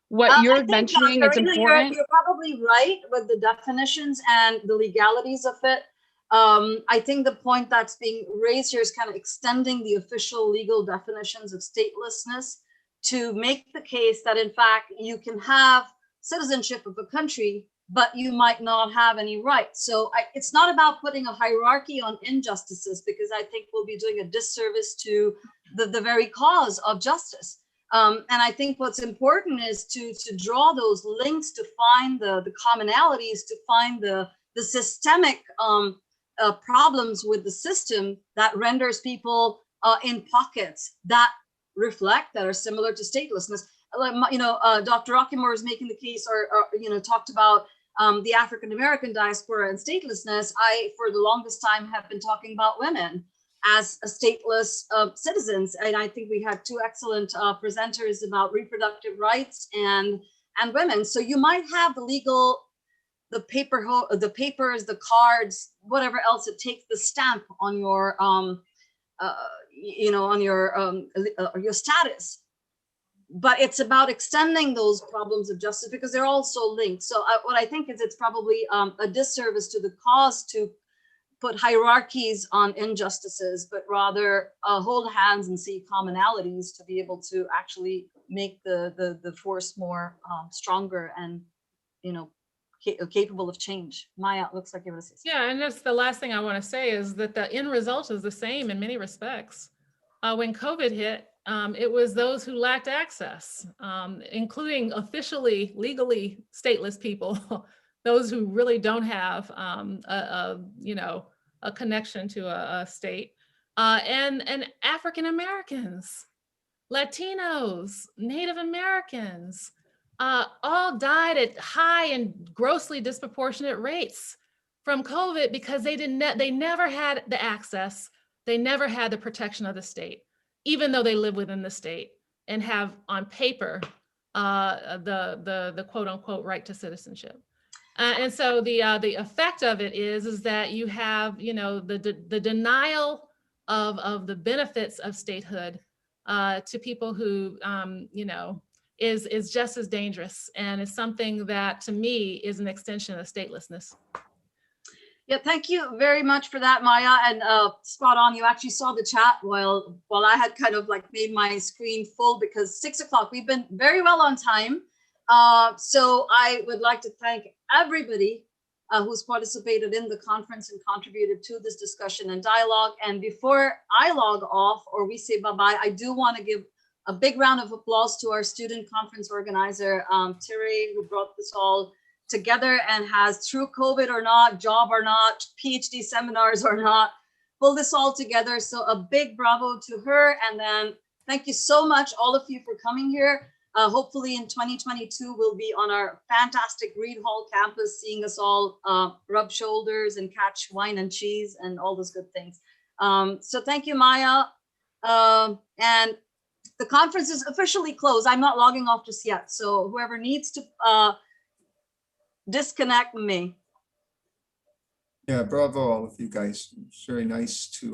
L: What you're mentioning is important.
C: You're probably right with the definitions and the legalities of it. I think the point that's being raised here is kind of extending the official legal definitions of statelessness to make the case that, in fact, you can have citizenship of a country, but you might not have any rights. So it's not about putting a hierarchy on injustices, because I think we'll be doing a disservice to the very cause of justice. And I think what's important is to draw those links, to find the commonalities, to find the systemic problems with the system that renders people in pockets that are similar to statelessness. Dr. Rockemore is making the case, or talked about the African-American diaspora and statelessness. I, for the longest time, have been talking about women as stateless citizens. And I think we had two excellent presenters about reproductive rights and women. So you might have the legal, the papers, the cards, whatever else it takes, the stamp on your, on your status. But it's about extending those problems of justice because they're all so linked. So what I think is it's probably a disservice to the cause to put hierarchies on injustices, but rather hold hands and see commonalities to be able to actually make the force more stronger and, capable of change. Maya, looks like you want to say something.
T: Yeah, and that's the last thing I want to say is that the end result is the same in many respects. When COVID hit, it was those who lacked access, including officially, legally stateless people, those who really don't have a connection to a state, and African Americans, Latinos, Native Americans, all died at high and grossly disproportionate rates from COVID because they never had the access, they never had the protection of the state, even though they live within the state and have on paper the quote unquote right to citizenship. And so the effect of it is that you have, the denial of the benefits of statehood to people who, is just as dangerous, and is something that to me is an extension of statelessness.
C: Yeah, thank you very much for that, Maya. And spot on, you actually saw the chat while I had kind of like made my screen full because 6 o'clock, we've been very well on time. So I would like to thank everybody who's participated in the conference and contributed to this discussion and dialogue. And before I log off or we say bye-bye, I do want to give a big round of applause to our student conference organizer, Terry, who brought this all together and has, through COVID or not, job or not, PhD seminars or not, pulled this all together. So a big bravo to her. And then thank you so much, all of you, for coming here. Hopefully in 2022, we'll be on our fantastic Reed Hall campus, seeing us all rub shoulders and catch wine and cheese and all those good things. So thank you, Maya. And the conference is officially closed. I'm not logging off just yet. So whoever needs to disconnect me.
N: Yeah, bravo, all of you guys. It's very nice to